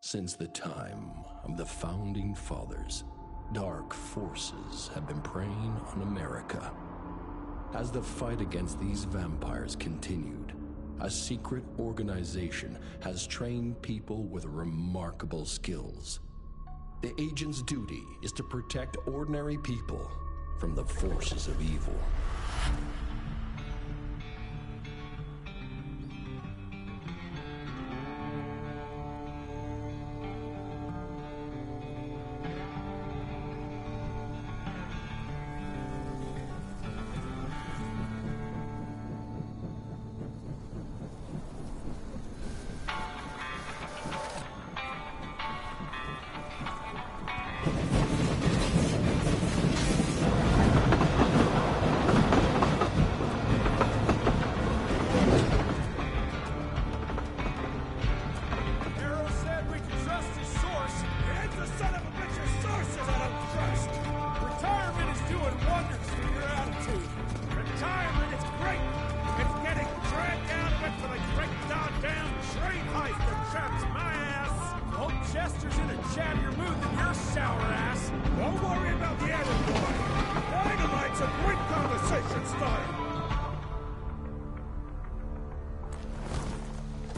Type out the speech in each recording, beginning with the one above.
Since the time of the Founding Fathers, dark forces have been preying on America. As the fight against these vampires continued, a secret organization has trained people with remarkable skills. The agent's duty is to protect ordinary people from the forces of evil.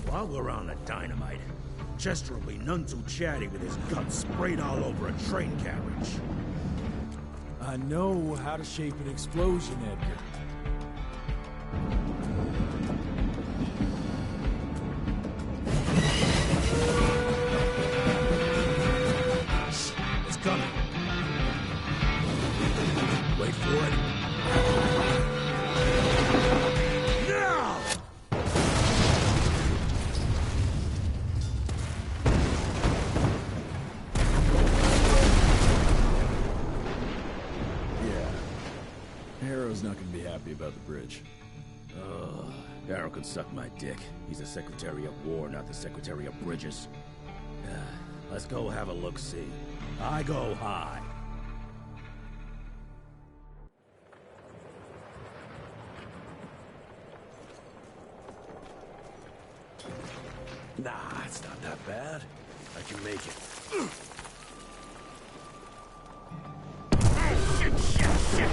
While we're on the dynamite, Chester will be none too chatty with his guts sprayed all over a train carriage. I know how to shape an explosion, Edgar. It's coming. Wait for it. Now! Harrow's not gonna be happy about the bridge. Harrow can suck my dick. He's the Secretary of War, not the Secretary of Bridges. Let's go have a look-see. I go high. Nah, it's not that bad. I can make it. Shit!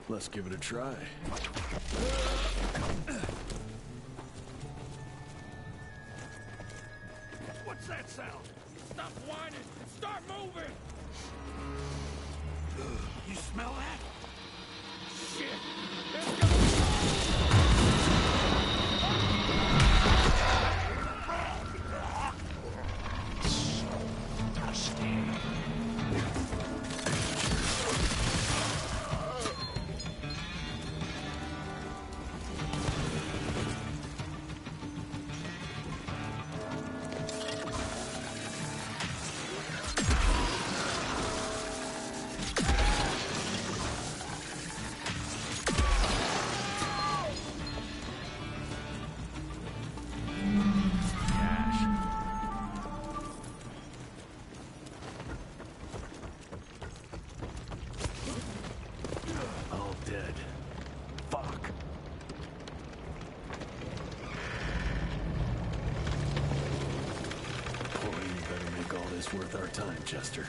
Let's give it a try. What's that sound? Stop whining and start moving! You smell that? Shit! There's worth our time, Chester.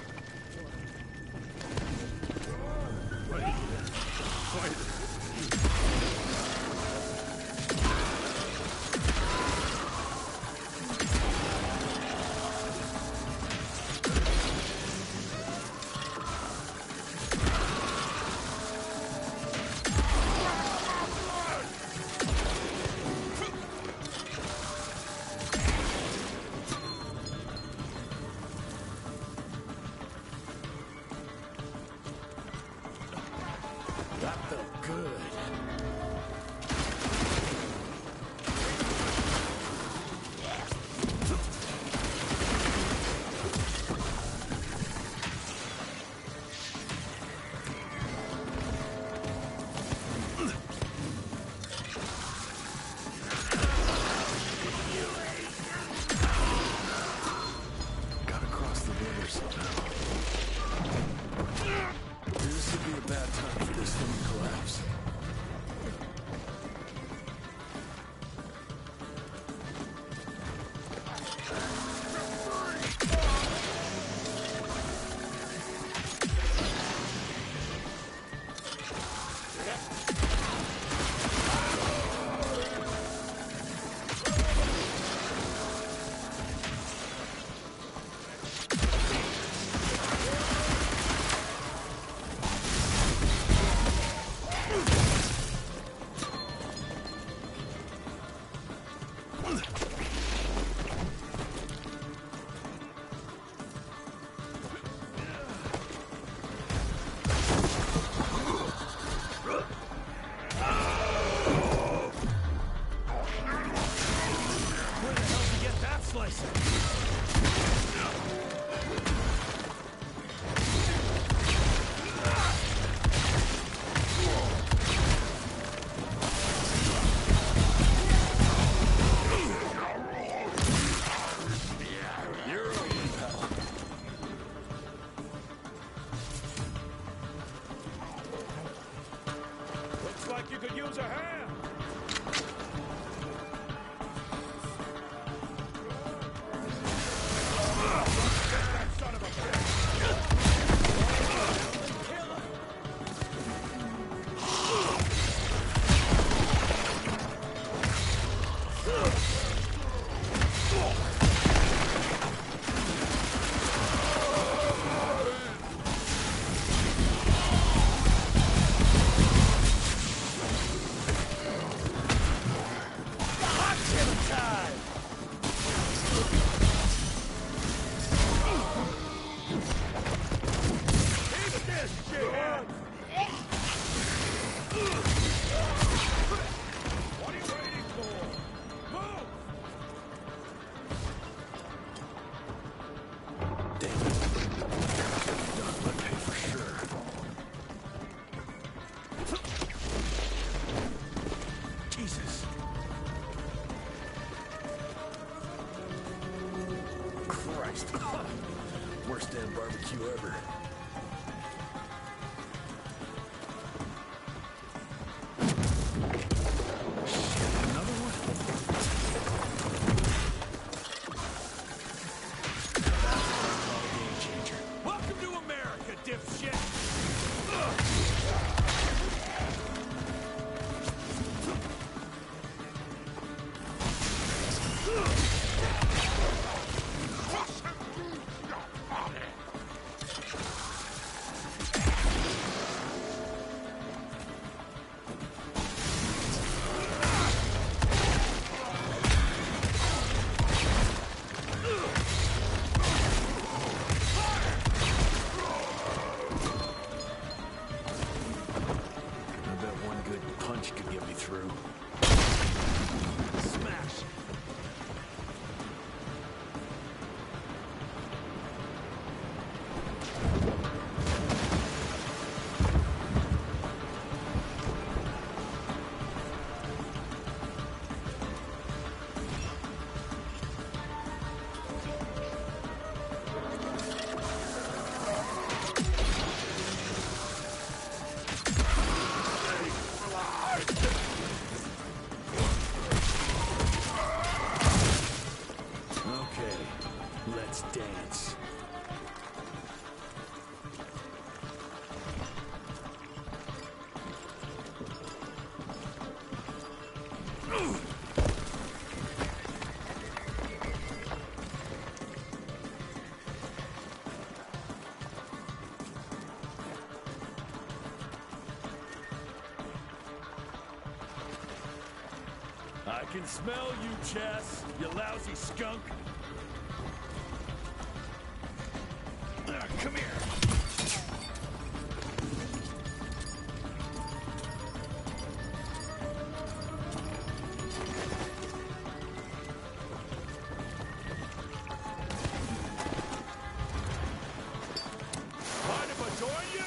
Worst damn barbecue ever. Shit, another one? Game changer. Welcome to America, dipshit! Could get me through. Smash! Let's dance. I can smell you, Chess, you lousy skunk. Come here. Mind if I join you?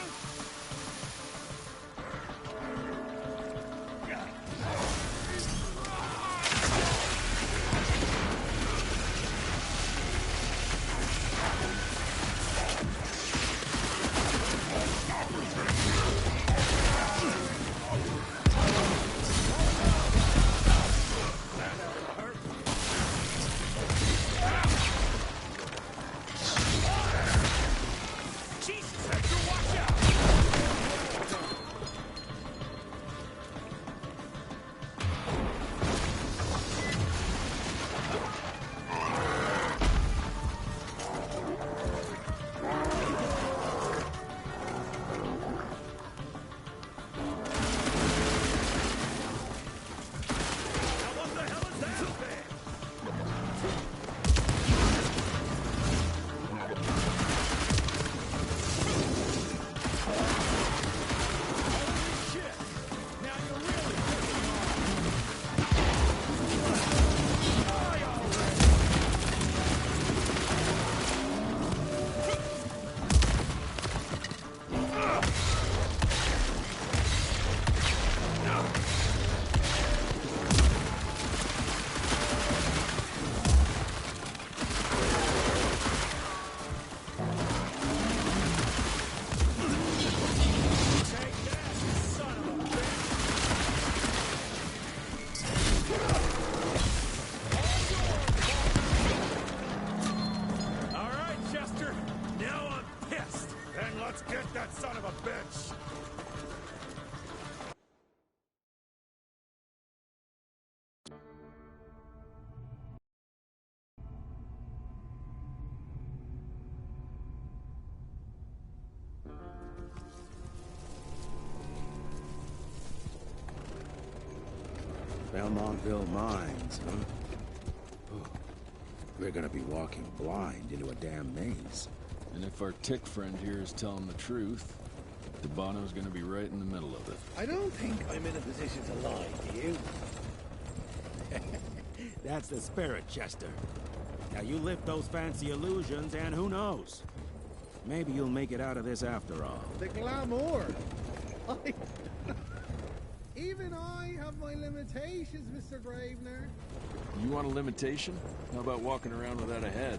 Belmontville Mines, huh? We're gonna be walking blind into a damn maze. And if our tick friend here is telling the truth, Debano's gonna be right in the middle of it. I don't think I'm in a position to lie, do you? That's the spirit, Chester. Now you lift those fancy illusions, and who knows? Maybe you'll make it out of this after all. The glamour! Even I have my limitations, Mr. Gravener. You want a limitation? How about walking around without a head?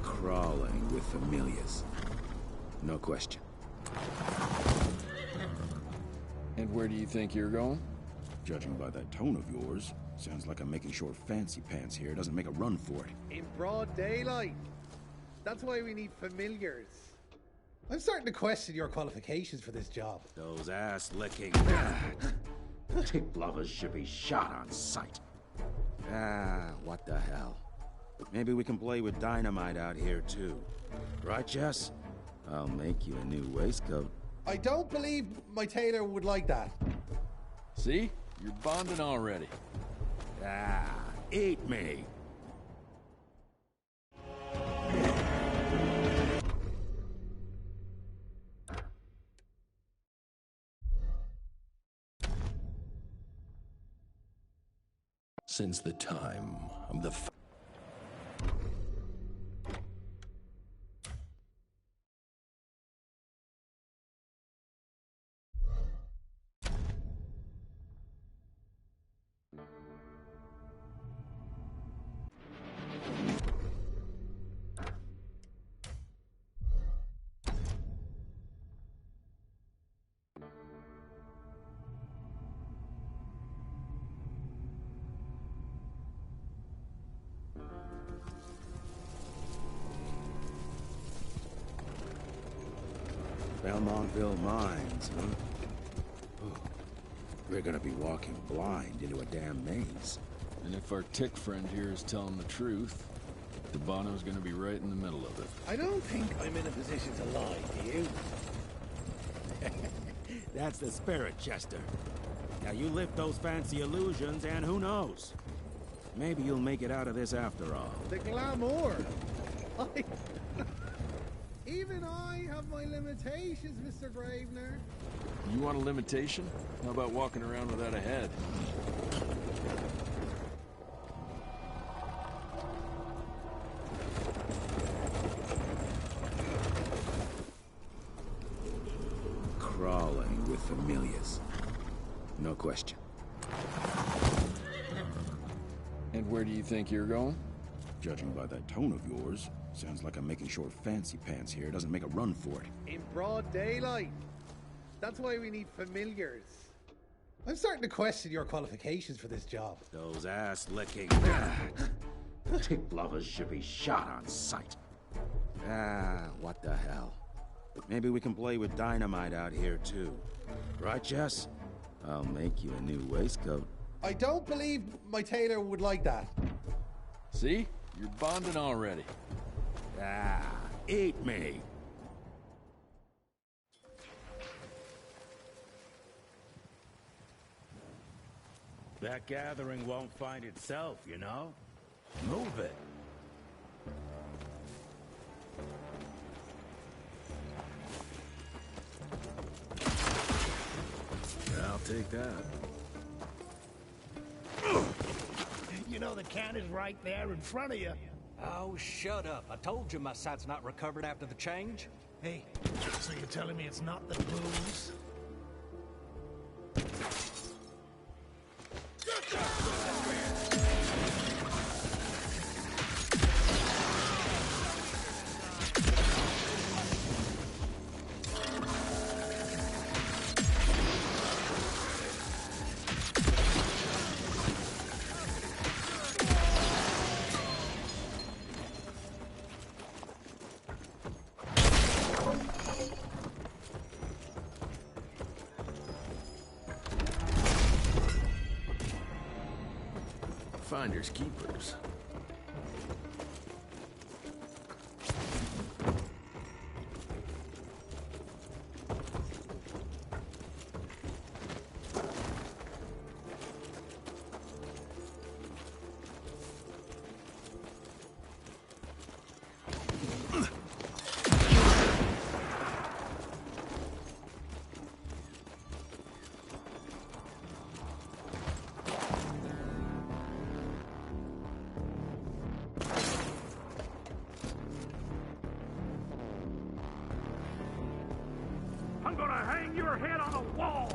Crawling with familiars. No question. And where do you think you're going? Judging by that tone of yours, sounds like I'm making sure Fancy Pants here doesn't make a run for it. In broad daylight. That's why we need familiars. I'm starting to question your qualifications for this job. Those ass-licking tick lovers should be shot on sight. What the hell? Maybe we can play with dynamite out here, too. Right, Jess? I'll make you a new waistcoat. I don't believe my tailor would like that. See? You're bonding already. Eat me. Since the time of the Belmontville Mines, huh? Oh, we're gonna be walking blind into a damn maze. And if our tick friend here is telling the truth, Debano's gonna be right in the middle of it. I don't think I'm in a position to lie, do you? That's the spirit, Chester. Now you lift those fancy illusions, and who knows? Maybe you'll make it out of this after all. The glamour! Even I have my limitations, Mr. Gravener. You want a limitation? How about walking around without a head? Crawling with familiars. No question. And where do you think you're going? Judging by that tone of yours, sounds like I'm making sure Fancy Pants here doesn't make a run for it. In broad daylight. That's why we need familiars. I'm starting to question your qualifications for this job. Those ass-licking tick lovers should be shot on sight. What the hell? Maybe we can play with dynamite out here, too. Right, Jess? I'll make you a new waistcoat. I don't believe my tailor would like that. See? You're bonding already. Eat me. That gathering won't find itself, you know? Move it. I'll take that. You know the can is right there in front of you. Oh, shut up. I told you my sight's not recovered after the change. Hey, so you're telling me it's not the booze? Finders keepers. bang your head on a wall!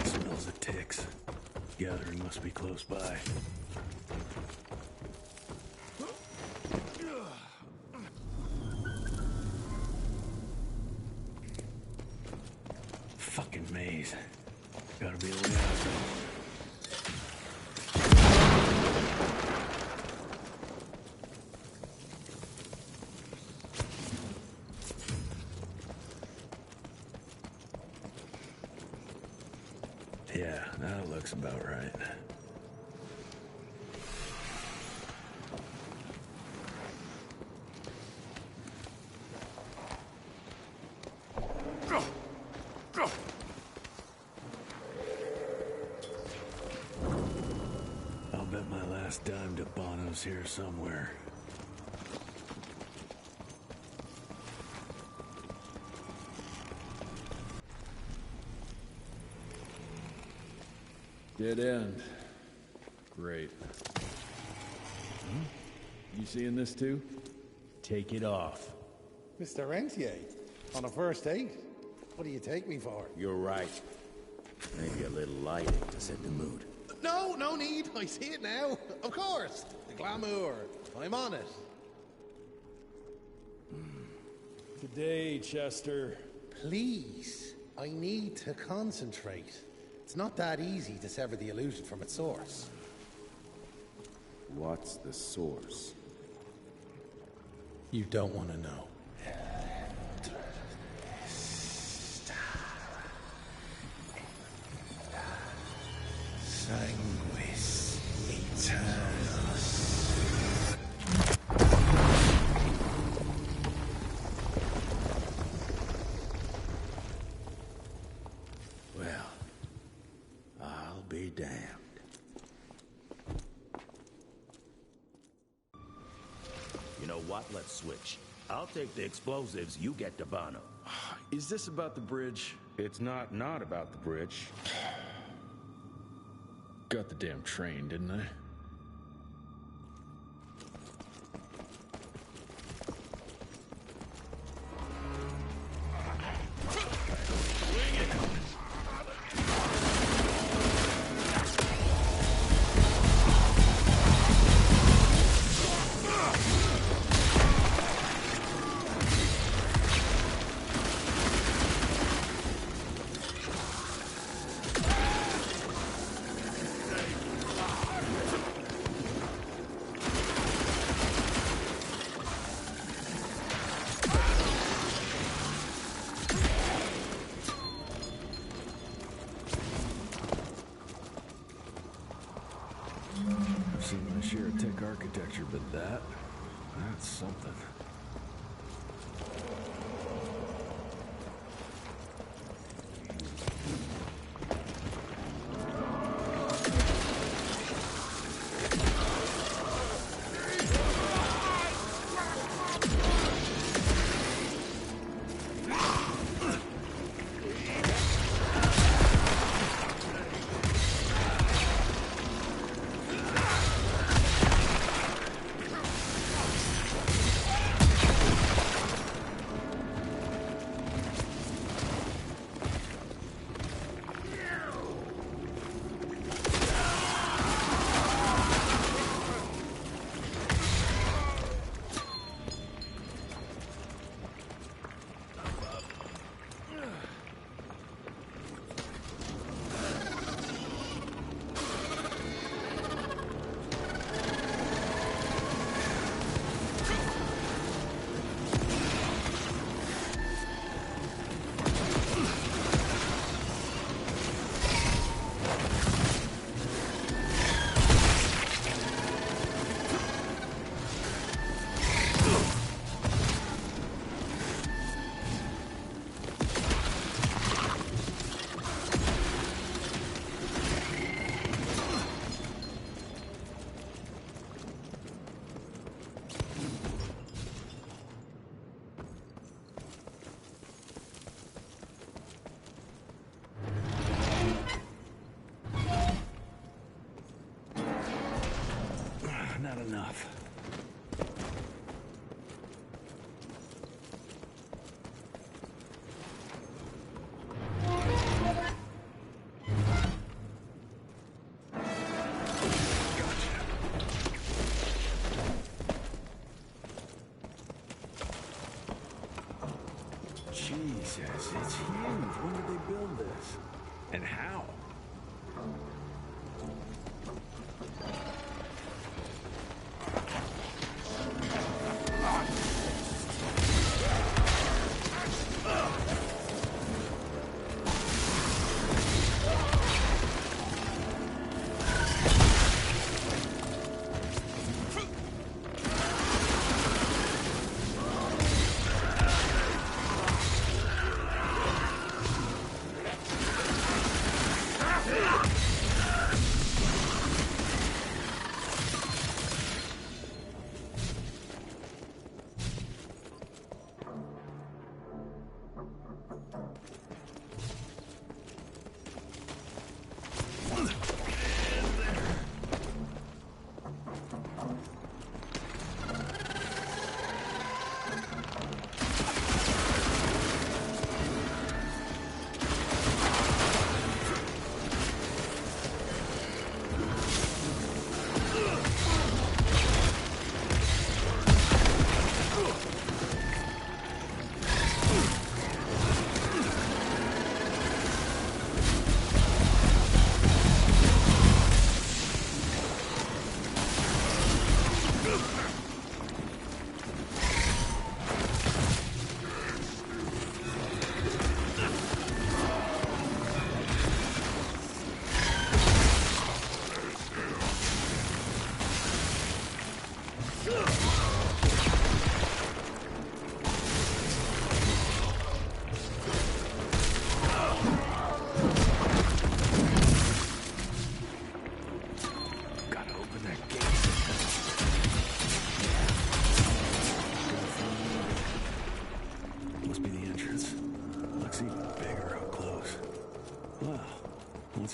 Smells of ticks. Gathering must be close by. Fucking maze. Gotta be a way out though. Yeah, that looks about right. I'll bet my last dime to Bono's here somewhere. Dead end. Great. You seeing this too? Take it off. Mr. Rentier, on a first date? What do you take me for? You're right. Maybe a little lighting to set the mood. No, no need. I see it now. Of course. The glamour. I'm on it. Today, Chester. Please. I need to concentrate. It's not that easy to sever the illusion from its source. What's the source? You don't want to know. Sanguis Eternus. Well, I'll be damned. You know what? Let's switch. I'll take the explosives, you get to Bono. Is this about the bridge? It's not about the bridge. Got the damn train, didn't I? I've seen my share of tech architecture, but that's something. not enough. Jesus, it's huge. When did they build this? And how?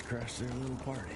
Crash their little party.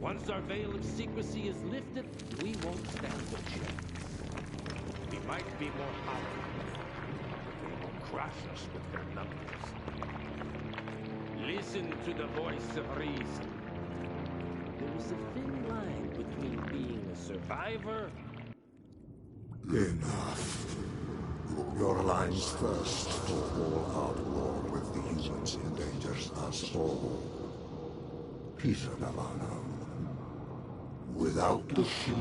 Once our veil of secrecy is lifted, we won't stand a chance. We might be more powerful. They will crush us with their numbers. Listen to the voice of reason. There is a thin line between being a survivor. Enough. Your alliance thirst for all-out war with the humans endangers us all. Peter Navano. Without the sheep.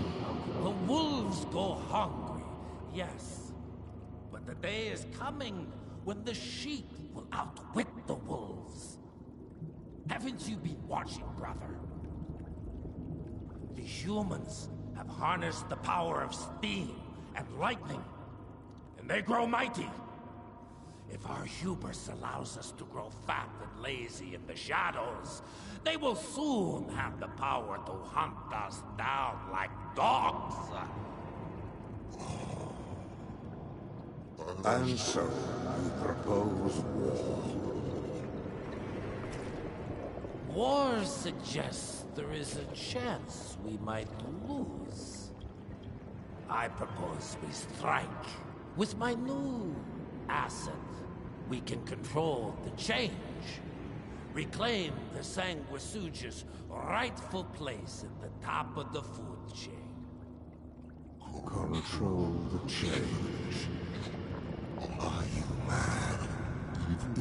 The wolves go hungry, yes. But the day is coming when the sheep will outwit the wolves. Haven't you been watching, brother? The humans have harnessed the power of steam and lightning, and they grow mighty. If our hubris allows us to grow fat and lazy in the shadows, they will soon have the power to hunt us down like dogs. And so, you propose war. War suggests there is a chance we might lose. I propose we strike. With my new asset, we can control the change. Reclaim the Sanguisuja's rightful place at the top of the food chain. Control the change. Are you mad?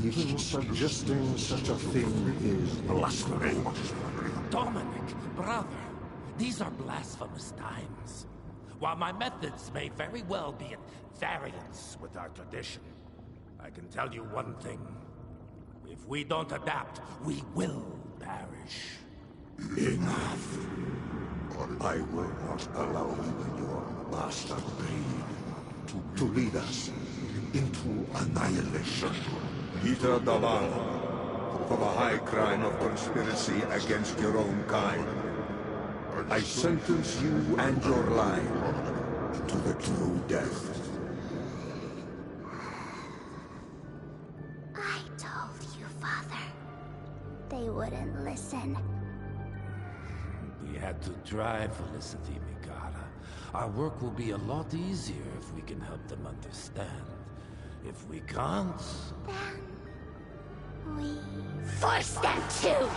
Even suggesting such a thing is blasphemy. Dominic, brother, these are blasphemous times. While my methods may very well be at variance with our tradition, I can tell you one thing. If we don't adapt, we will perish. Enough. I will not allow even your master breed to lead us into annihilation. Peter Davano, for the high crime of conspiracy against your own kind, I sentence you and your line to the true death. I told you, Father. They wouldn't listen. We had to try, Felicity Mikata. Our work will be a lot easier if we can help them understand. If we can't... Then... we... force them to!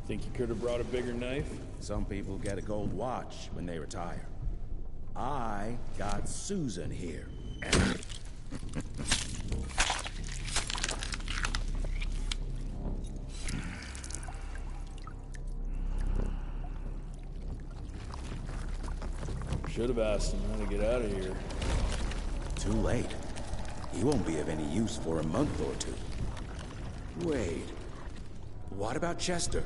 Think you could have brought a bigger knife? Some people get a gold watch when they retire. I got Susan here. Should have asked him how to get out of here. Too late. He won't be of any use for a month or two. Wait. What about Chester?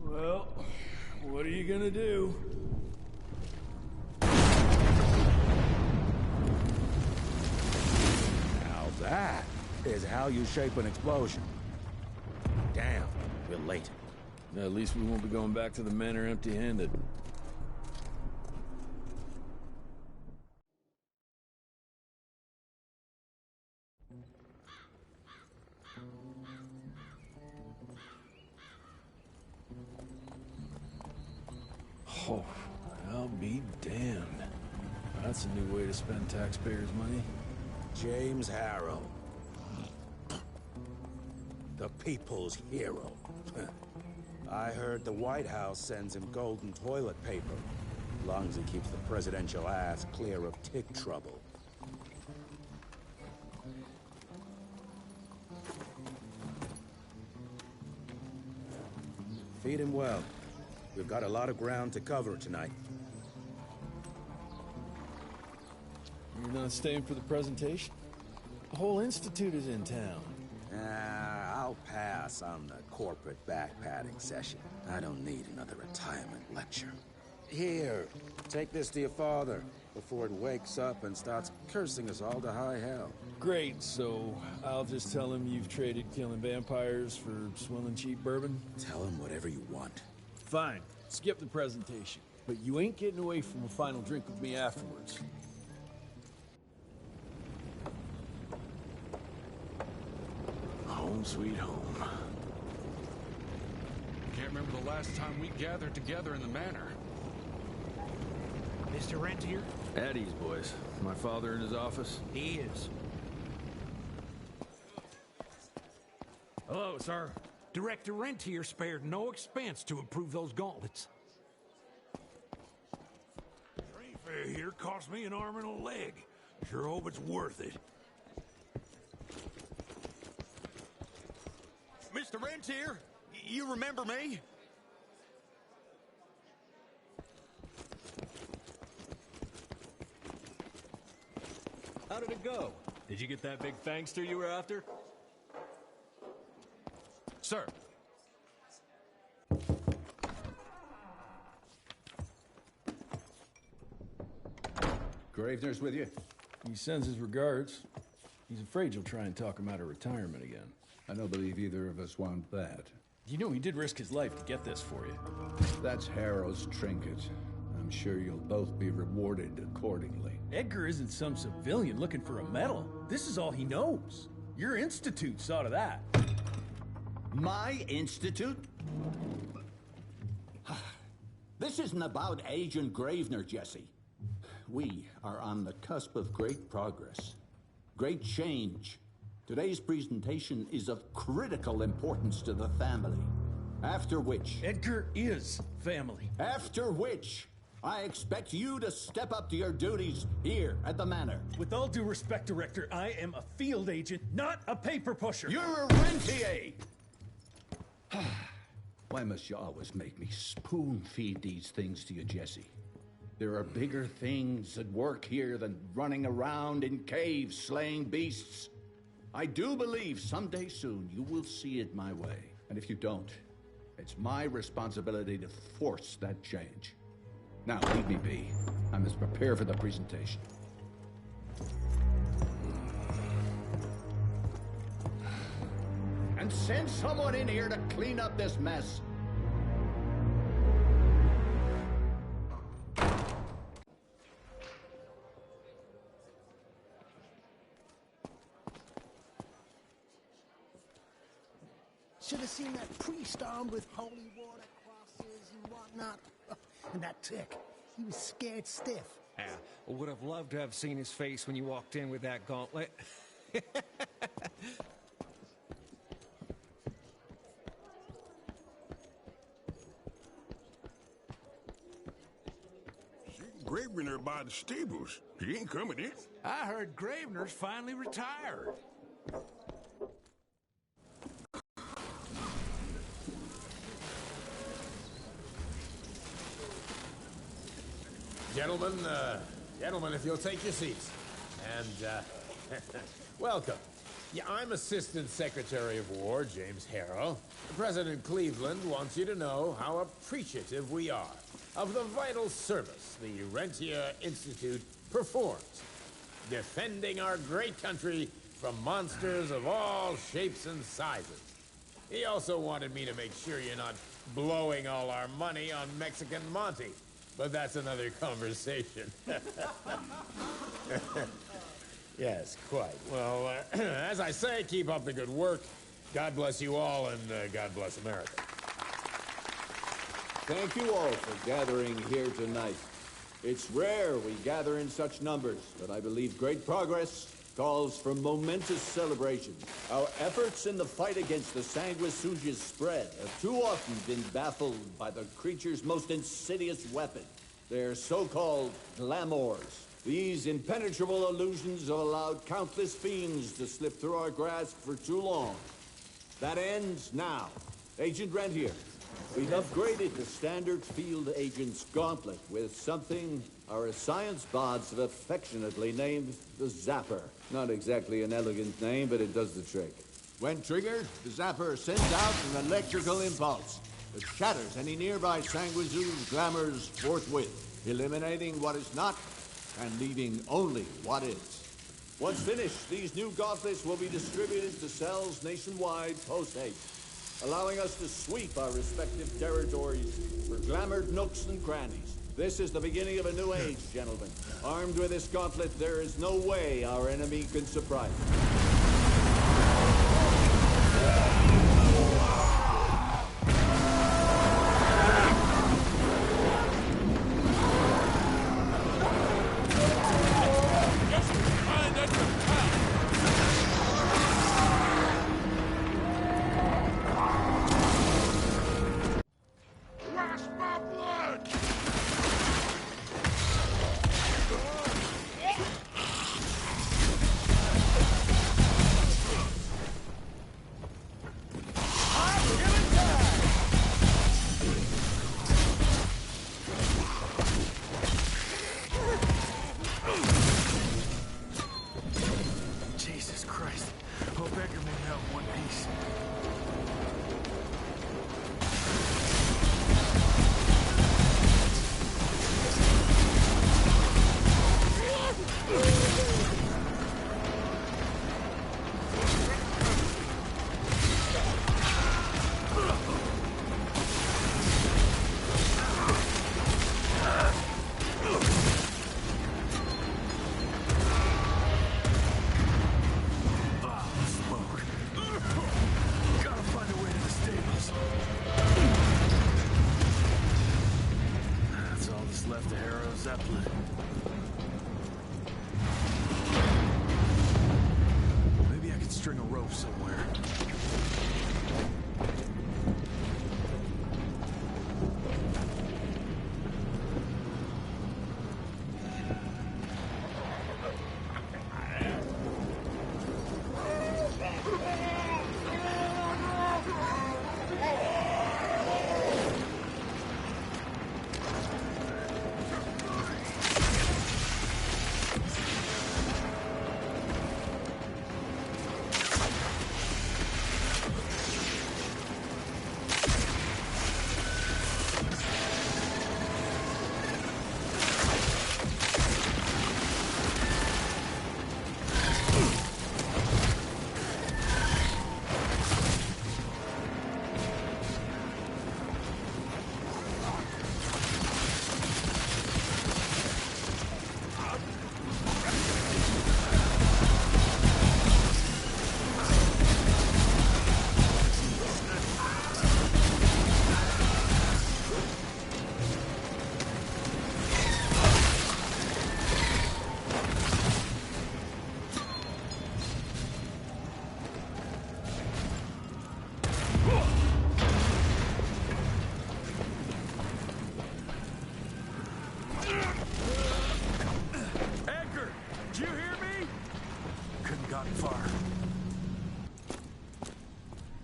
Well, what are you gonna do? Now that is how you shape an explosion. Damn, we're late. At least we won't be going back to the manor empty-handed. Oh, I'll be damned. That's a new way to spend taxpayers' money. James Harrow. The people's hero. I heard the White House sends him golden toilet paper, as long as he keeps the presidential ass clear of tick trouble. Feed him well. We've got a lot of ground to cover tonight. You're not staying for the presentation? The whole institute is in town. I'll pass on the corporate backpatting session. I don't need another retirement lecture. Here, take this to your father before it wakes up and starts cursing us all to high hell. Great, so I'll just tell him you've traded killing vampires for swilling cheap bourbon? Tell him whatever you want. Fine, skip the presentation. But you ain't getting away from a final drink with me afterwards. Home sweet home. Can't remember the last time we gathered together in the manor. Mr. Rentier? At ease, boys. My father in his office? He is. Hello, sir. Director Rentier spared no expense to improve those gauntlets. Train fare here cost me an arm and a leg. Sure hope it's worth it. Mr. Rentier, you remember me? How did it go? Did you get that big fangster you were after? Sir. Gravener's with you? He sends his regards. He's afraid you'll try and talk him out of retirement again. I don't believe either of us want that. You know he did risk his life to get this for you. That's Harrow's trinket. I'm sure you'll both be rewarded accordingly. Edgar isn't some civilian looking for a medal. This is all he knows. Your institute saw to that. My institute? This isn't about Agent Gravener, Jesse. We are on the cusp of great progress. Great change. Today's presentation is of critical importance to the family. After which... Edgar is family. After which, I expect you to step up to your duties here at the Manor. With all due respect, Director, I am a field agent, not a paper pusher. You're a rentier! Why must you always make me spoon-feed these things to you, Jesse? There are bigger things at work here than running around in caves slaying beasts. I do believe someday soon you will see it my way. And if you don't, it's my responsibility to force that change. Now, leave me be. I must prepare for the presentation. And send someone in here to clean up this mess. Should have seen that priest armed with holy water crosses and whatnot. And that tick, he was scared stiff. Yeah, I would have loved to have seen his face when you walked in with that gauntlet. Gravener by the stables. He ain't coming in. I heard Gravener's finally retired. Gentlemen, if you'll take your seats. And, welcome. Yeah, I'm Assistant Secretary of War, James Harrow. President Cleveland wants you to know how appreciative we are of the vital service the Rentier Institute performs, defending our great country from monsters of all shapes and sizes. He also wanted me to make sure you're not blowing all our money on Mexican Monty. But that's another conversation. Yes, quite. Well, as I say, keep up the good work. God bless you all, and God bless America. Thank you all for gathering here tonight. It's rare we gather in such numbers, but I believe great progress calls for momentous celebration. Our efforts in the fight against the Sanguisuga's spread have too often been baffled by the creature's most insidious weapon, their so-called glamours. These impenetrable illusions have allowed countless fiends to slip through our grasp for too long. That ends now. Agent Rentier, we've upgraded the standard field agent's gauntlet with something our science bots have affectionately named the Zapper. Not exactly an elegant name, but it does the trick. When triggered, the Zapper sends out an electrical impulse that shatters any nearby Sanguisuga's glamours forthwith, eliminating what is not and leaving only what is. Once finished, these new gauntlets will be distributed to cells nationwide post-haste, allowing us to sweep our respective territories for glamoured nooks and crannies. This is the beginning of a new age, gentlemen. Armed with this gauntlet, there is no way our enemy can surprise us. Christ. Hope Edgar made it out in one piece. Maybe I could string a rope somewhere.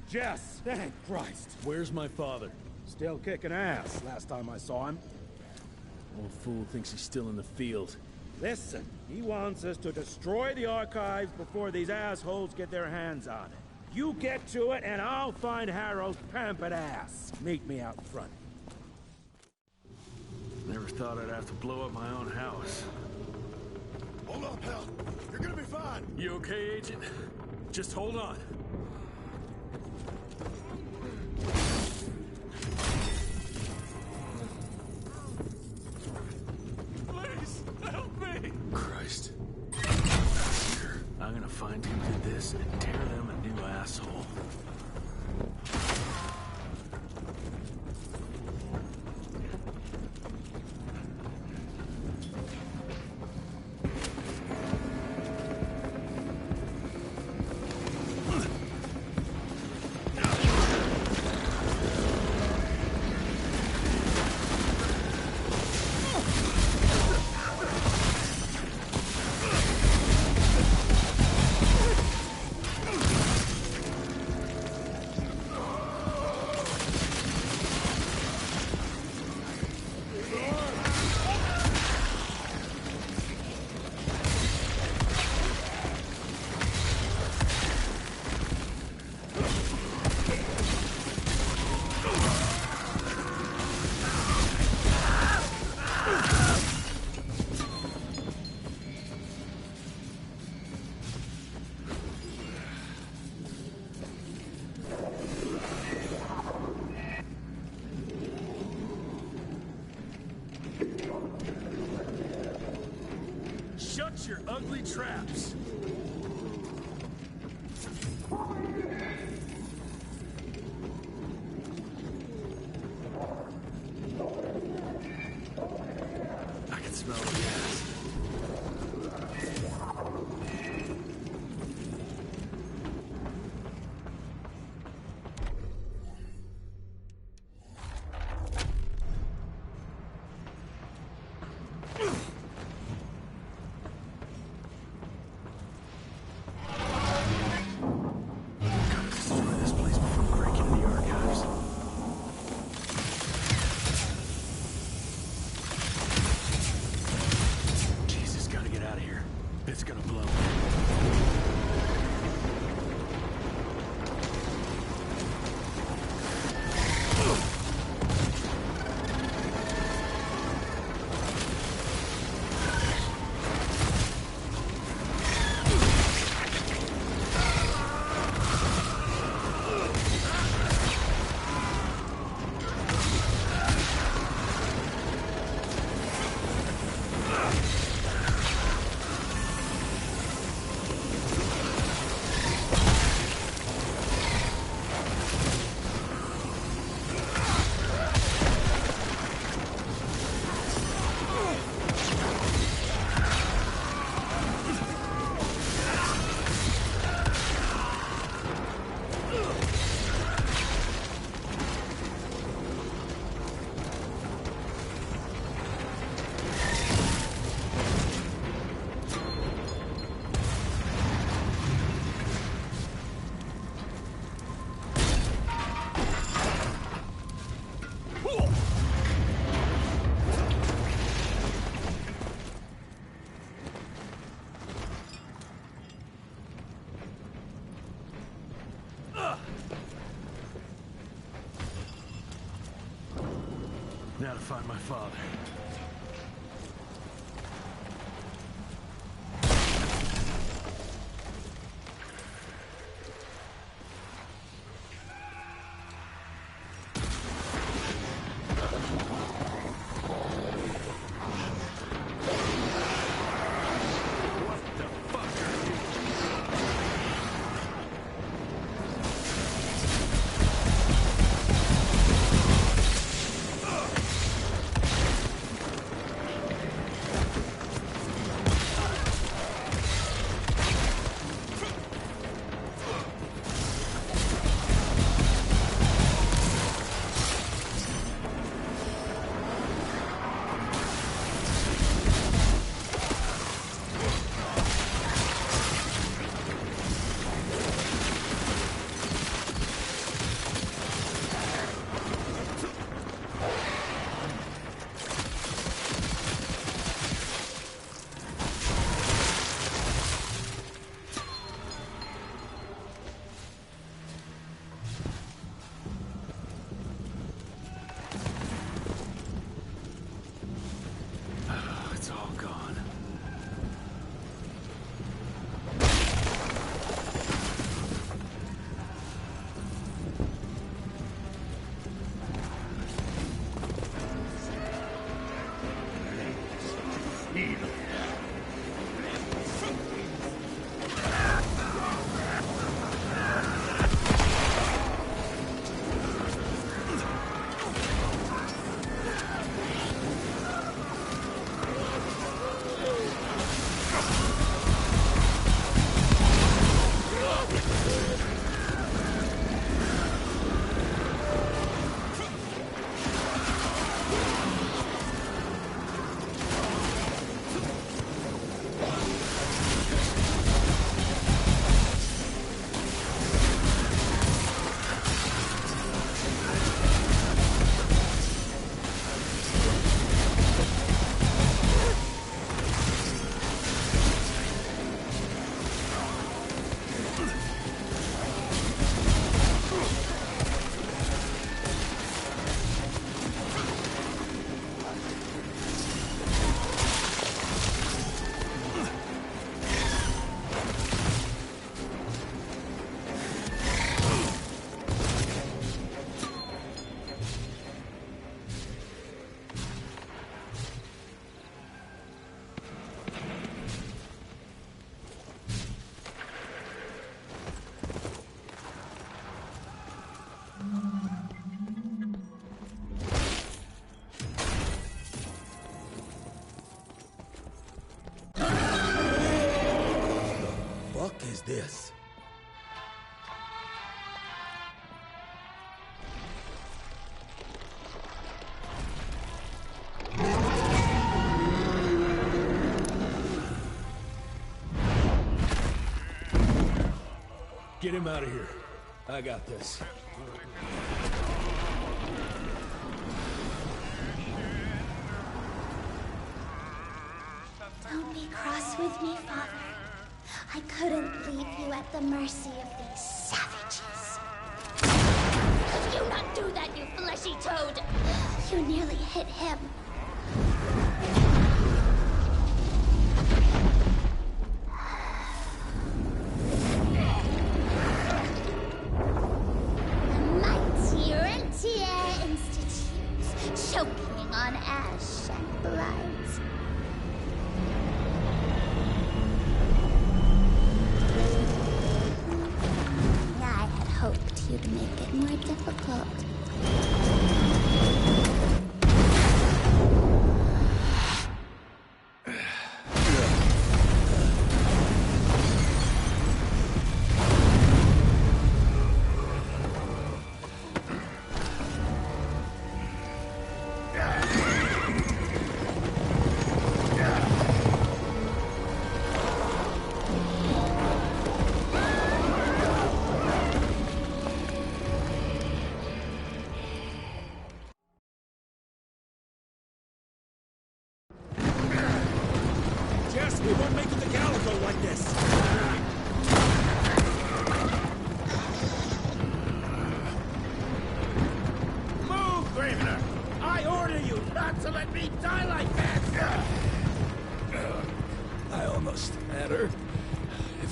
Jess, thank Christ. Where's my father? Still kicking ass, last time I saw him. Old fool thinks he's still in the field. Listen, he wants us to destroy the archives before these assholes get their hands on it. You get to it, and I'll find Harrow's pampered ass. Meet me out front. Never thought I'd have to blow up my own house. Hold up, pal. You're gonna be fine. You okay, Agent? Just hold on. Please, help me! Christ. I'm gonna find who did this and tear them a new asshole. Shut your ugly traps! I can smell the gas. find my father. This? Get him out of here. I got this. Don't be cross with me, Father. I couldn't leave you at the mercy of these savages. Could you not do that, you fleshy toad? You nearly hit him. The mighty Rentier Institute, choking on ash and blood. Hoped you'd make it more difficult.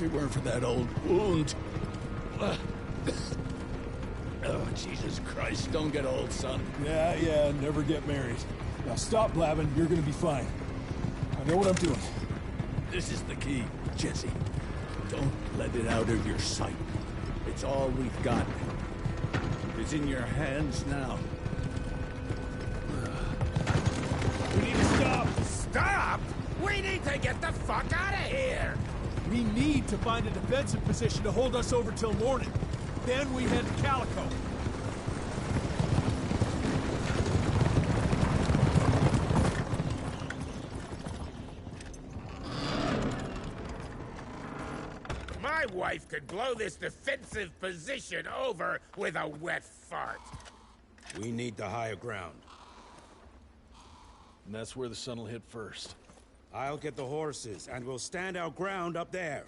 if it weren't for that old wound. Oh, Jesus Christ, don't get old, son. Yeah, never get married. Now stop blabbing, you're gonna be fine. I know what I'm doing. This is the key, Jesse. Don't let it out of your sight. It's all we've got. It's in your hands now. We need to stop! Stop? We need to get the fuck out of here! We need to find a defensive position to hold us over till morning. Then we head to Calico. My wife could blow this defensive position over with a wet fart. We need the higher ground. And that's where the sun will hit first. I'll get the horses, and we'll stand our ground up there.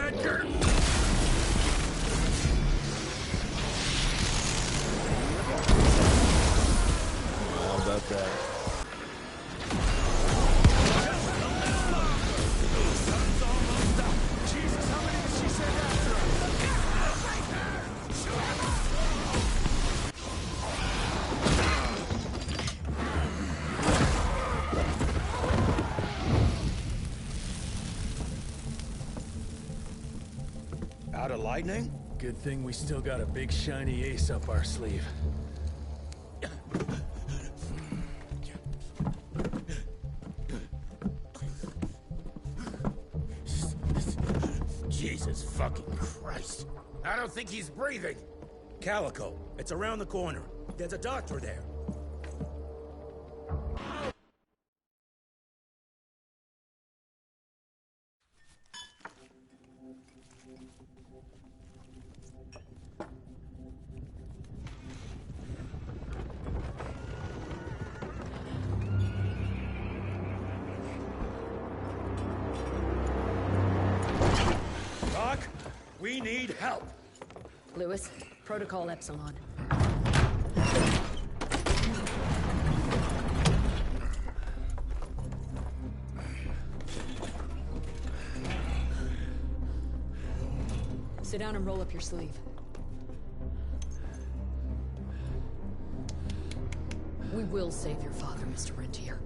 Edgar! How about that? Jesus, how many did she send after her? Out of lightning? Good thing we still got a big shiny ace up our sleeve. Jesus fucking Christ. I don't think he's breathing. Calico, it's around the corner. There's a doctor there. Doc, we need help. Lewis, Protocol Epsilon. Sit down and roll up your sleeve. We will save your father, Mr. Rentier.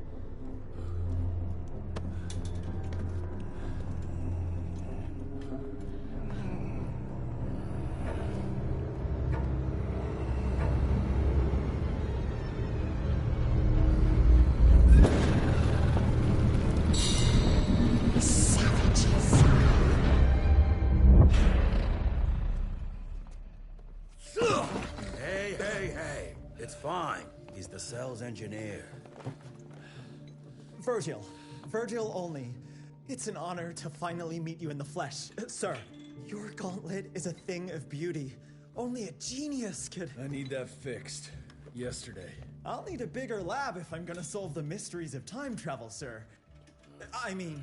Hey. It's fine. He's the cell's engineer. Virgil. Virgil only. It's an honor to finally meet you in the flesh. Sir, your gauntlet is a thing of beauty. Only a genius could... I need that fixed. Yesterday. I'll need a bigger lab if I'm gonna solve the mysteries of time travel, sir. I mean...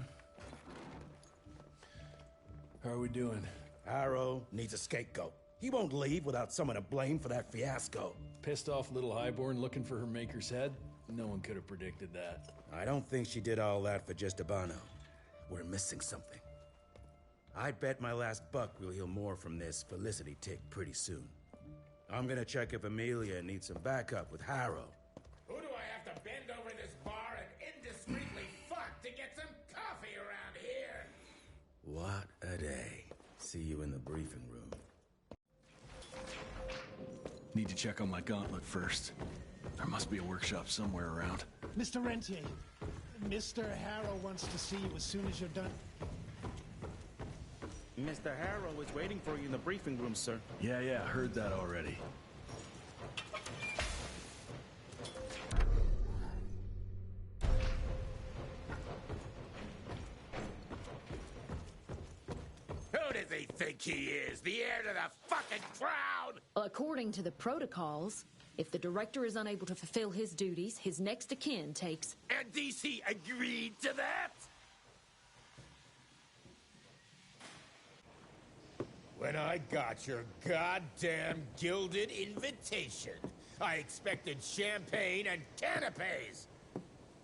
How are we doing? Harrow needs a scapegoat. He won't leave without someone to blame for that fiasco. Pissed off little highborn looking for her maker's head? No one could have predicted that. I don't think she did all that for just Abano. We're missing something. I bet my last buck we'll hear more from this Felicity tick pretty soon. I'm gonna check if Amelia needs some backup with Harrow. Who do I have to bend over this bar and indiscreetly fuck to get some coffee around here? What a day. See you in the briefing room. Need to check on my gauntlet first. There must be a workshop somewhere around. Mr. Rentier, Mr. Harrow wants to see you as soon as you're done. Mr. Harrow is waiting for you in the briefing room, sir. Yeah, heard that already. Who does he think he is? The heir to the fucking crown? According to the protocols, if the director is unable to fulfill his duties, his next of kin takes... And DC agreed to that? When I got your goddamn gilded invitation, I expected champagne and canapes.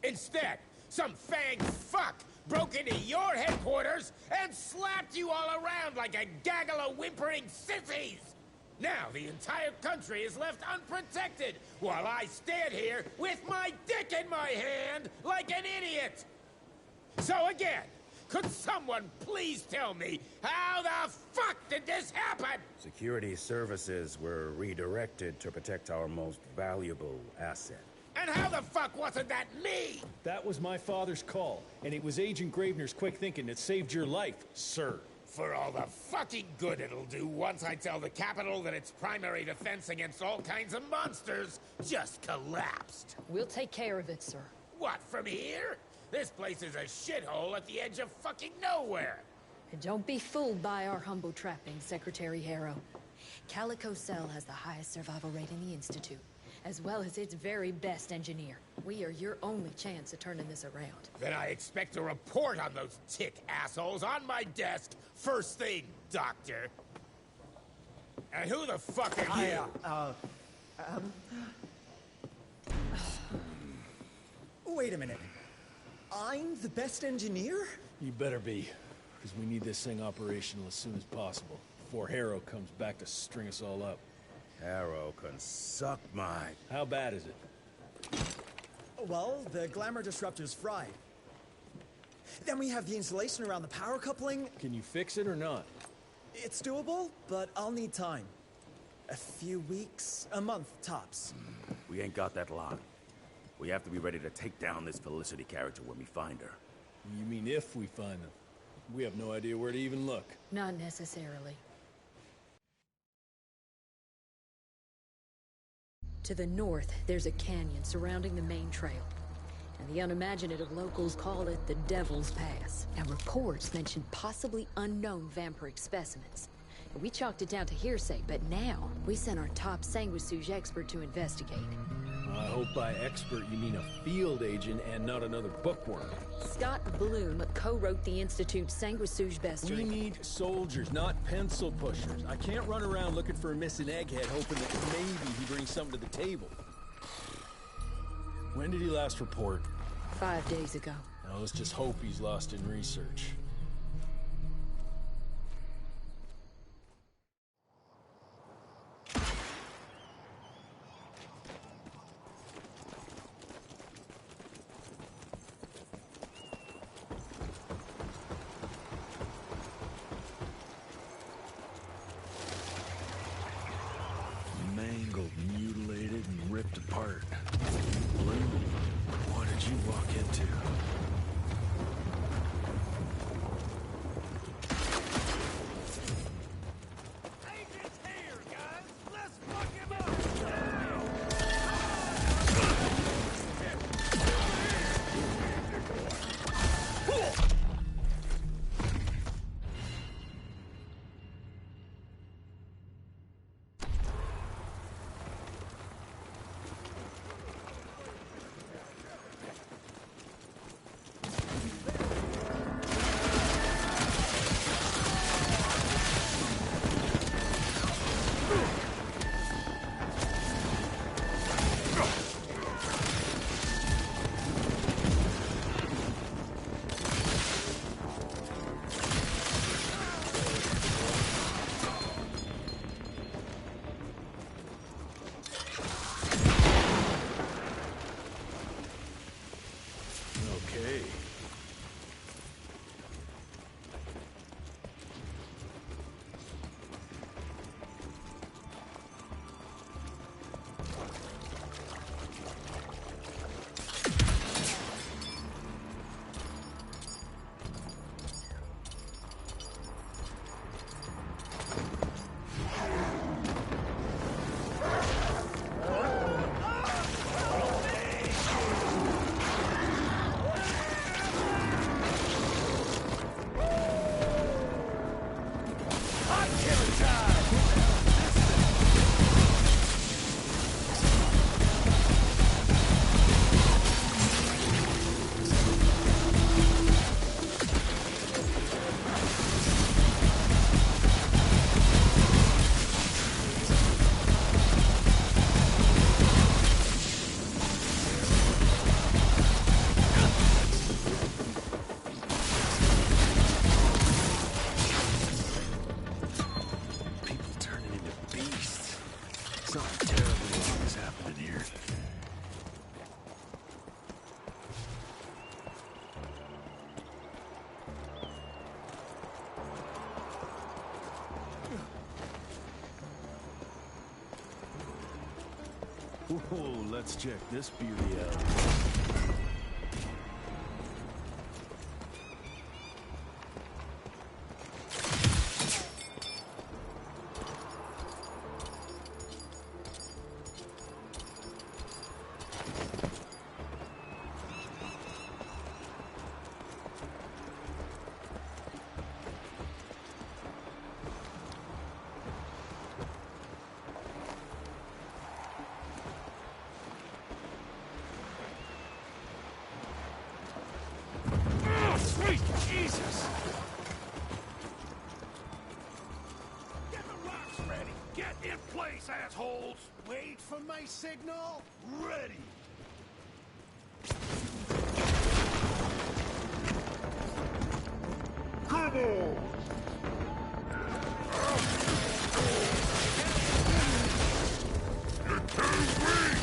Instead, some fang fuck broke into your headquarters and slapped you all around like a gaggle of whimpering sissies. Now the entire country is left unprotected while I stand here with my dick in my hand like an idiot. So again, could someone please tell me how the fuck did this happen? Security services were redirected to protect our most valuable asset. And how the fuck wasn't that me? That was my father's call, and it was Agent Gravener's quick thinking that saved your life, sir. For all the fucking good it'll do once I tell the Capitol that its primary defense against all kinds of monsters just collapsed. We'll take care of it, sir. What, from here? This place is a shithole at the edge of fucking nowhere. And don't be fooled by our humble trappings, Secretary Harrow. Calico Cell has the highest survival rate in the Institute, as well as its very best engineer. We are your only chance of turning this around. Then I expect a report on those tick assholes on my desk first thing, Doctor. And who the fuck are you? Wait a minute. I'm the best engineer? You better be, because we need this thing operational as soon as possible, before Harrow comes back to string us all up. Harrow can suck my... How bad is it? Well, the glamour disruptor's fried. Then we have the insulation around the power coupling. Can you fix it or not? It's doable, but I'll need time. A few weeks, a month, tops. We ain't got that long. We have to be ready to take down this Felicity character when we find her. You mean if we find them? We have no idea where to even look. Not necessarily. To the north, there's a canyon surrounding the main trail. And the unimaginative locals call it the Devil's Pass. And reports mention possibly unknown vampiric specimens. And we chalked it down to hearsay, but now we sent our top sanguisuge expert to investigate. I hope by expert you mean a field agent and not another bookworm. Scott Bloom co-wrote the Institute's sanguisuge bestiary. We need soldiers, not pencil pushers. I can't run around looking for a missing egghead hoping that maybe he brings something to the table. When did he last report? 5 days ago. Now let's just hope he's lost in research. Mangled, mutilated, and ripped apart. Bloom, what did you walk into? Whoa, let's check this beauty out. place, assholes! Wait for my signal. Ready! Come on! You're too weak!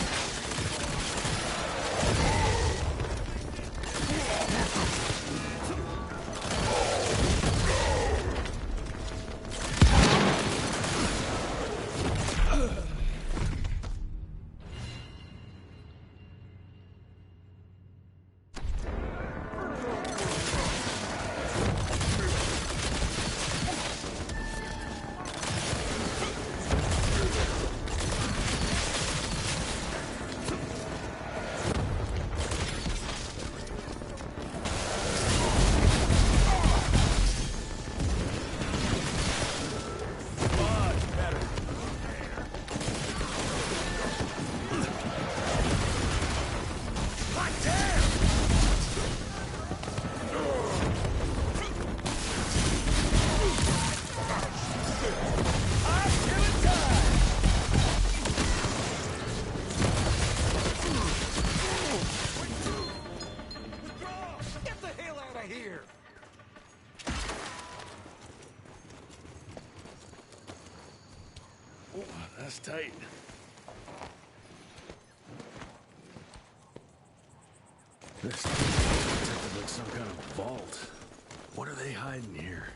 That's tight. This looks like some kind of vault. What are they hiding here?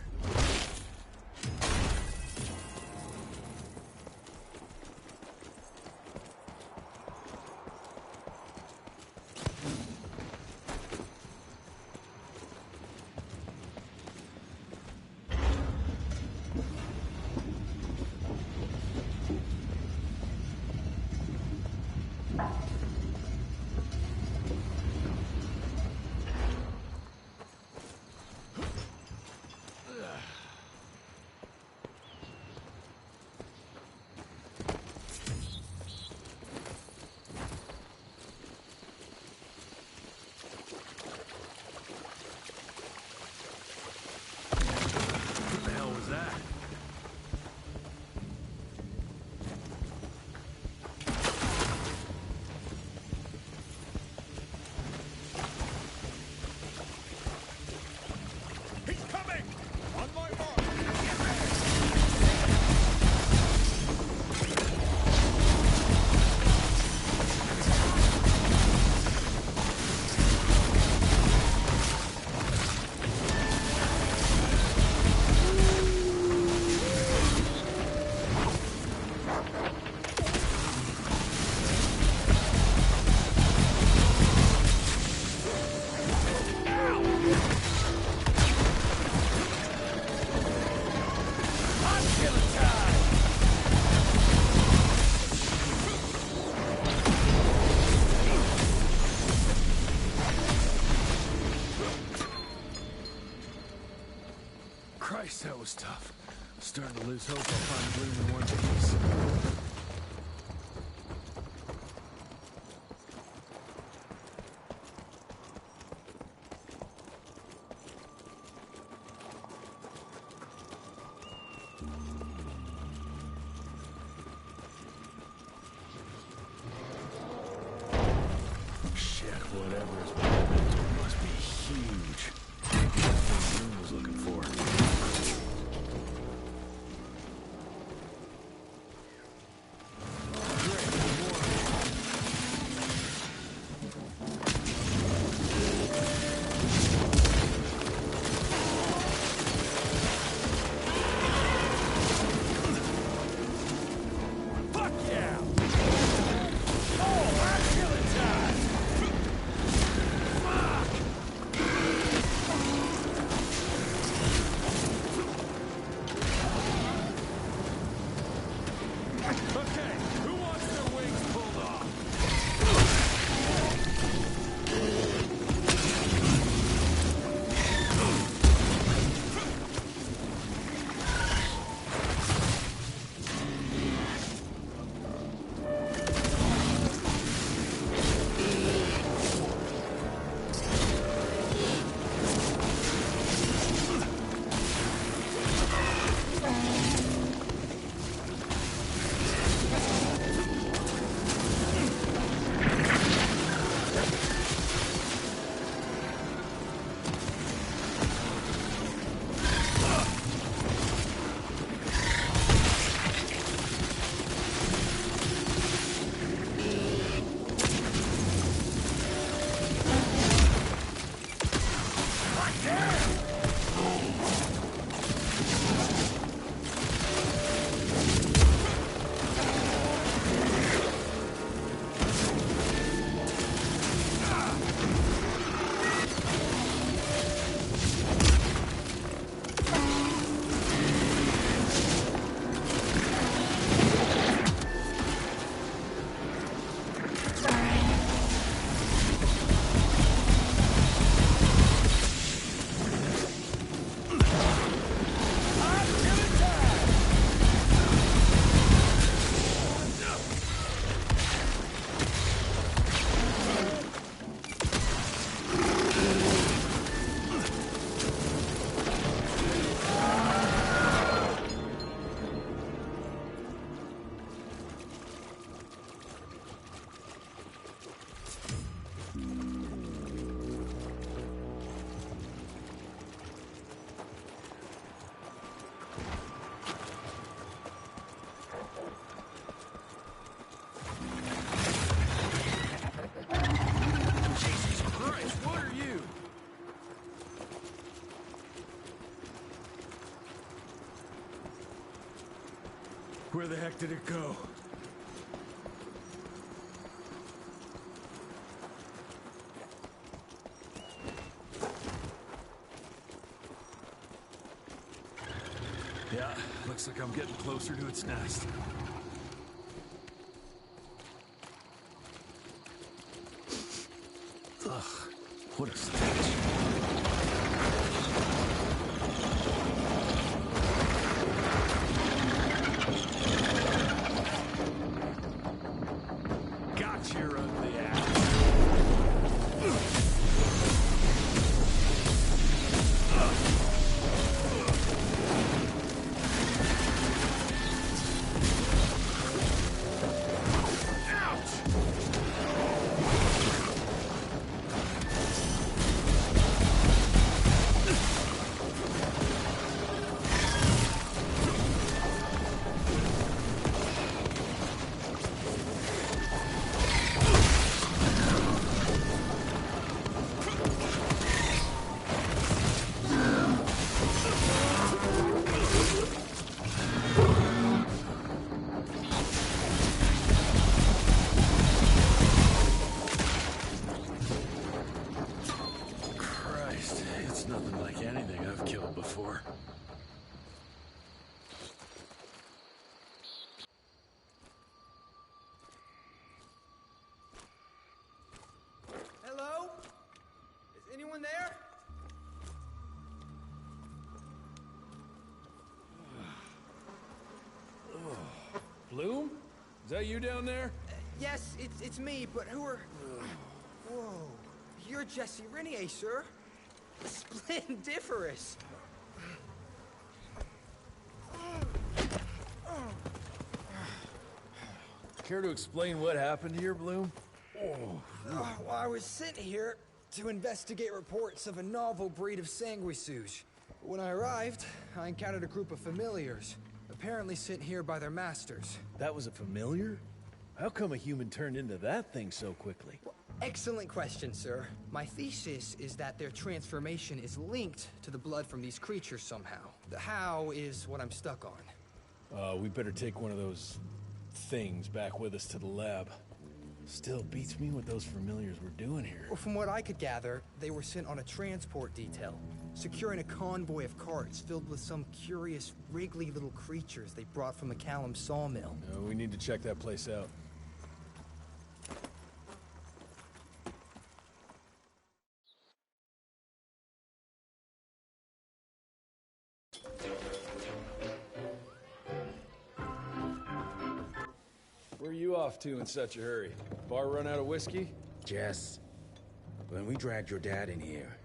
Christ, that was tough. Starting to lose hope I'll find Bloom in one piece. Shit, whatever is behind that door must be huge. That's what Bloom was looking for. Where the heck did it go? Yeah, looks like I'm getting closer to its nest. Ugh, what a stench. Got your ugly ass. There? Bloom? Is that you down there? Yes, it's me, but who are... Whoa. You're Jesse Renier, sir. Splendiferous. Care to explain what happened here, Bloom? Well, I was sent here to investigate reports of a novel breed of sanguisuge. When I arrived, I encountered a group of familiars, apparently sent here by their masters. That was a familiar? How come a human turned into that thing so quickly? Well, excellent question, sir. My thesis is that their transformation is linked to the blood from these creatures somehow. The how is what I'm stuck on. We better take one of those things back with us to the lab. Still beats me what those familiars were doing here. Well, from what I could gather, they were sent on a transport detail, securing a convoy of carts filled with some curious, wriggly little creatures they brought from McCallum sawmill. We need to check that place out. Where are you off to in such a hurry? Bar run out of whiskey? Jess, when we dragged your dad in here,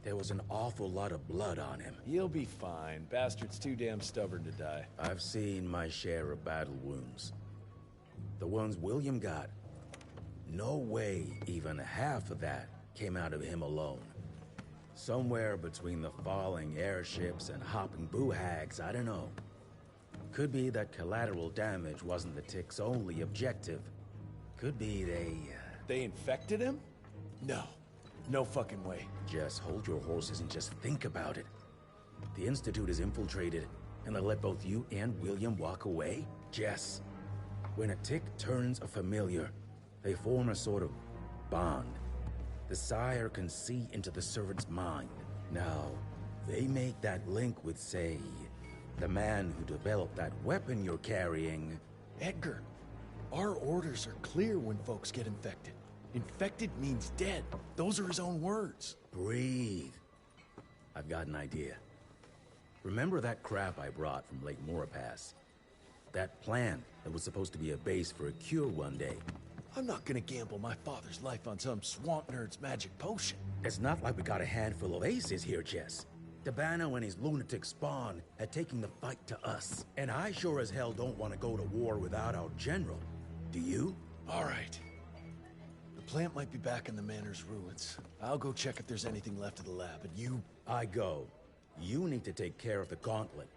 there was an awful lot of blood on him. He'll be fine. Bastard's too damn stubborn to die. I've seen my share of battle wounds. The ones William got, no way even half of that came out of him alone. Somewhere between the falling airships and hopping boo-hags, I don't know. Could be that collateral damage wasn't the Tick's only objective. Could be They infected him? No. No fucking way. Just hold your horses and just think about it. The Institute is infiltrated, and they let both you and William walk away? Jess, when a Tick turns a familiar, they form a sort of bond. The sire can see into the servant's mind. Now, they make that link with, say, the man who developed that weapon you're carrying. Edgar, our orders are clear when folks get infected. Infected means dead. Those are his own words. Breathe. I've got an idea. Remember that crap I brought from Lake Morapass? That plant that was supposed to be a base for a cure one day. I'm not gonna gamble my father's life on some swamp nerd's magic potion. It's not like we got a handful of aces here, Jess. Dabano and his lunatic spawn had taken the fight to us. And I sure as hell don't want to go to war without our general. Do you? All right. The plant might be back in the manor's ruins. I'll go check if there's anything left of the lab, and you... I go. You need to take care of the gauntlet.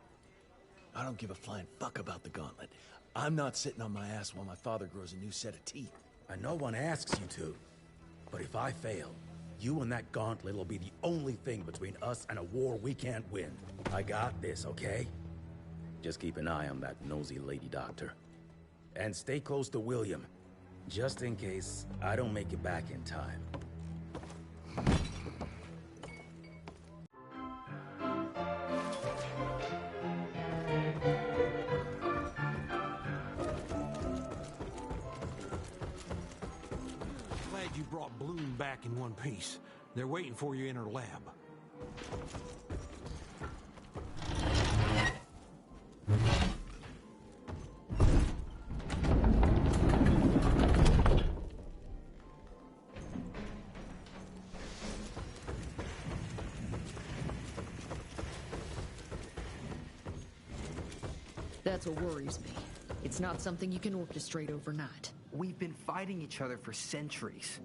I don't give a flying fuck about the gauntlet. I'm not sitting on my ass while my father grows a new set of teeth. And no one asks you to. But if I fail, you and that gauntlet will be the only thing between us and a war we can't win. I got this, okay? Just keep an eye on that nosy lady doctor. And stay close to William, just in case I don't make it back in time. Glad you brought Bloom back in one piece. They're waiting for you in her lab. That's what worries me. It's not something you can orchestrate overnight. We've been fighting each other for centuries.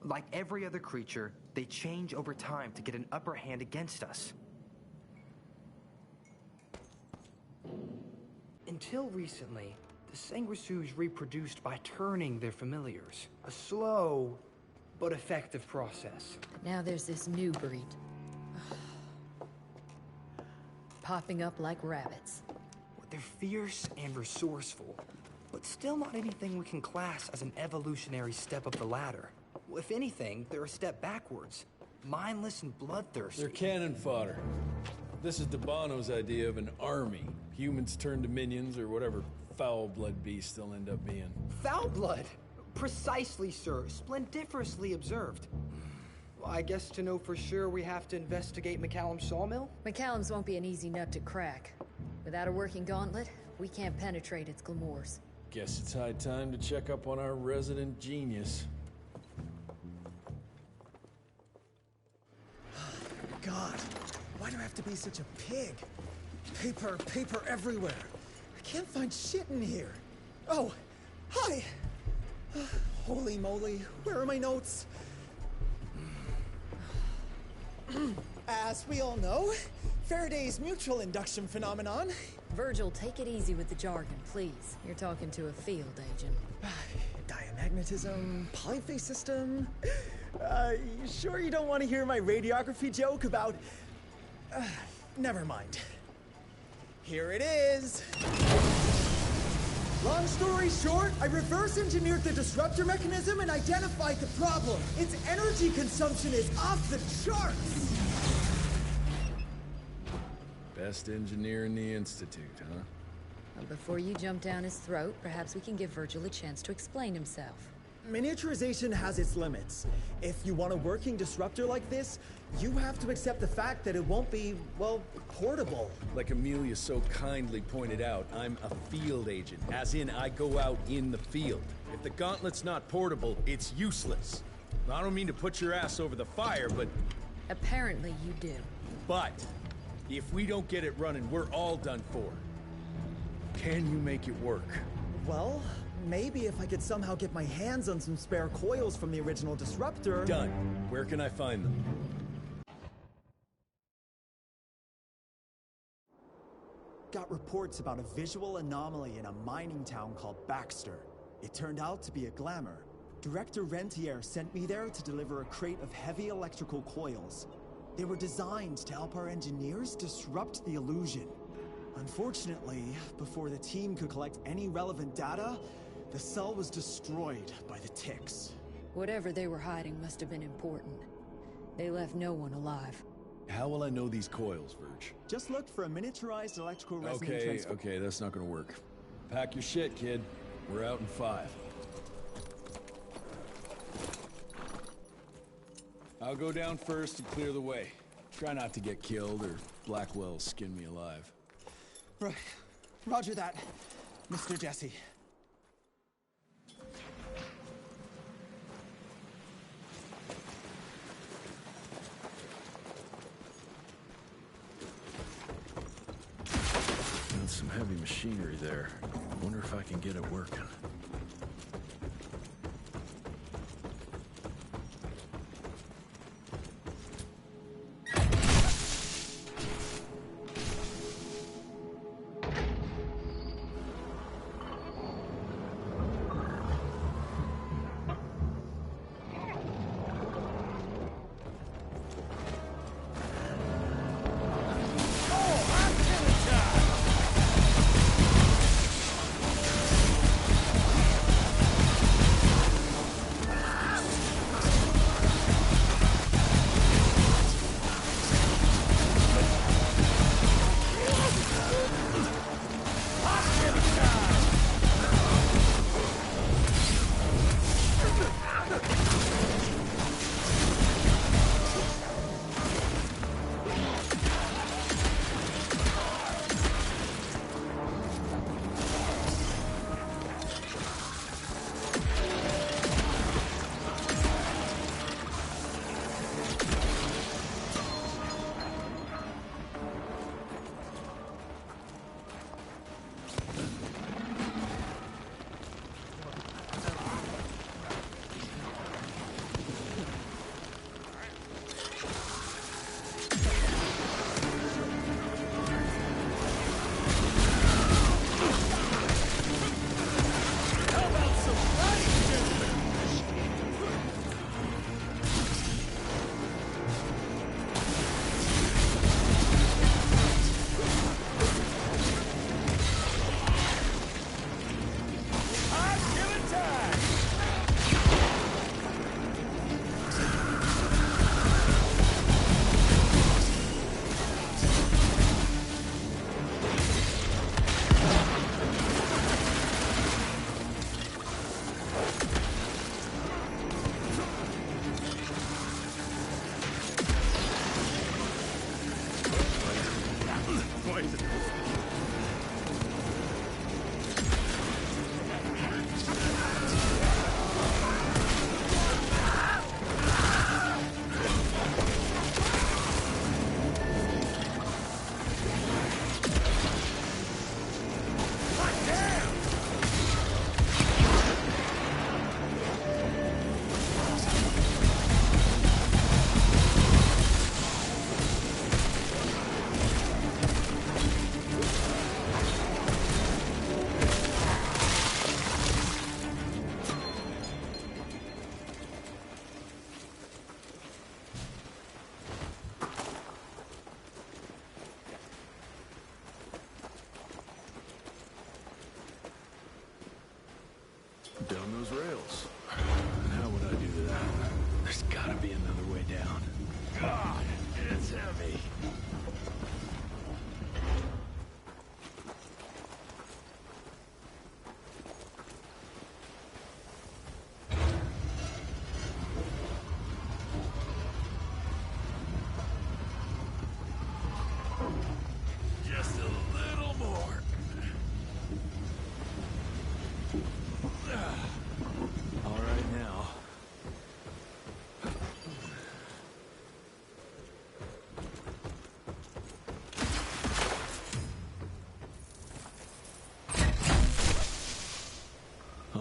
Like every other creature, they change over time to get an upper hand against us. Until recently, the Sanguisu's reproduced by turning their familiars. A slow, but effective process. Now there's this new breed. Popping up like rabbits. They're fierce and resourceful, but still not anything we can class as an evolutionary step up the ladder. If anything, they're a step backwards. Mindless and bloodthirsty. They're cannon fodder. This is Debano's idea of an army. Humans turned to minions or whatever foul-blood beasts they'll end up being. Foul blood? Precisely, sir. Splendiferously observed. Well, I guess to know for sure we have to investigate McCallum's sawmill? McCallum's won't be an easy nut to crack. Without a working gauntlet, we can't penetrate its glamours. Guess it's high time to check up on our resident genius. God, why do I have to be such a pig? Paper everywhere. I can't find shit in here. Oh, hi! Holy moly, where are my notes? As we all know, Faraday's mutual induction phenomenon. Virgil, take it easy with the jargon, please. You're talking to a field agent. Diamagnetism, polyphase system. You sure you don't want to hear my radiography joke about... never mind. Here it is. Long story short, I reverse engineered the disruptor mechanism and identified the problem. Its energy consumption is off the charts. Best engineer in the Institute, huh? Well, before you jump down his throat, perhaps we can give Virgil a chance to explain himself. Miniaturization has its limits. If you want a working disruptor like this, you have to accept the fact that it won't be, well, portable. Like Amelia so kindly pointed out, I'm a field agent, as in I go out in the field. If the gauntlet's not portable, it's useless. I don't mean to put your ass over the fire, but... Apparently you do. But, if we don't get it running, we're all done for. Can you make it work? Well, maybe if I could somehow get my hands on some spare coils from the original disruptor... Done. Where can I find them? Got reports about a visual anomaly in a mining town called Baxter. It turned out to be a glamour. Director Rentier sent me there to deliver a crate of heavy electrical coils. They were designed to help our engineers disrupt the illusion. Unfortunately, before the team could collect any relevant data, the cell was destroyed by the ticks. Whatever they were hiding must have been important. They left no one alive. How will I know these coils, Verge? Just look for a miniaturized electrical resonant transfer. Okay, that's not gonna work. Pack your shit, kid. We're out in 5. I'll go down first and clear the way. Try not to get killed or Blackwell skin me alive. Right. Roger that, Mr. Jesse. Got some heavy machinery there. Wonder if I can get it working.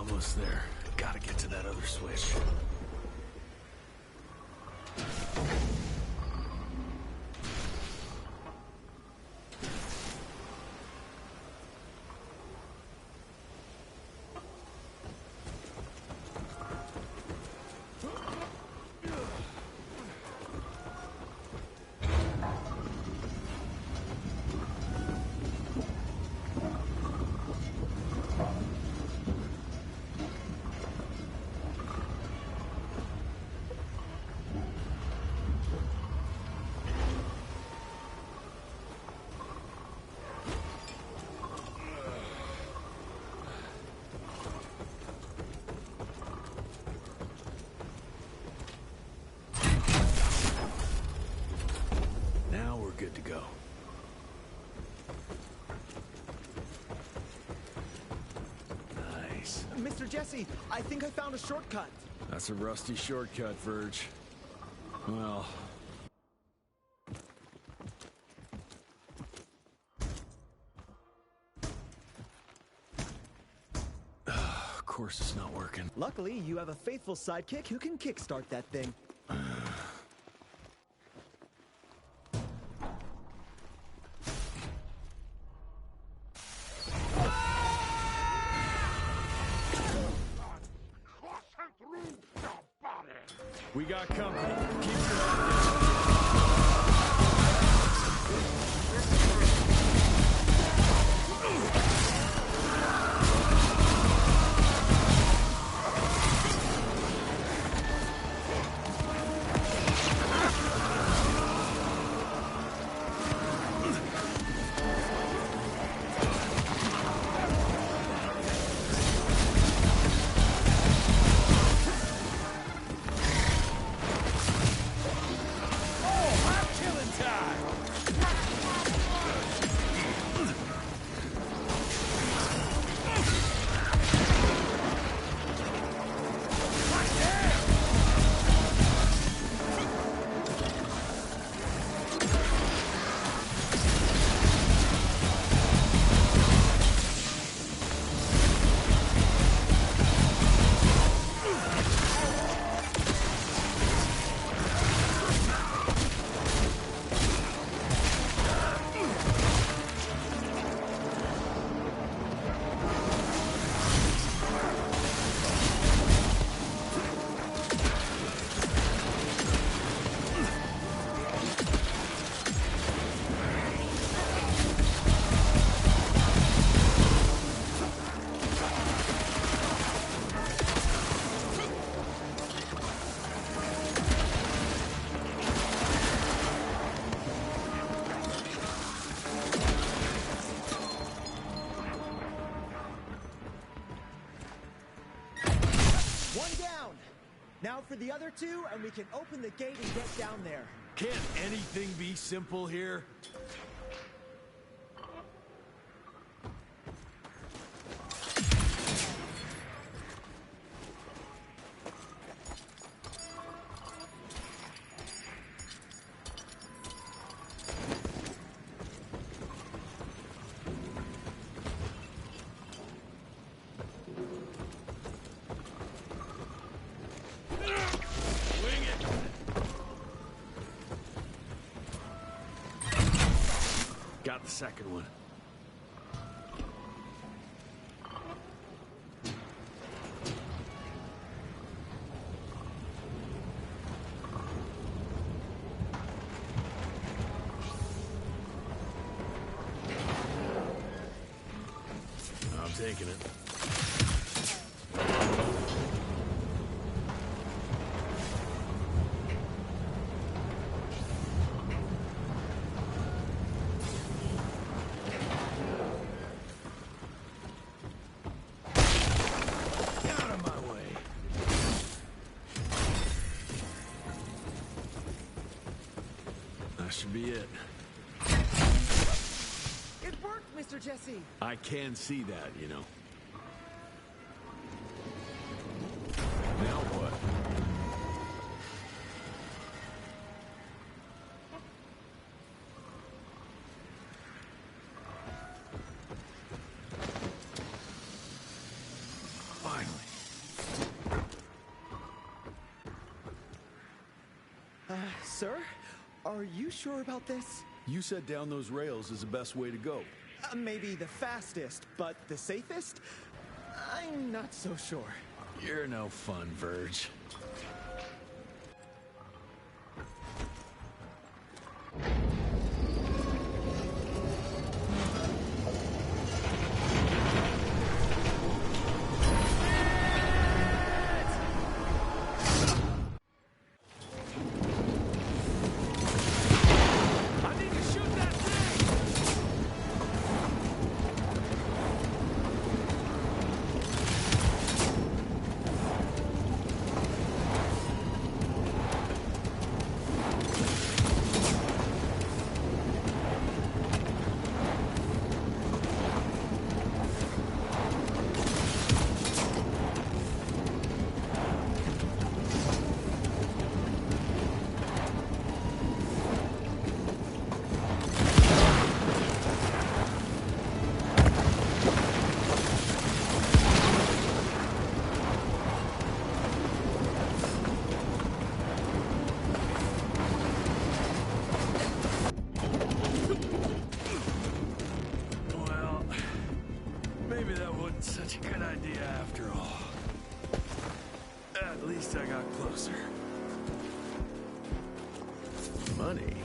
Almost there. Gotta get to that other switch. Good to go. Nice. Mr. Jesse, I think I found a shortcut. That's a rusty shortcut, Verge. Well... of course it's not working. Luckily, you have a faithful sidekick who can kickstart that thing. We got company. Keep your eye Now for the other two, and we can open the gate and get down there. Can't anything be simple here? Got the second one. I'm taking it. That should be it. It worked, Mr. Jesse! I can see that, you know. Now what? Finally. Sir, are you sure about this? You said down those rails is the best way to go. Maybe the fastest, but the safest? I'm not so sure. You're no fun, Verge. Such a good idea after all. At least I got closer. Money?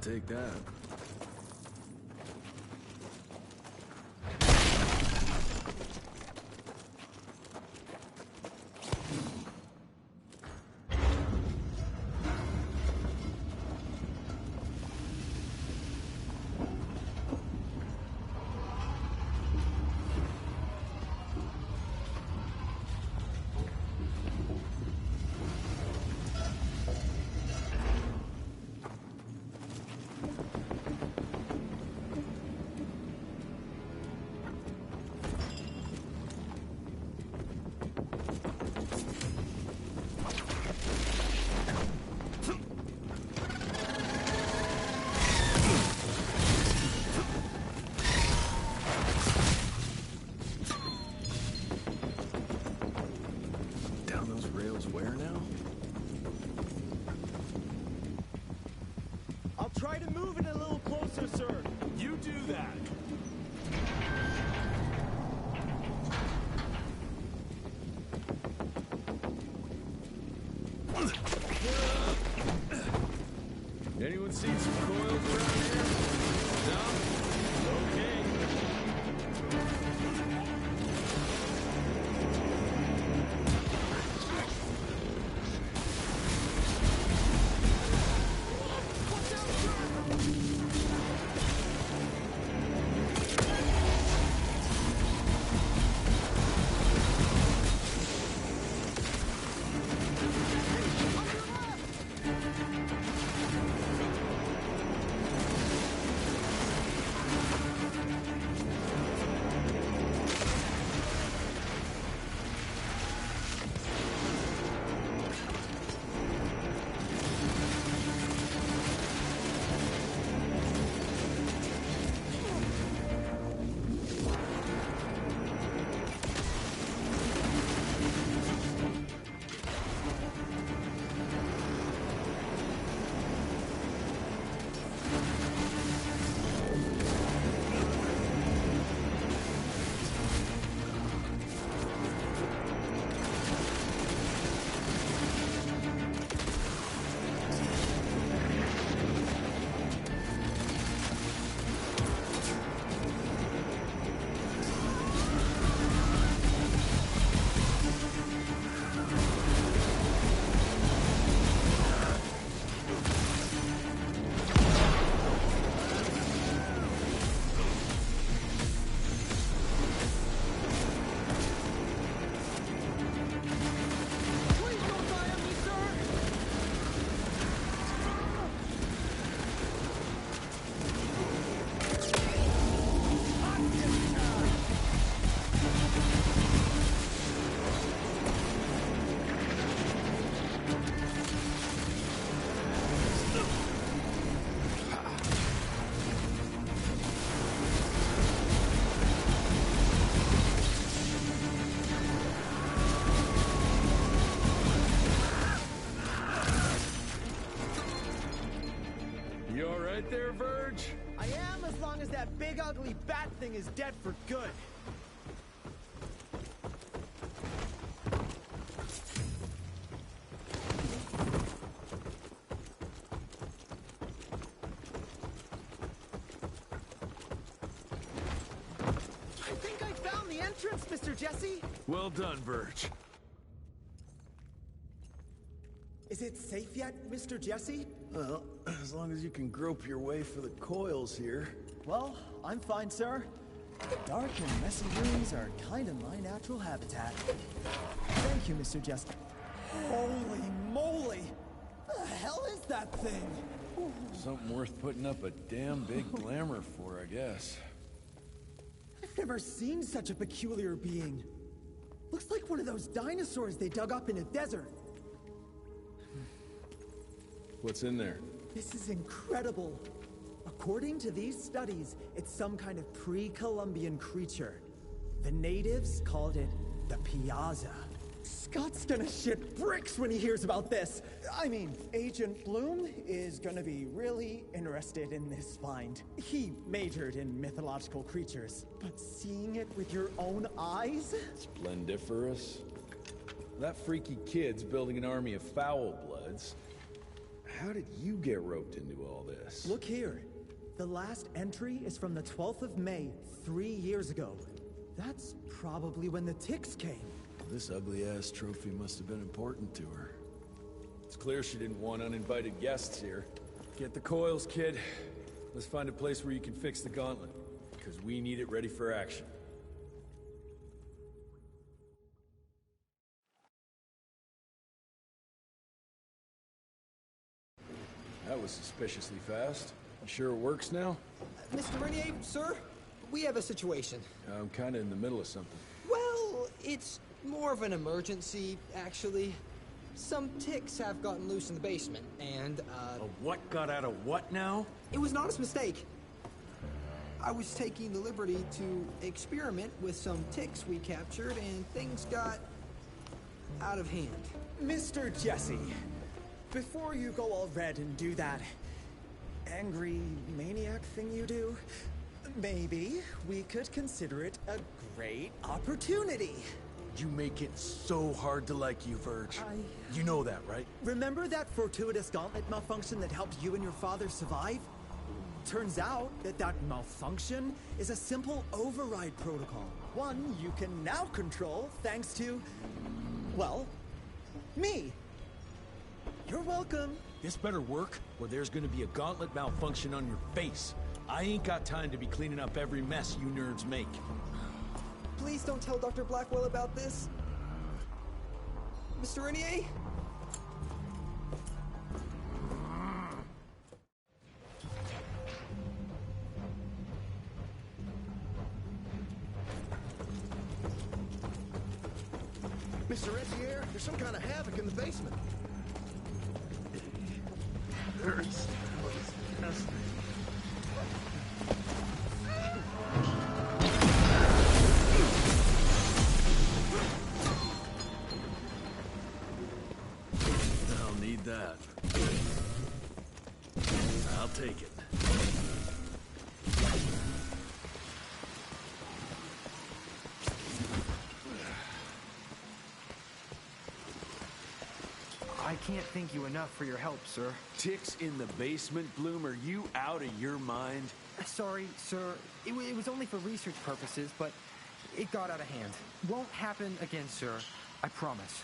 take that. Try to move it a little closer, sir. You do that. Anyone seen some coils around here? No? Okay. There, Verge? I am, as long as that big ugly bat thing is dead for good. I think I found the entrance, Mr. Jesse. Well done, Verge. Is it safe yet, Mr. Jesse? Well, as long as you can grope your way for the coils here. Well, I'm fine, sir. Dark and messy rooms are kind of my natural habitat. Thank you, Mr. Jesse. Holy moly! The hell is that thing? Something worth putting up a damn big glamour for, I guess. I've never seen such a peculiar being. Looks like one of those dinosaurs they dug up in a desert. What's in there? This is incredible. According to these studies, it's some kind of pre-Columbian creature. The natives called it the Piazza. Scott's gonna shit bricks when he hears about this. I mean, Agent Bloom is gonna be really interested in this find. He majored in mythological creatures, but seeing it with your own eyes? Splendiferous. That freaky kid's building an army of foul bloods. how did you get roped into all this? Look here. The last entry is from the 12th of May, 3 years ago. That's probably when the ticks came. This ugly-ass trophy must have been important to her. It's clear she didn't want uninvited guests here. Get the coils, kid. Let's find a place where you can fix the gauntlet, because we need it ready for action. That was suspiciously fast. You sure it works now? Mr. Renier, sir, we have a situation. I'm kind of in the middle of something. Well, it's more of an emergency, actually. Some ticks have gotten loose in the basement, and, A what got out of what now? It was an honest mistake. I was taking the liberty to experiment with some ticks we captured, and things got out of hand. Mr. Jesse, before you go all red and do that angry maniac thing you do, maybe we could consider it a great opportunity. You make it so hard to like you, Verge. You know that, right? Remember that fortuitous gauntlet malfunction that helped you and your father survive? Turns out that malfunction is a simple override protocol. One you can now control thanks to, well, me. You're welcome. This better work, or there's gonna be a gauntlet malfunction on your face. I ain't got time to be cleaning up every mess you nerds make. Please don't tell Dr. Blackwell about this. Mr. Renier? Mr. Rentier, there's some kind of havoc in the basement. I'll need that. I'll take it. I can't thank you enough for your help, sir. Ticks in the basement, Bloom? Are you out of your mind? Sorry, sir. It was only for research purposes, but it got out of hand. Won't happen again, sir. I promise.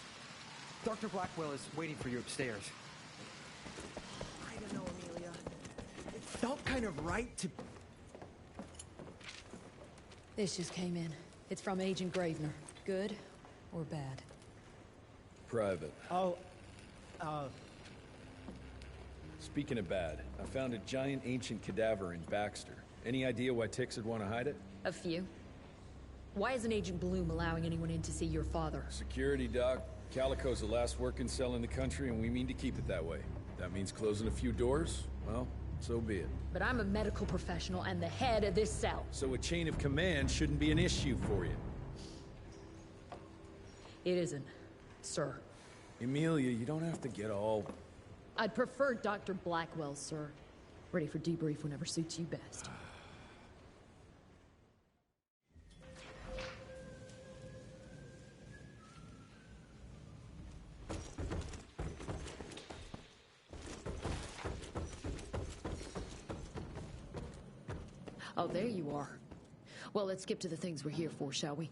Dr. Blackwell is waiting for you upstairs. I don't know, Amelia. It felt kind of right to... This just came in. It's from Agent Gravener. Good or bad? Private. Oh, Speaking of bad, I found a giant ancient cadaver in Baxter. Any idea why ticks would want to hide it? A few. Why isn't Agent Bloom allowing anyone in to see your father? Security, Doc. Calico's the last working cell in the country, and we mean to keep it that way. That means closing a few doors? Well, so be it. But I'm a medical professional and the head of this cell. So a chain of command shouldn't be an issue for you. It isn't, sir. Emilia, you don't have to get all... I'd prefer Dr. Blackwell, sir. Ready for debrief whenever suits you best. Oh, there you are. Well, let's skip to the things we're here for, shall we?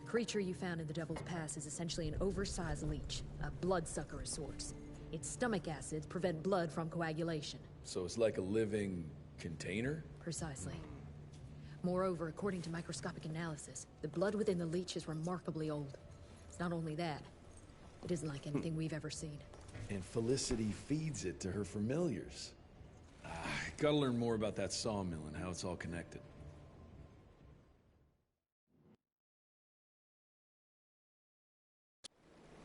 The creature you found in the Devil's Pass is essentially an oversized leech, a bloodsucker of sorts. Its stomach acids prevent blood from coagulation. So it's like a living container? Precisely. Moreover, according to microscopic analysis, the blood within the leech is remarkably old. It's not only that, it isn't like anything we've ever seen. And Felicity feeds it to her familiars. Gotta learn more about that sawmill and how it's all connected.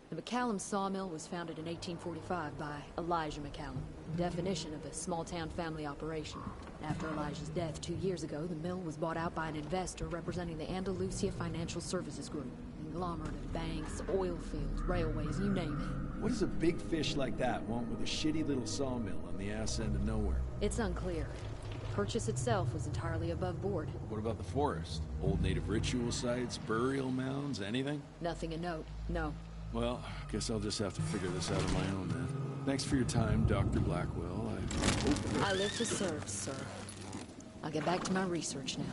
The McCallum sawmill was founded in 1845 by Elijah McCallum, definition of a small-town family operation. After Elijah's death 2 years ago, the mill was bought out by an investor representing the Andalusia Financial Services Group. Conglomerate of banks, oil fields, railways, you name it. What does a big fish like that want with a shitty little sawmill on the ass end of nowhere? It's unclear. Purchase itself was entirely above board. What about the forest? Old native ritual sites, burial mounds, anything? Nothing a note, no. Well, guess I'll just have to figure this out on my own then. Thanks for your time, Dr. Blackwell. I live to serve, sir. I'll get back to my research now.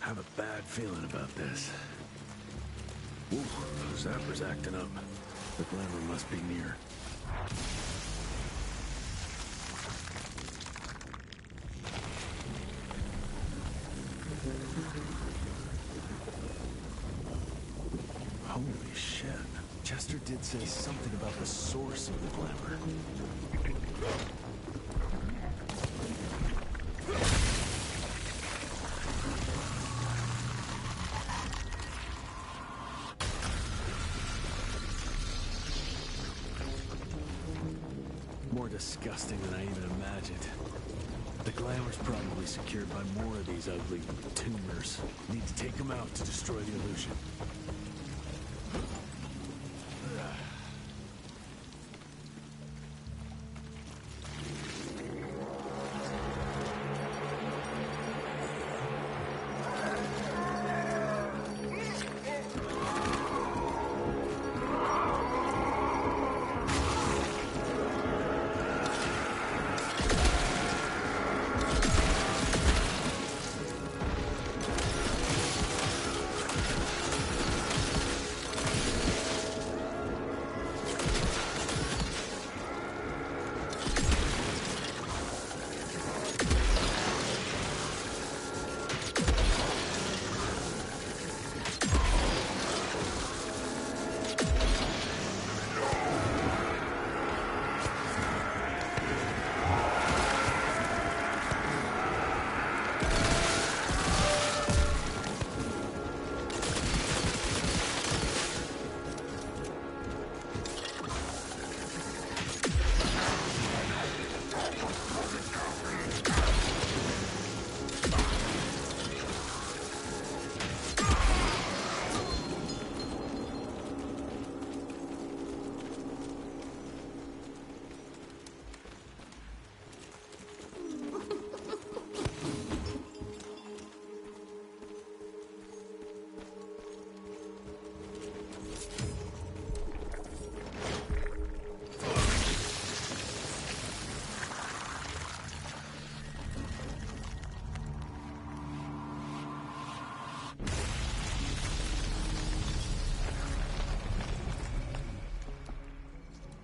I have a bad feeling about this. Ooh, Zapper's acting up. The glamour must be near. Holy shit. Chester did say something about the source of the glamour. More disgusting than I even imagined. The glamour's probably secured by more of these ugly tumors. Need to take them out to destroy the illusion.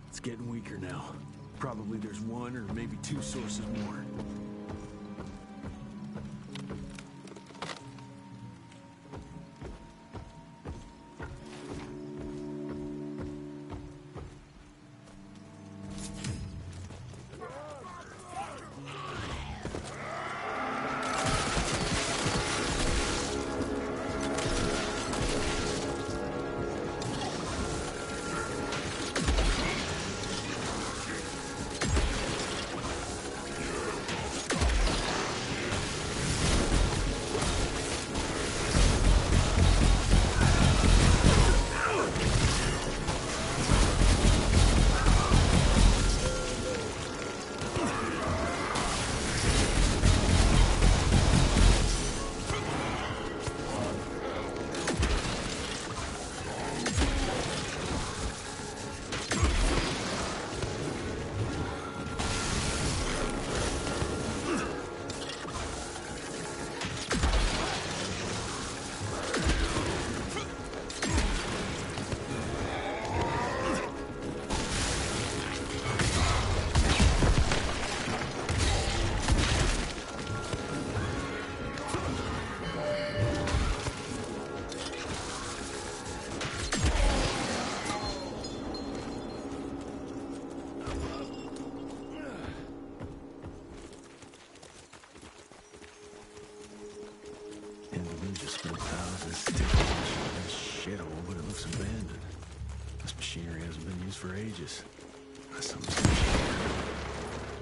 It's getting weaker now. Probably there's one or maybe two sources more. For ages. Something's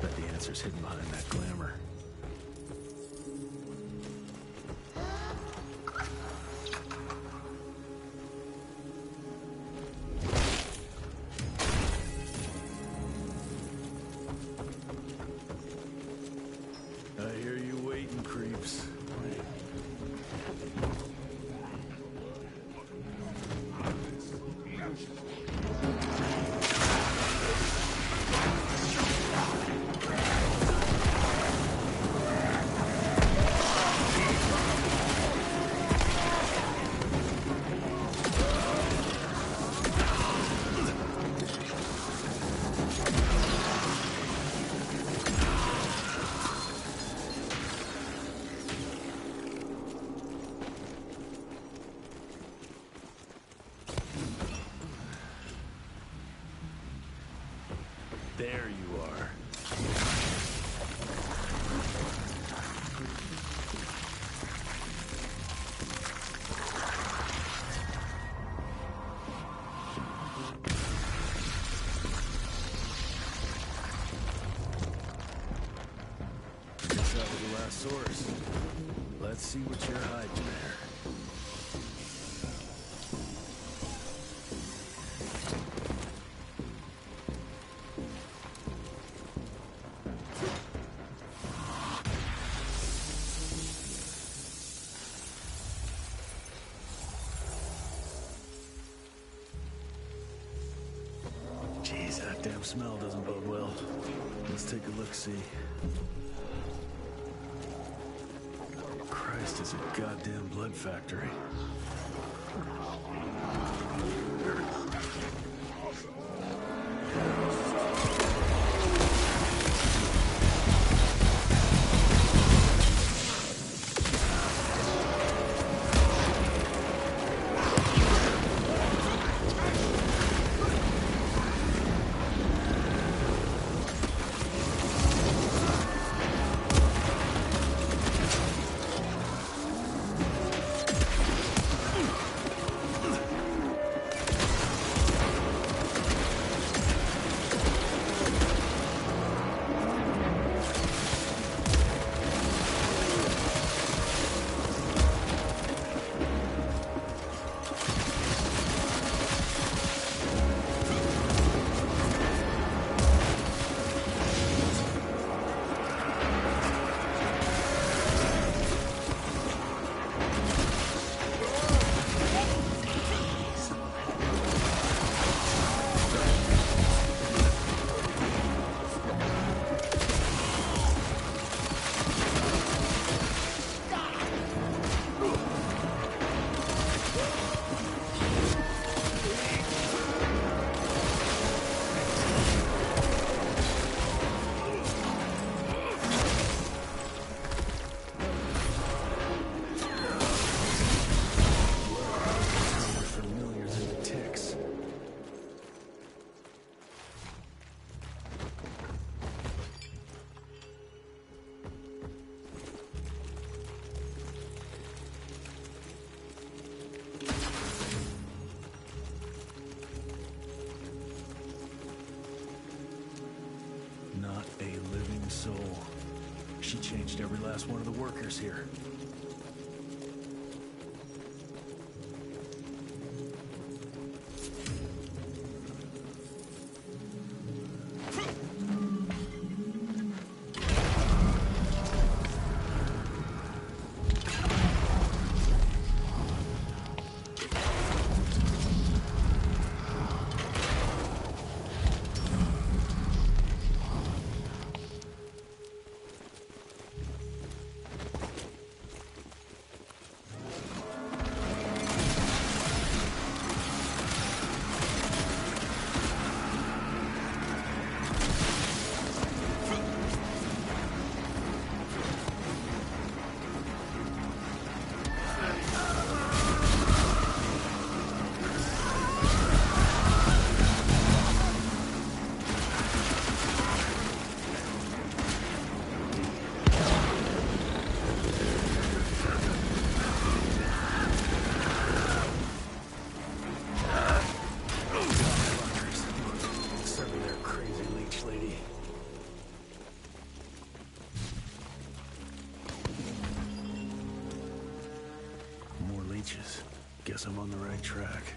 bet the answer's hidden behind that glamour. There you are. Guess that was the last source. Let's see what you're hiding there. Jeez, that damn smell doesn't bode well. Let's take a look-see. Christ, it's a goddamn blood factory. Not a living soul. She changed every last one of the workers here. Guess I'm on the right track.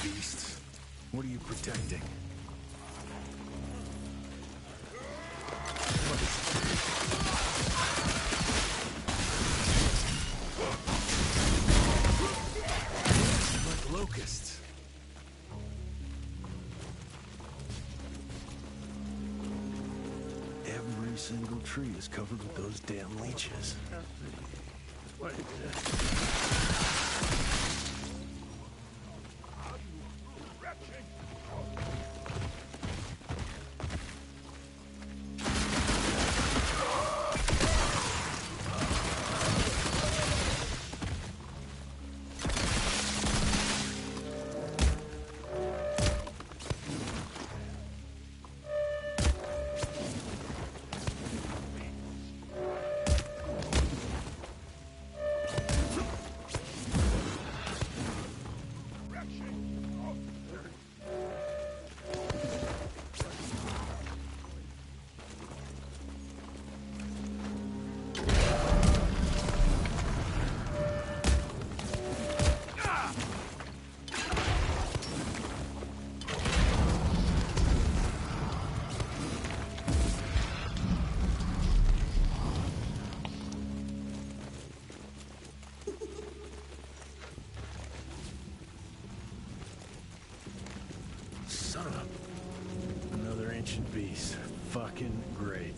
Beasts, what are you protecting? Locusts. Every single tree is covered with those damn leeches. Another ancient beast. Fucking great.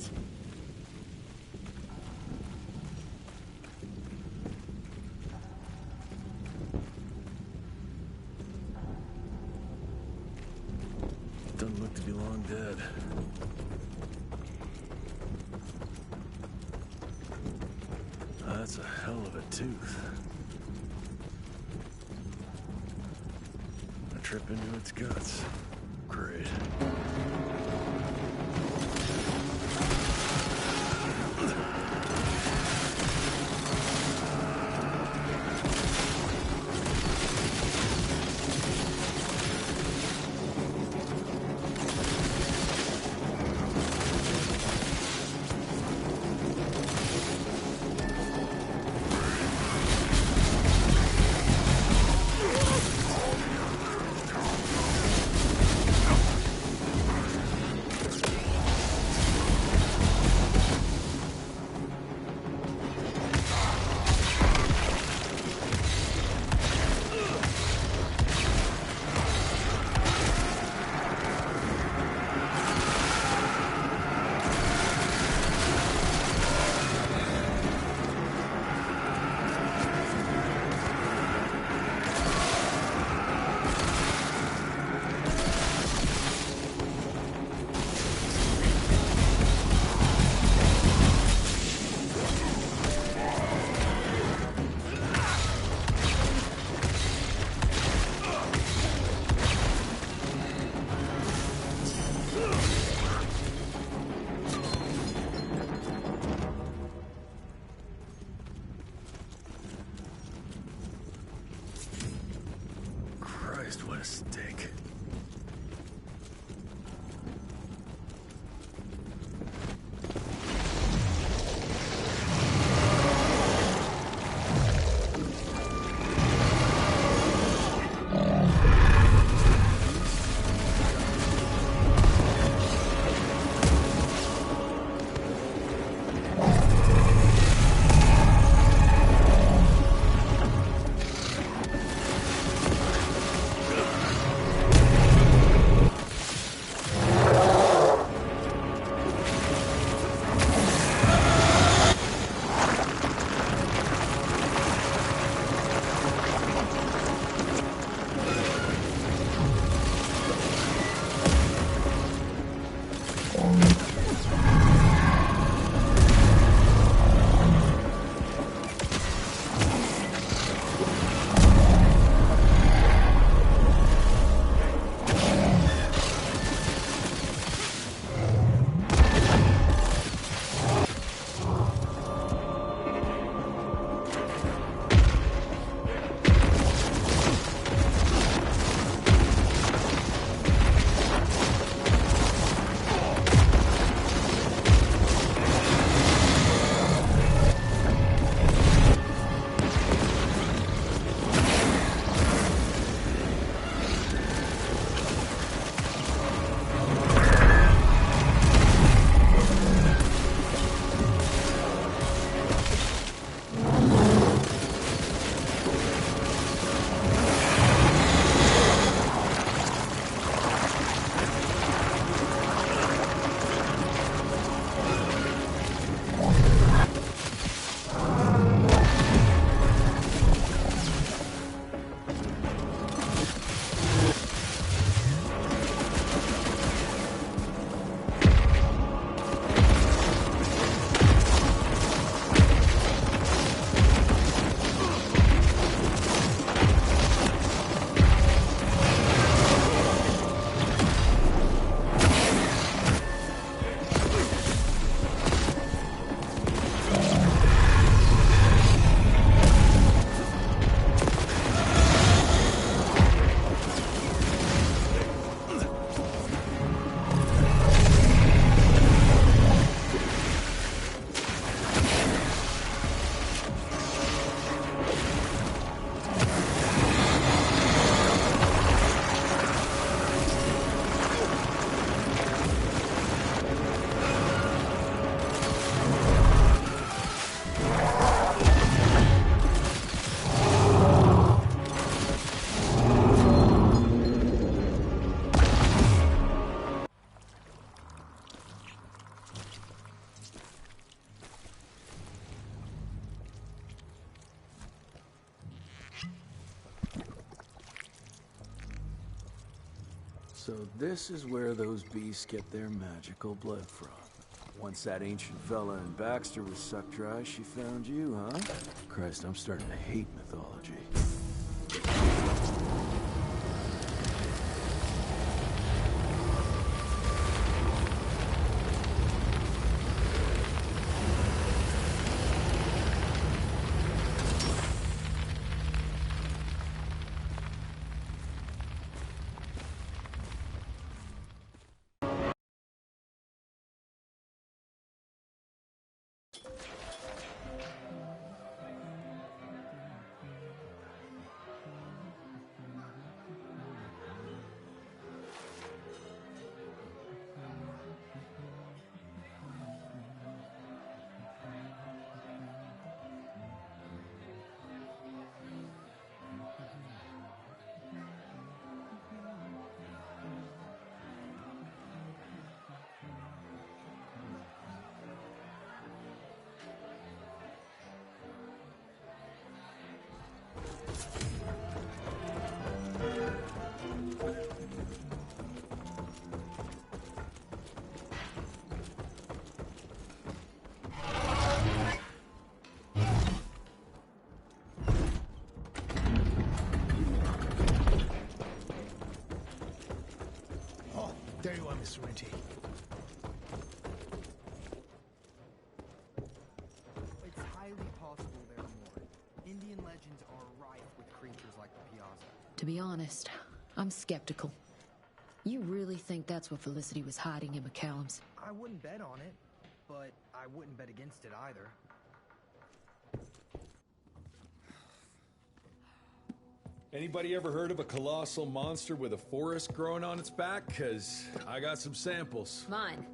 Doesn't look to be long dead. That's a hell of a tooth. I trip into its guts. Great. What a stink. So this is where those beasts get their magical blood from. Once that ancient fella in Baxter was sucked dry, she found you, huh? Christ, I'm starting to hate mythology. There you are, Mr. Rentier. It's highly possible there are more. Indian legends are rife with creatures like the Piazza. To be honest, I'm skeptical. You really think that's what Felicity was hiding in McCallum's? I wouldn't bet on it, but I wouldn't bet against it either. Anybody ever heard of a colossal monster with a forest growing on its back? Because I got some samples. Mine.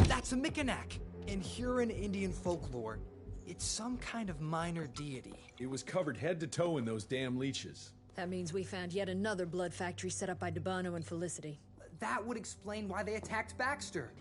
That's a Mikanak! In Huron Indian folklore, it's some kind of minor deity. It was covered head to toe in those damn leeches. That means we found yet another blood factory set up by Debano and Felicity. That would explain why they attacked Baxter.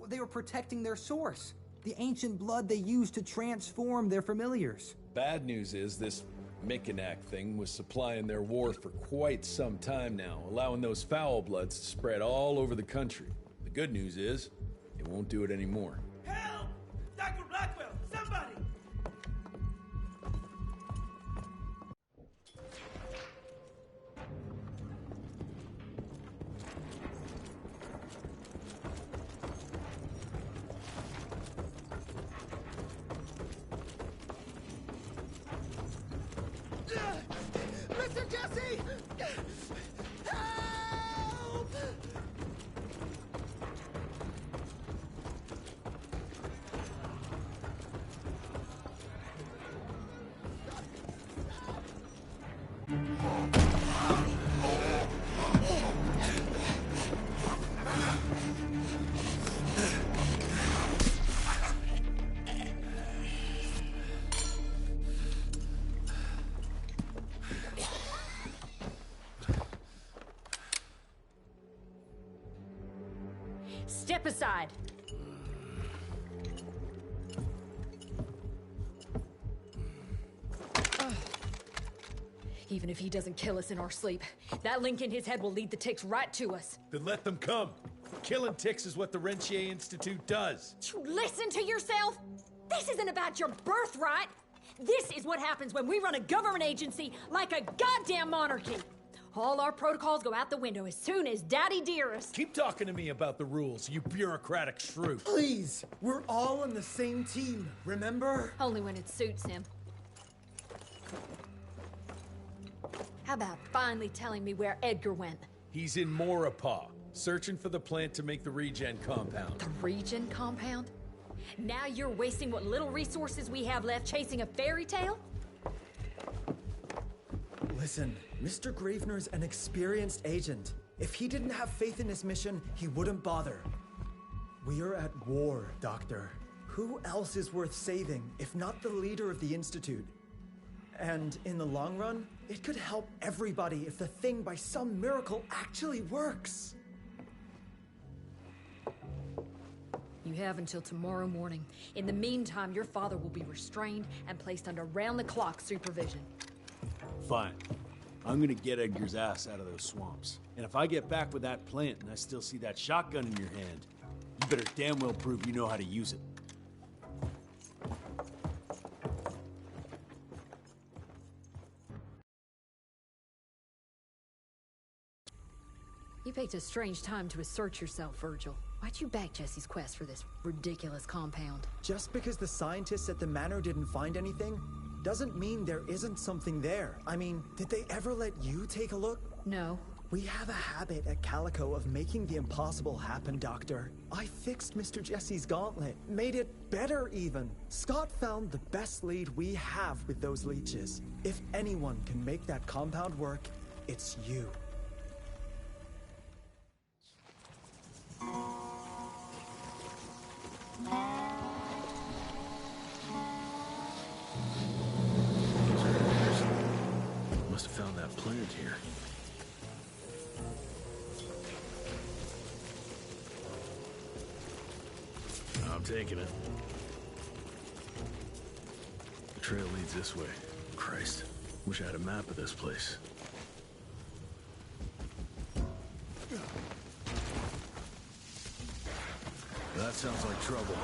They were protecting their source, the ancient blood they used to transform their familiars. Bad news is this Mikanak thing was supplying their war for quite some time now, allowing those foul bloods to spread all over the country. The good news is, it won't do it anymore. Help! Dr. Blackwell, somebody! Mr. Jesse! Help! Step aside. Even if he doesn't kill us in our sleep, that link in his head will lead the ticks right to us. Then let them come. Killing ticks is what the Rentier Institute does. You listen to yourself? This isn't about your birthright. This is what happens when we run a government agency like a goddamn monarchy. All our protocols go out the window as soon as Daddy Dearest. Keep talking to me about the rules, you bureaucratic shrew. Please, we're all on the same team, remember? Only when it suits him. How about finally telling me where Edgar went? He's in Maurepas, searching for the plant to make the regen compound. The regen compound? Now you're wasting what little resources we have left chasing a fairy tale? Listen, Mr. Gravener's an experienced agent. If he didn't have faith in his mission, he wouldn't bother. We are at war, Doctor. Who else is worth saving, if not the leader of the Institute? And in the long run, it could help everybody if the thing by some miracle actually works. You have until tomorrow morning. In the meantime, your father will be restrained and placed under round-the-clock supervision. Fine. I'm gonna get Edgar's ass out of those swamps. And if I get back with that plant and I still see that shotgun in your hand, you better damn well prove you know how to use it. You picked a strange time to assert yourself, Virgil. Why'd you back Jesse's quest for this ridiculous compound? Just because the scientists at the manor didn't find anything, doesn't mean there isn't something there. I mean, did they ever let you take a look? No. We have a habit at Calico of making the impossible happen, Doctor. I fixed Mr. Jesse's gauntlet, made it better even. Scott found the best lead we have with those leeches. If anyone can make that compound work, it's you. Must have found that plant here. I'm taking it. The trail leads this way. Christ, wish I had a map of this place. That sounds like trouble.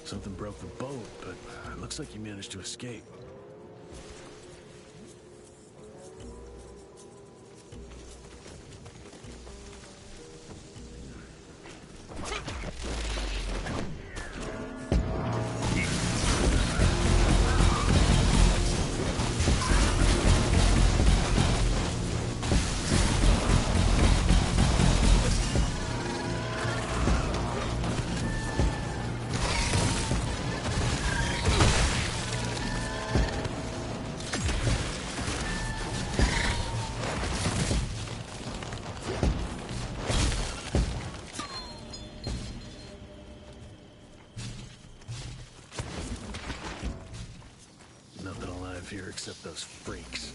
Something broke the boat, but it looks like you managed to escape. Here except those freaks.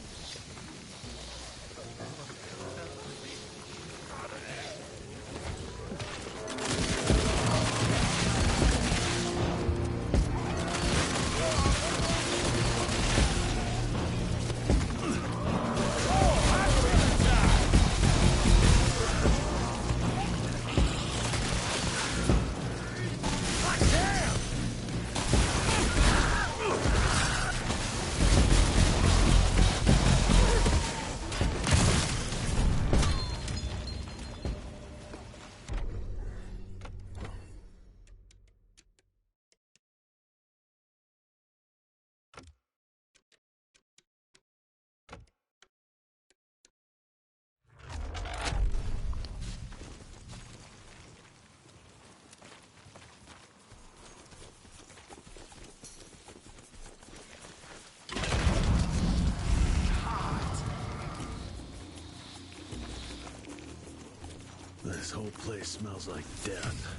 This whole place smells like death.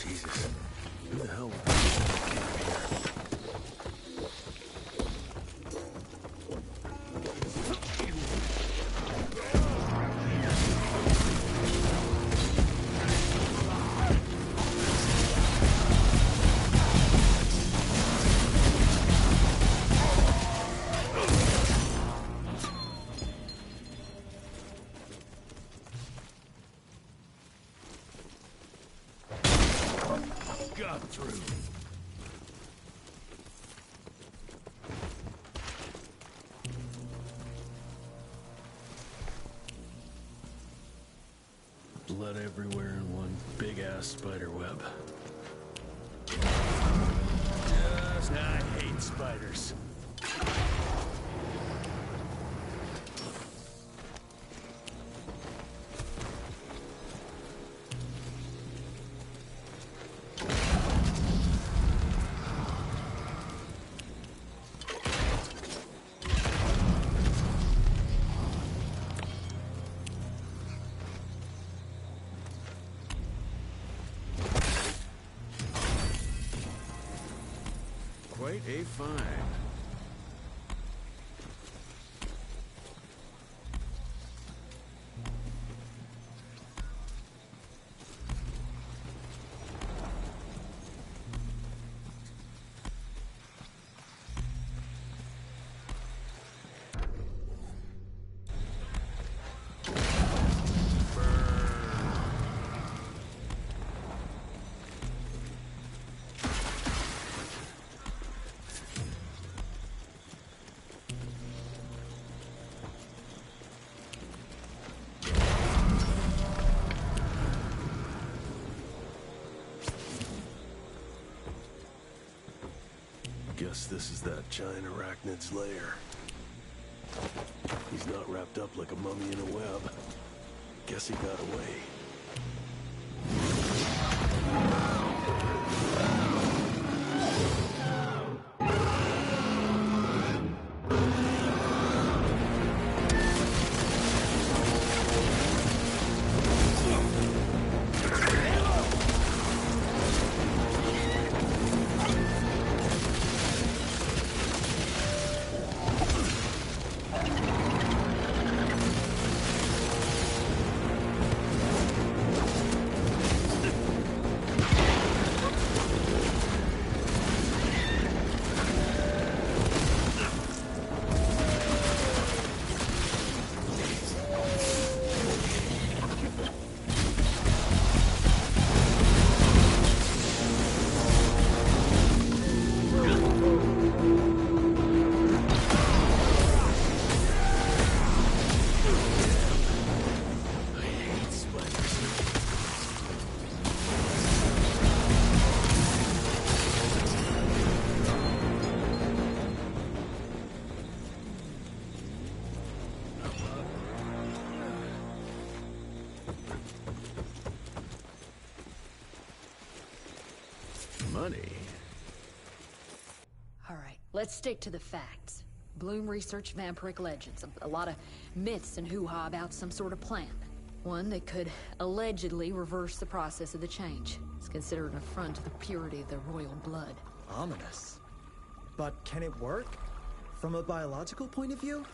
Jesus. Who the hell would here? got through. Blood everywhere in one big-ass spider web. I hate spiders. Quite a find. Guess this is that giant arachnid's lair. He's not wrapped up like a mummy in a web. Guess he got away. Money. All right, let's stick to the facts. Bloom researched vampiric legends, a lot of myths and hoo-ha about some sort of plan. One that could allegedly reverse the process of the change. It's considered an affront to the purity of the royal blood. Ominous. But can it work? From a biological point of view?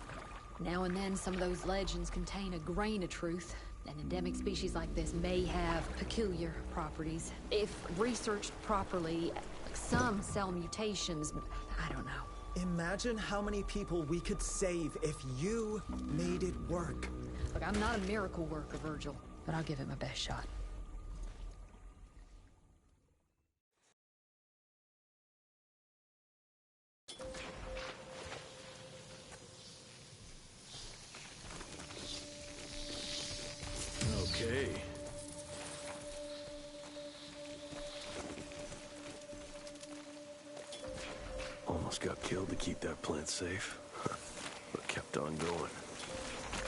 Now and then, some of those legends contain a grain of truth. An endemic species like this may have peculiar properties. If researched properly, some cell mutations, I don't know. Imagine how many people we could save if you made it work. Look, I'm not a miracle worker, Virgil, but I'll give it my best shot. Okay. Almost got killed to keep that plant safe, but kept on going.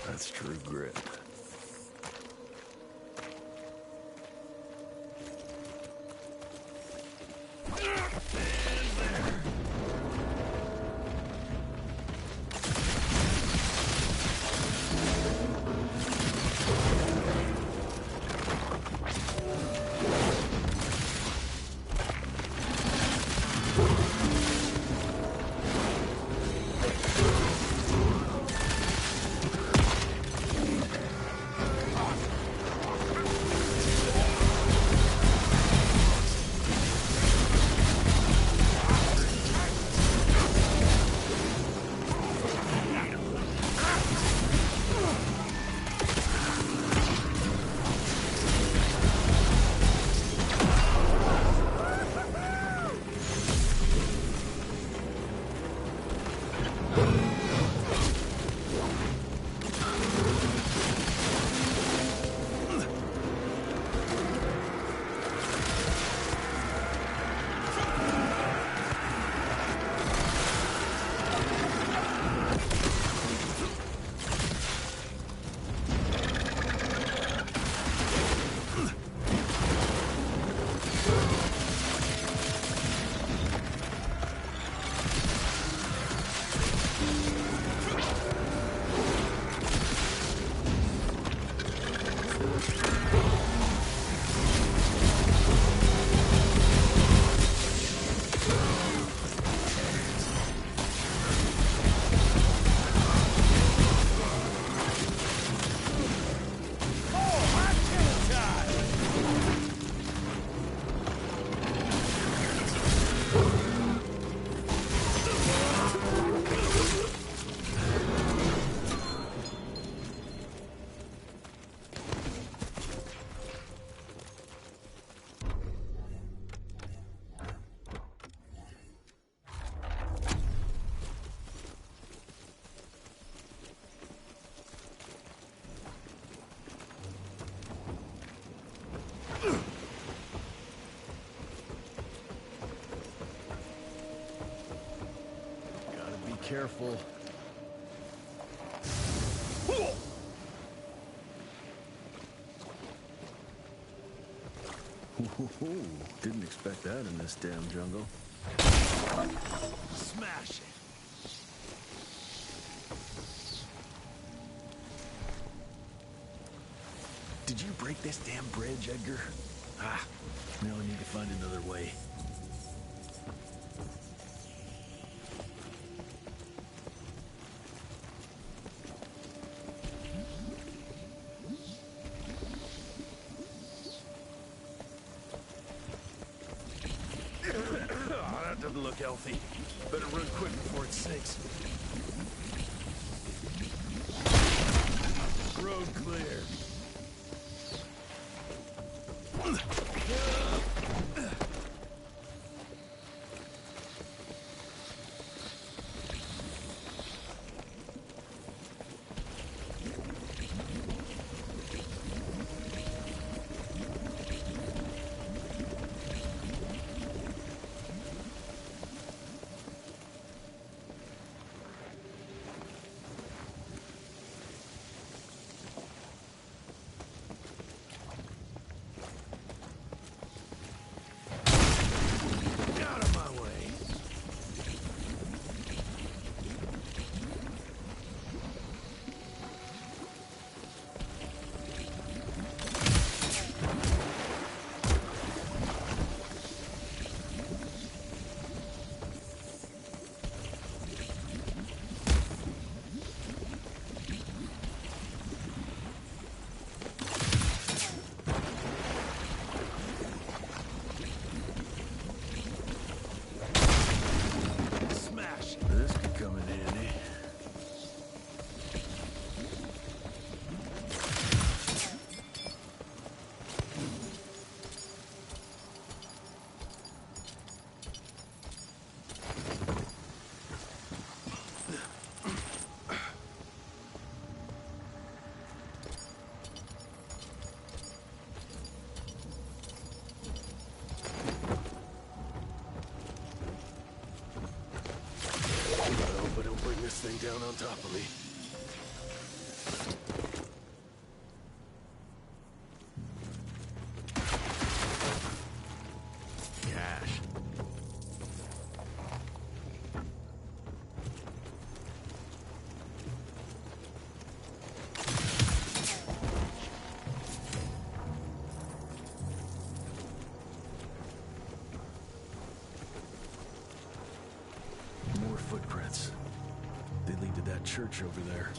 That's true grit. Careful. Ooh, didn't expect that in this damn jungle. Smash it. Did you break this damn bridge, Edgar? Ah, now I need to find another way. That doesn't look healthy. Better run quick before it sinks. Road clear. Thing down on top of me. Cash. More footprints. They lead to that church over there.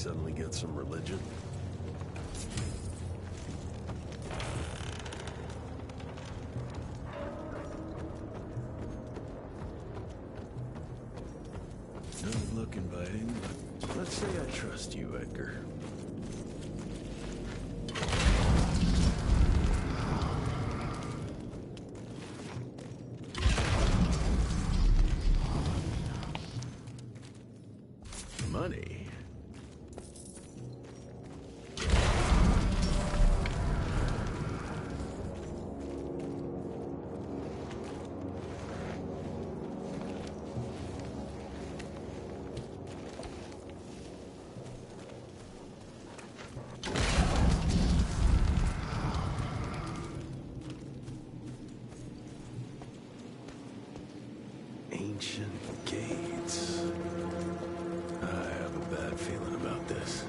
suddenly get some religion? Doesn't look inviting, but let's say I trust you, Edgar. Money. Ancient gates. I have a bad feeling about this.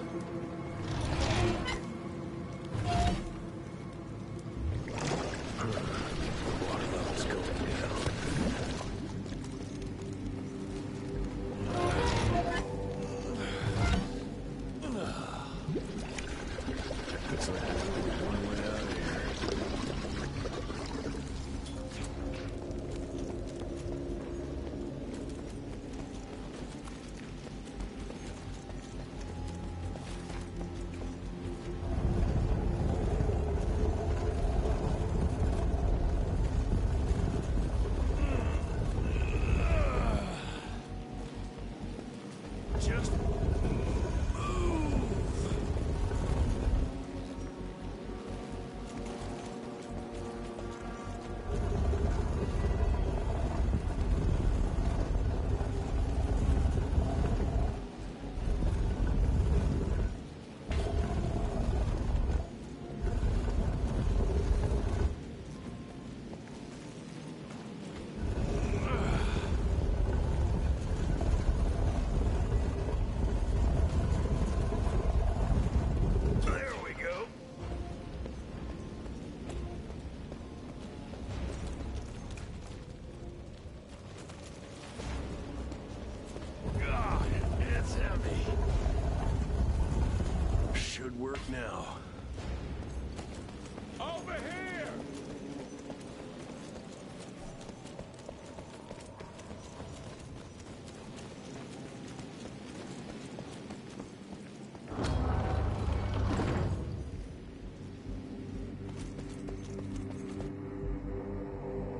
Water level's going down. Looks like there's only one way out of here. Just move. There we go. God, it's heavy. Should work now. Over here!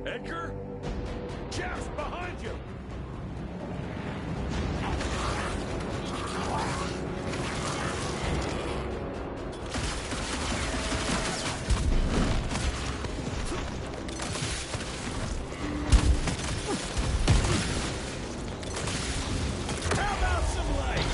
Edgar? Jeff's behind you! How about some light?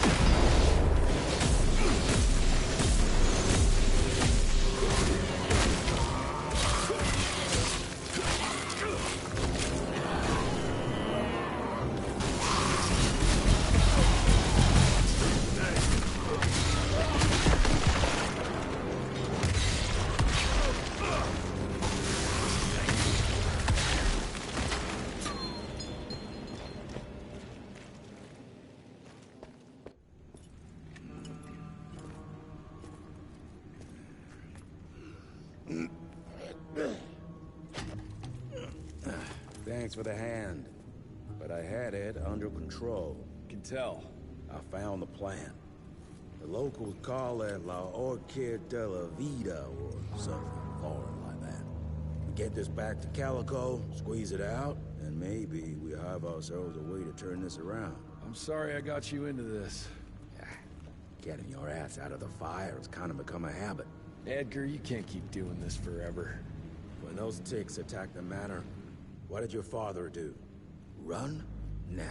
Thanks for the hand, but I had it under control. Can tell. I found the plan. The locals call it La Orchid de la Vida or something foreign like that. We get this back to Calico, squeeze it out, and maybe we have ourselves a way to turn this around. I'm sorry I got you into this. Getting your ass out of the fire has kind of become a habit. Edgar, you can't keep doing this forever. When those ticks attacked the manor, what did your father do? Run? Nah.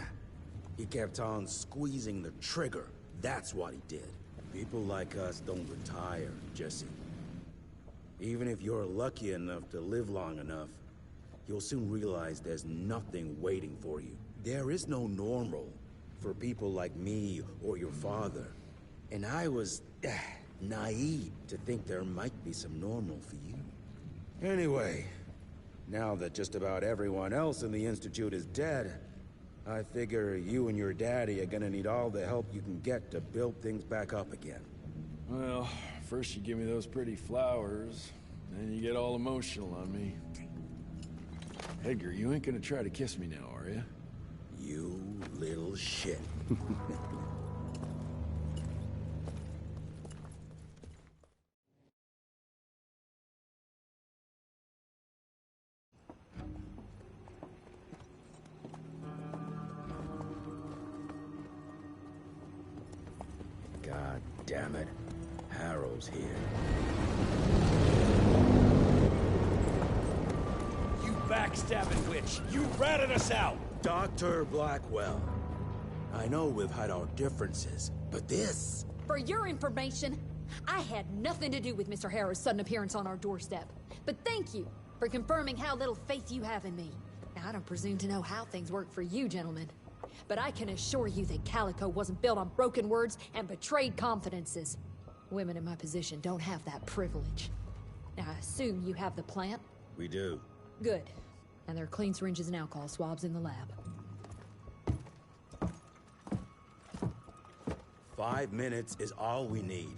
He kept on squeezing the trigger. That's what he did. People like us don't retire, Jesse. Even if you're lucky enough to live long enough, you'll soon realize there's nothing waiting for you. There is no normal for people like me or your father. And I was naive to think there might be some normal for you. Anyway, now that just about everyone else in the Institute is dead, I figure you and your daddy are gonna need all the help you can get to build things back up again. Well, first you give me those pretty flowers, then you get all emotional on me. Edgar, you ain't gonna try to kiss me now, are you? You little shit. God damn it. Harrow's here. You backstabbing witch! You ratted us out! Dr. Blackwell. I know we've had our differences, but this... For your information, I had nothing to do with Mr. Harrow's sudden appearance on our doorstep. But thank you for confirming how little faith you have in me. Now, I don't presume to know how things work for you, gentlemen. But I can assure you that Calico wasn't built on broken words and betrayed confidences. Women in my position don't have that privilege. Now, I assume you have the plant? We do. Good. And there are clean syringes and alcohol swabs in the lab. 5 minutes is all we need.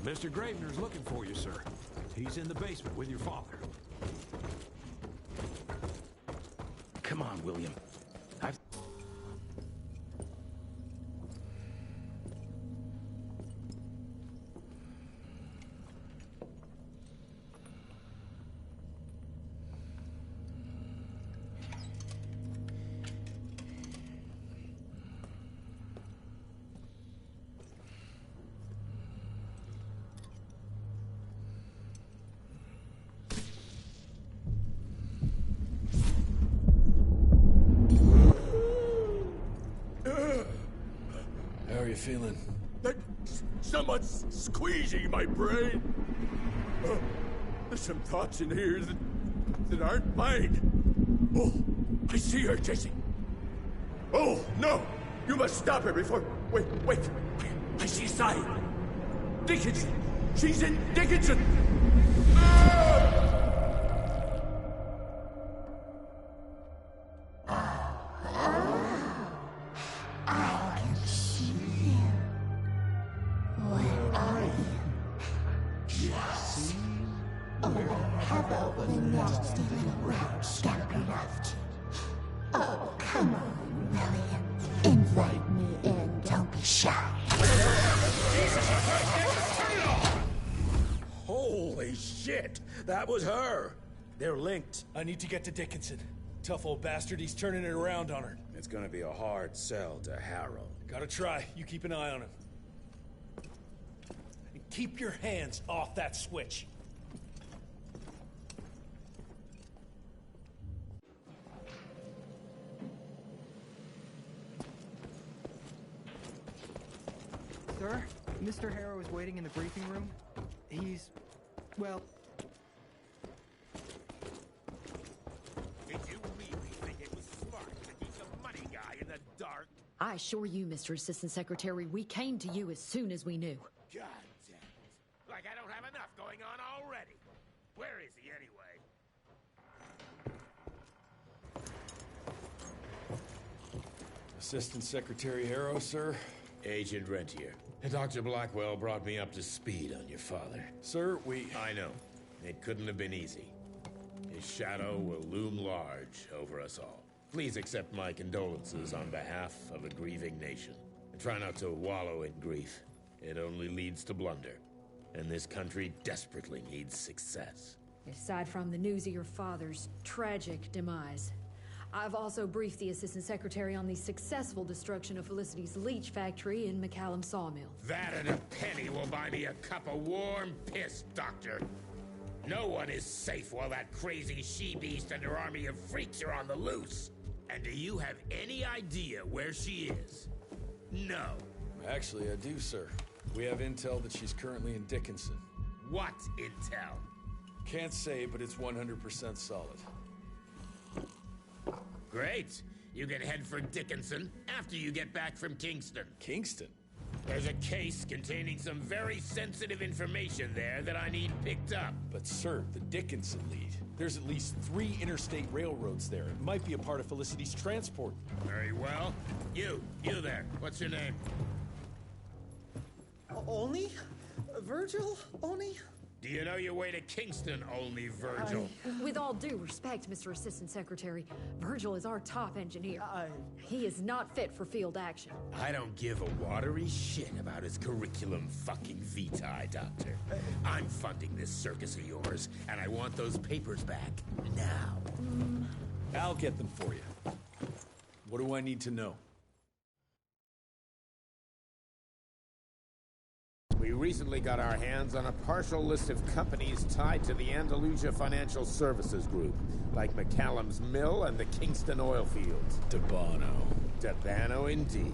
Mr. Gravener's looking for you, sir. He's in the basement with your father. Come on, William. How are you feeling? Someone's squeezing my brain. There's some thoughts in here that aren't mine. Oh, I see her, Jesse. Oh, no! You must stop her before... Wait. I see Sai. Dickinson. She's in Dickinson. Oh, come on, William. Invite me in. Don't be shy. Holy shit! That was her! They're linked. I need to get to Dickinson. Tough old bastard, he's turning it around on her. It's gonna be a hard sell to Harrow. Gotta try. You keep an eye on him. And keep your hands off that switch. Sir, Mr. Harrow is waiting in the briefing room. He's... well... Did you really think it was smart to keep the money guy in the dark? I assure you, Mr. Assistant Secretary, we came to you as soon as we knew. God damn it. Like I don't have enough going on already. Where is he anyway? Assistant Secretary Harrow, sir? Agent Rentier. Dr. Blackwell brought me up to speed on your father. Sir, I know. It couldn't have been easy. His shadow will loom large over us all. Please accept my condolences on behalf of a grieving nation. And try not to wallow in grief. It only leads to blunder. And this country desperately needs success. Aside from the news of your father's tragic demise, I've also briefed the Assistant Secretary on the successful destruction of Felicity's leech factory in McCallum Sawmill. That and a penny will buy me a cup of warm piss, Doctor. No one is safe while that crazy she-beast and her army of freaks are on the loose. And do you have any idea where she is? No. Actually, I do, sir. We have intel that she's currently in Dickinson. What intel? Can't say, but it's 100% solid. Great. You can head for Dickinson after you get back from Kingston. Kingston? There's a case containing some very sensitive information there that I need picked up. But sir, the Dickinson lead. There's at least 3 interstate railroads there. It might be a part of Felicity's transport. Very well. You there. What's your name? Olney? Virgil? Olney? Do you know your way to Kingston, only Virgil? With all due respect, Mr. Assistant Secretary, Virgil is our top engineer. He is not fit for field action. I don't give a watery shit about his curriculum fucking vitae, Doctor. I'm funding this circus of yours, and I want those papers back now. I'll get them for you. What do I need to know? We recently got our hands on a partial list of companies tied to the Andalusia Financial Services Group, like McCallum's Mill and the Kingston oil fields. Debano. Debano indeed.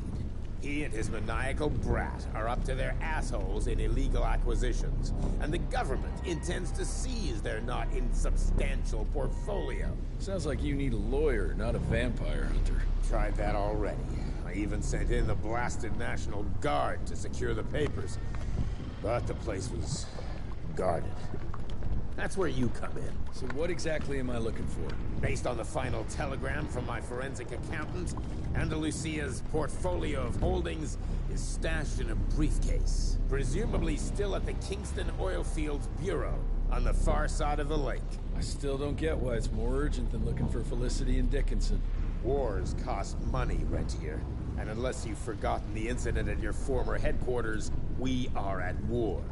He and his maniacal brat are up to their assholes in illegal acquisitions, and the government intends to seize their not insubstantial portfolio. Sounds like you need a lawyer, not a vampire hunter. Tried that already. I even sent in the blasted National Guard to secure the papers. But the place was guarded. That's where you come in. So what exactly am I looking for? Based on the final telegram from my forensic accountant, Andalusia's portfolio of holdings is stashed in a briefcase, presumably still at the Kingston Oil Fields Bureau on the far side of the lake. I still don't get why it's more urgent than looking for Felicity and Dickinson. Wars cost money, Rentier. And unless you've forgotten the incident at your former headquarters, we are at war.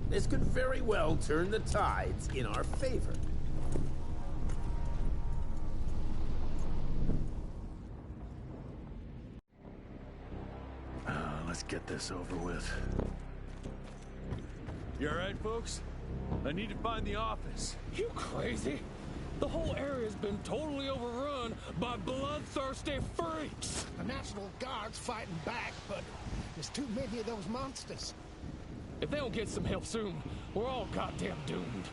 This could very well turn the tides in our favor. Let's get this over with. You alright, folks? I need to find the office. You crazy? The whole area's been totally overrun by bloodthirsty freaks. The National Guard's fighting back, but there's too many of those monsters. If they don't get some help soon, we're all goddamn doomed.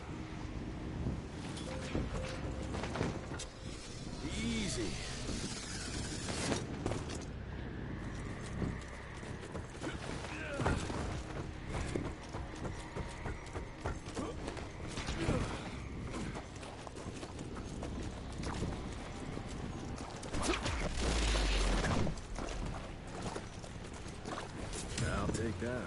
Easy. I'll take that.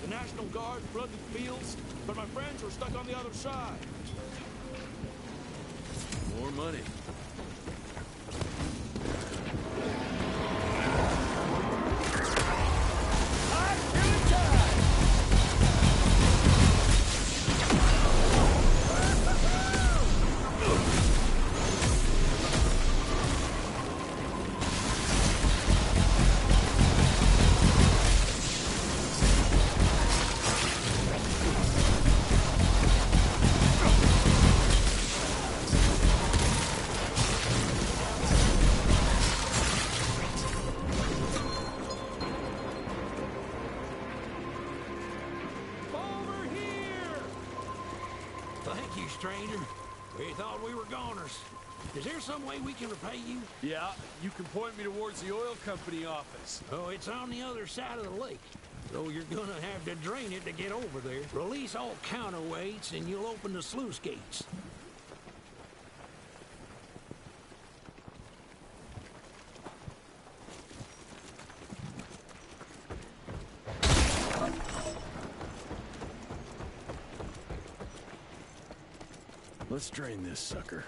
The National Guard flooded the fields, but my friends were stuck on the other side. More money. Here we go! stranger. We thought we were goners. Is there some way we can repay you? Yeah, you can point me towards the oil company office. Oh, it's on the other side of the lake. So you're gonna have to drain it to get over there. Release all counterweights and you'll open the sluice gates. Let's drain this sucker.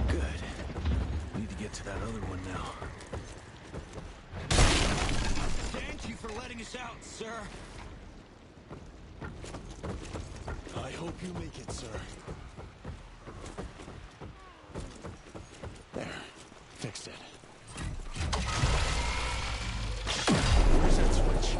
Good. Need to get to that other one now. Thank you for letting us out, sir. I hope you make it, sir. There. Fixed it. Where's that switch?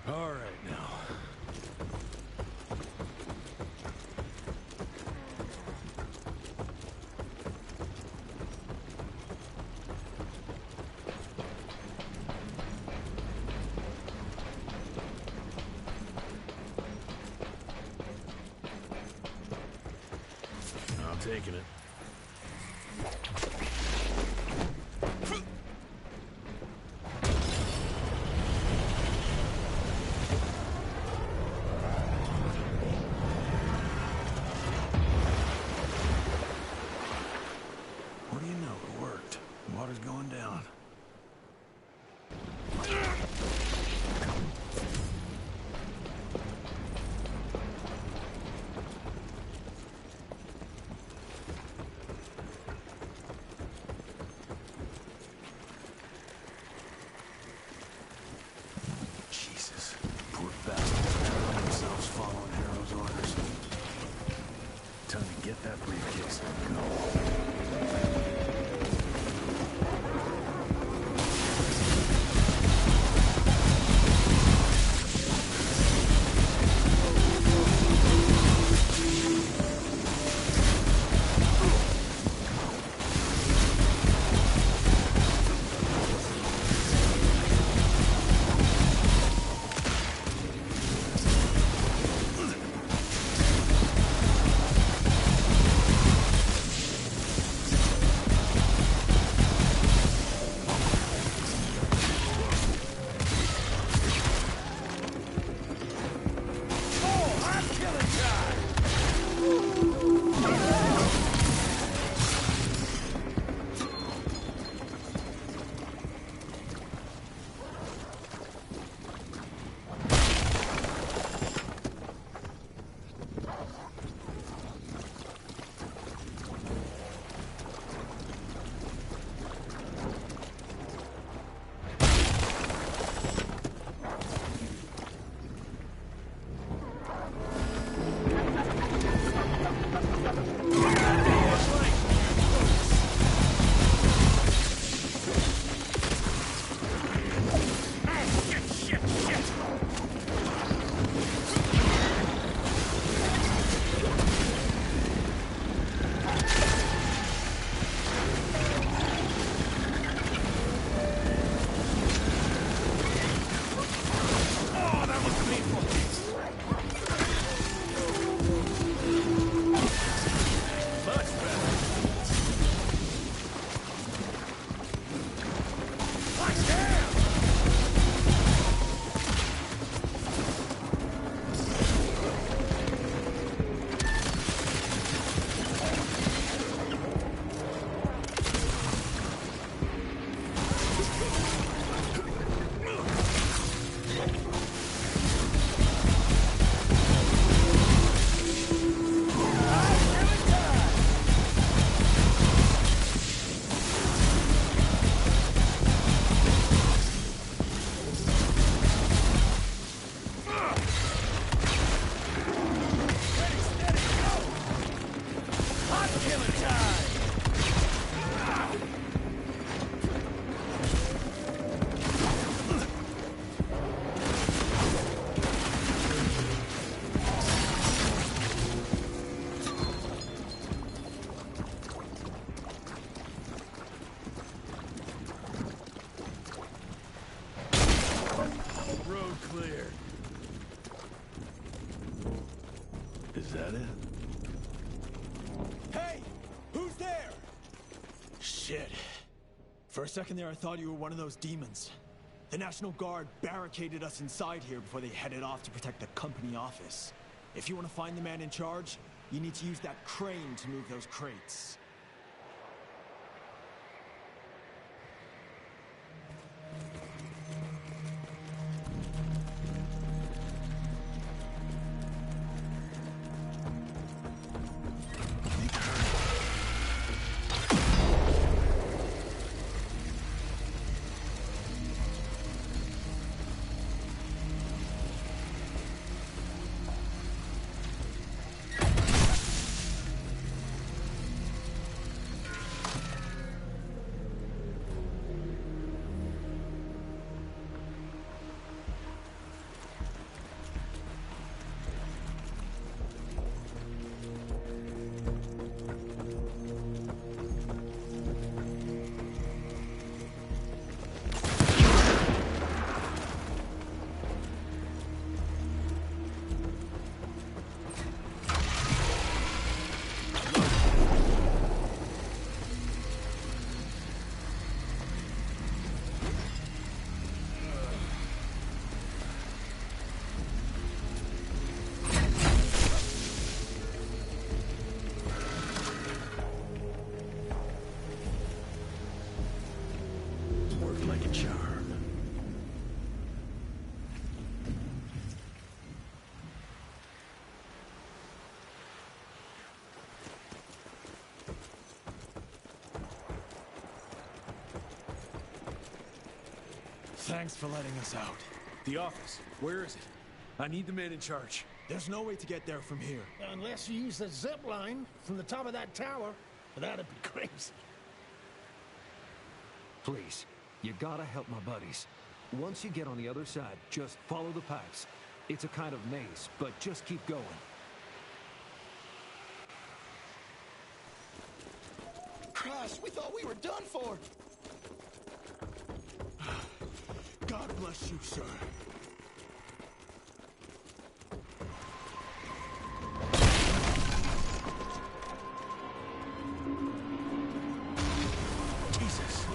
All right now. I'm taking it. What do you know? It worked. Water's going down. Jesus. Poor bastards drowning themselves following Harrow's orders. Time to get that briefcase and go. Shit. For a second there, I thought you were one of those demons. The National Guard barricaded us inside here before they headed off to protect the company office. If you want to find the man in charge, you need to use that crane to move those crates. Thanks for letting us out. The office. Where is it? I need the man in charge. There's no way to get there from here. Unless you use the zip line from the top of that tower. That'd be crazy. Please, you gotta help my buddies. Once you get on the other side, just follow the pipes. It's a kind of maze, but just keep going. Christ, we thought we were done for. God bless you, sir. Jesus.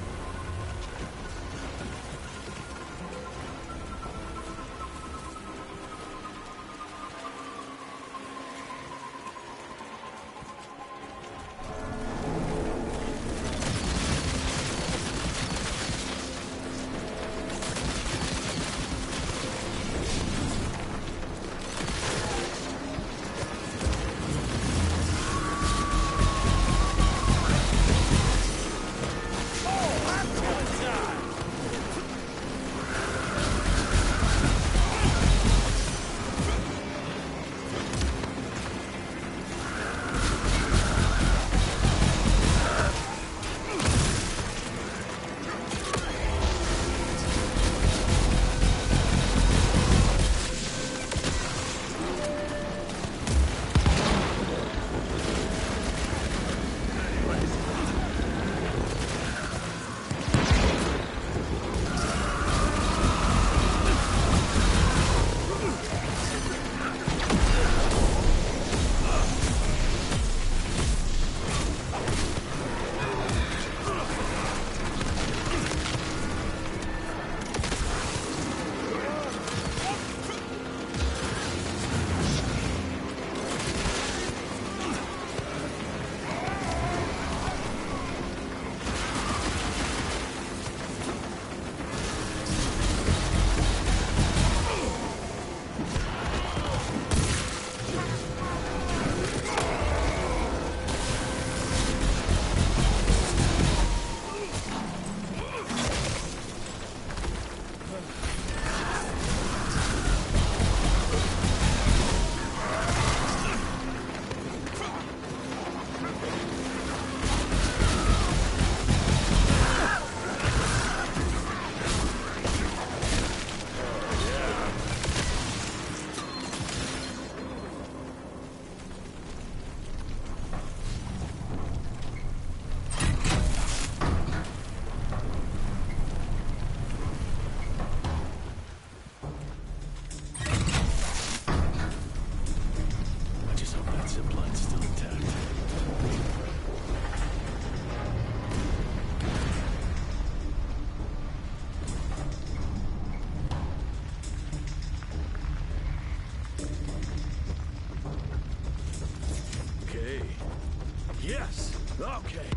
Yes! Okay.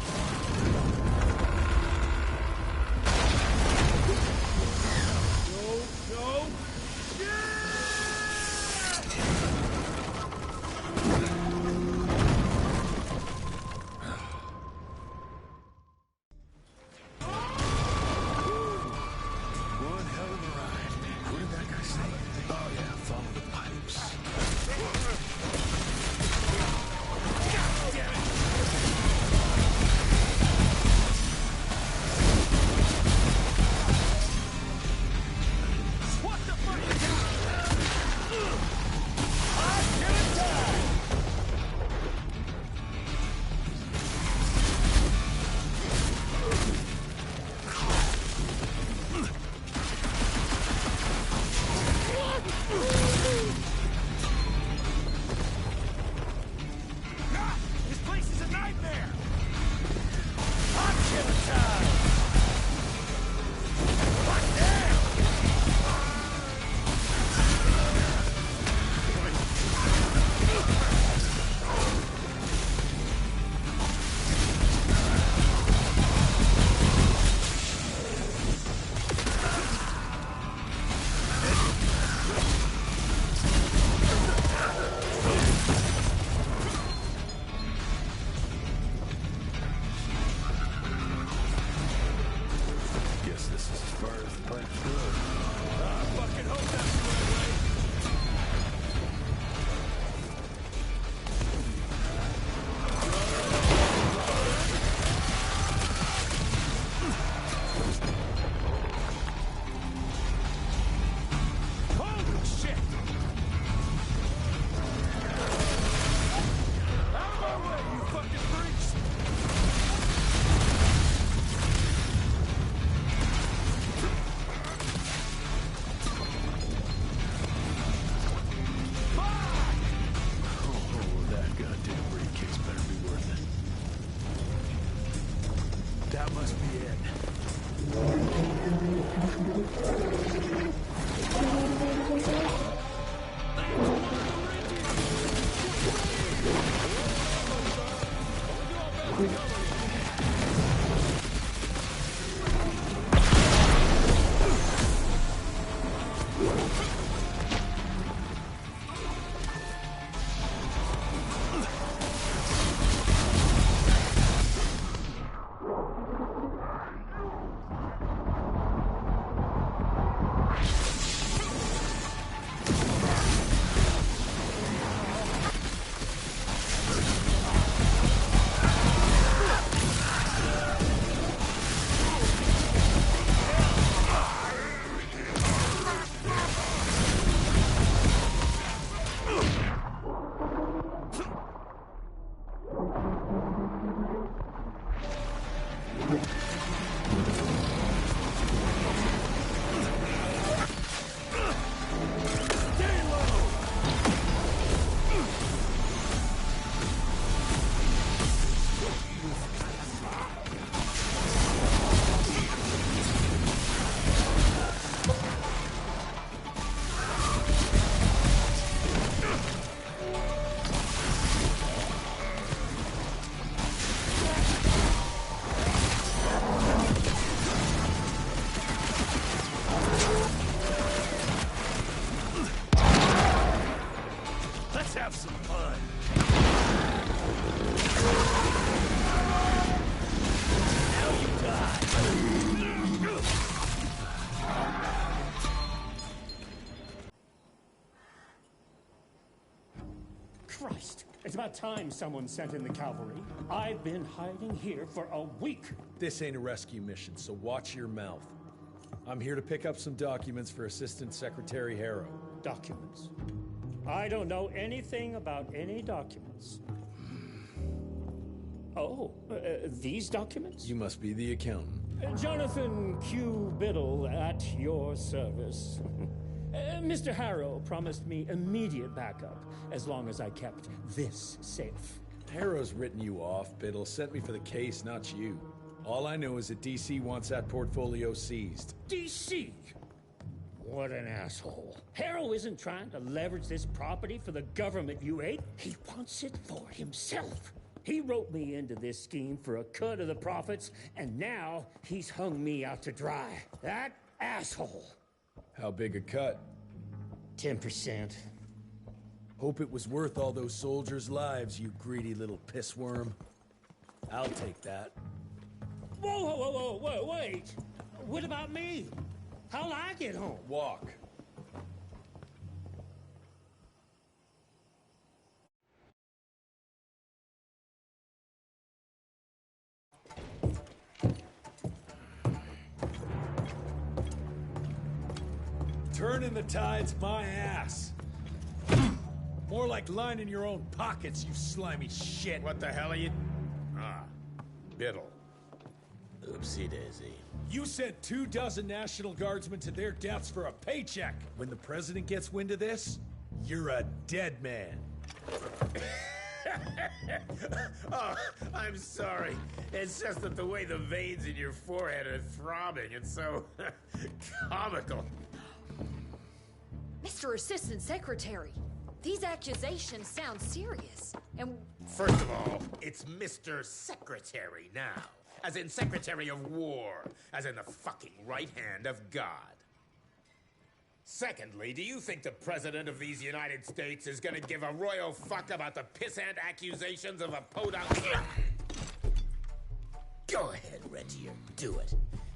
Go! One hell of a ride. What did that guy say? Oh yeah, follow the pipes. God damn it! What the fuck is that? I'm gonna die! This place is a nightmare! Hot killer time! Hot damn! Guess this is as far as the pipes go. I fucking hope that's the right way. Holy shit! Out of my way, you fucking freaks! Oh, that goddamn briefcase better be worth it. That must be it. Let's have some fun. Now you die. Christ, it's about time someone sent in the cavalry. I've been hiding here for a week. This ain't a rescue mission, so watch your mouth. I'm here to pick up some documents for Assistant Secretary Harrow. Documents? I don't know anything about any documents. Oh, these documents? You must be the accountant. Jonathan Q. Biddle at your service. Mr. Harrow promised me immediate backup as long as I kept this safe. Harrow's written you off, Biddle. Sent me for the case, not you. All I know is that DC wants that portfolio seized. DC? What an asshole. Harrow isn't trying to leverage this property for the government, you hate. He wants it for himself. He roped me into this scheme for a cut of the profits, and now he's hung me out to dry. That asshole. How big a cut? 10%. Hope it was worth all those soldiers' lives, you greedy little pissworm. I'll take that. Whoa, wait! What about me? How'll I get home? Walk. Turning the tide's my ass. More like lining your own pockets, you slimy shit. What the hell are you... Ah, Biddle. Oopsie daisy. You sent 24 National Guardsmen to their deaths for a paycheck. When the president gets wind of this, you're a dead man. Oh, I'm sorry. It's just that the way the veins in your forehead are throbbing, it's so comical. Mr. Assistant Secretary, these accusations sound serious, and... First of all, it's Mr. Secretary now. As in Secretary of War. As in the fucking right hand of God. Secondly, do you think the President of these United States is gonna give a royal fuck about the pissant accusations of a podunk... Go ahead, Rentier, do it.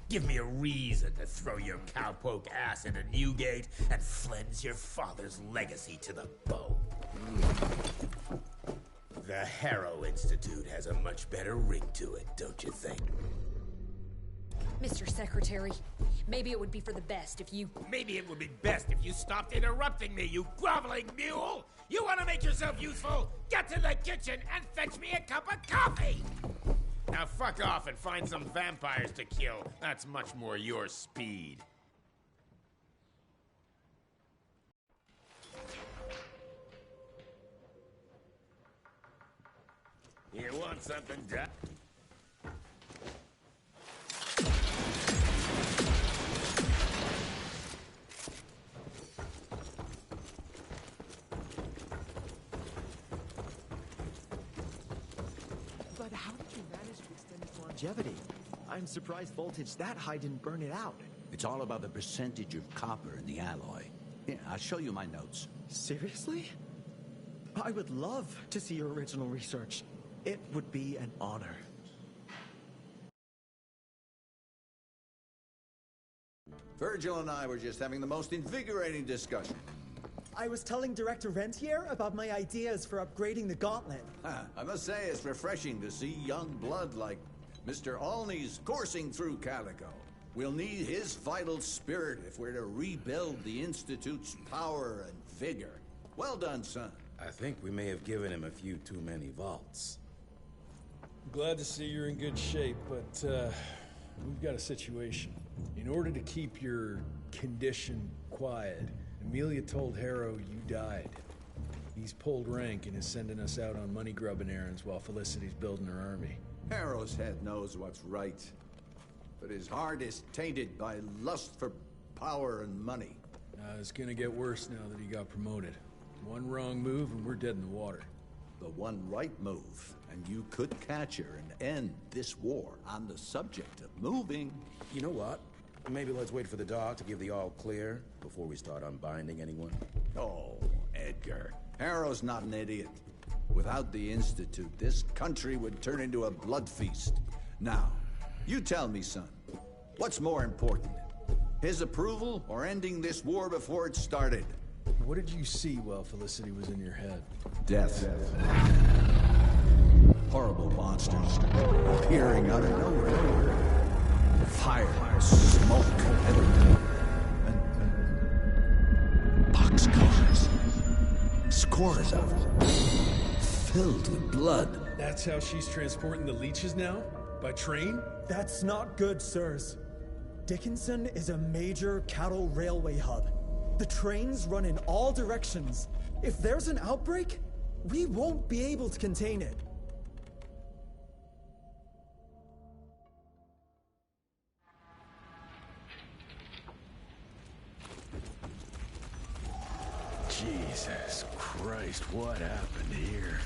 Give me a reason to throw your cowpoke ass into Newgate and cleanse your father's legacy to the bone. The Harrow Institute has a much better ring to it, don't you think? Mr. Secretary, maybe it would be for the best if you... Maybe it would be best if you stopped interrupting me, you groveling mule! You want to make yourself useful? Get to the kitchen and fetch me a cup of coffee! Now fuck off and find some vampires to kill. That's much more your speed. You want something done? But how did you manage to extend its longevity? I'm surprised voltage that high didn't burn it out. It's all about the percentage of copper in the alloy. Here, I'll show you my notes. Seriously? I would love to see your original research. It would be an honor. Virgil and I were just having the most invigorating discussion. I was telling Director Rentier about my ideas for upgrading the gauntlet. I must say it's refreshing to see young blood like Mr. Olney's coursing through Calico. We'll need his vital spirit if we're to rebuild the Institute's power and vigor. Well done, son. I think we may have given him a few too many vaults. Glad to see you're in good shape, but we've got a situation. In order to keep your condition quiet, Amelia told Harrow you died. He's pulled rank and is sending us out on money-grubbing errands while Felicity's building her army. Harrow's head knows what's right, but his heart is tainted by lust for power and money. It's gonna get worse now that he got promoted. One wrong move and we're dead in the water. The one right move, and you could catch her and end this war. On the subject of moving... You know what? Maybe let's wait for the dog to give the all clear before we start unbinding anyone. Oh, Edgar. Harrow's not an idiot. Without the Institute, this country would turn into a blood feast. Now, you tell me, son, what's more important? His approval or ending this war before it started? What did you see while Felicity was in your head? Death. Horrible monsters appearing out of nowhere. Fire, smoke, and boxcars. Scores of them. Filled with blood. That's how she's transporting the leeches now? By train? That's not good, sirs. Dickinson is a major cattle railway hub. The trains run in all directions. If there's an outbreak, we won't be able to contain it. Jesus Christ, what happened here?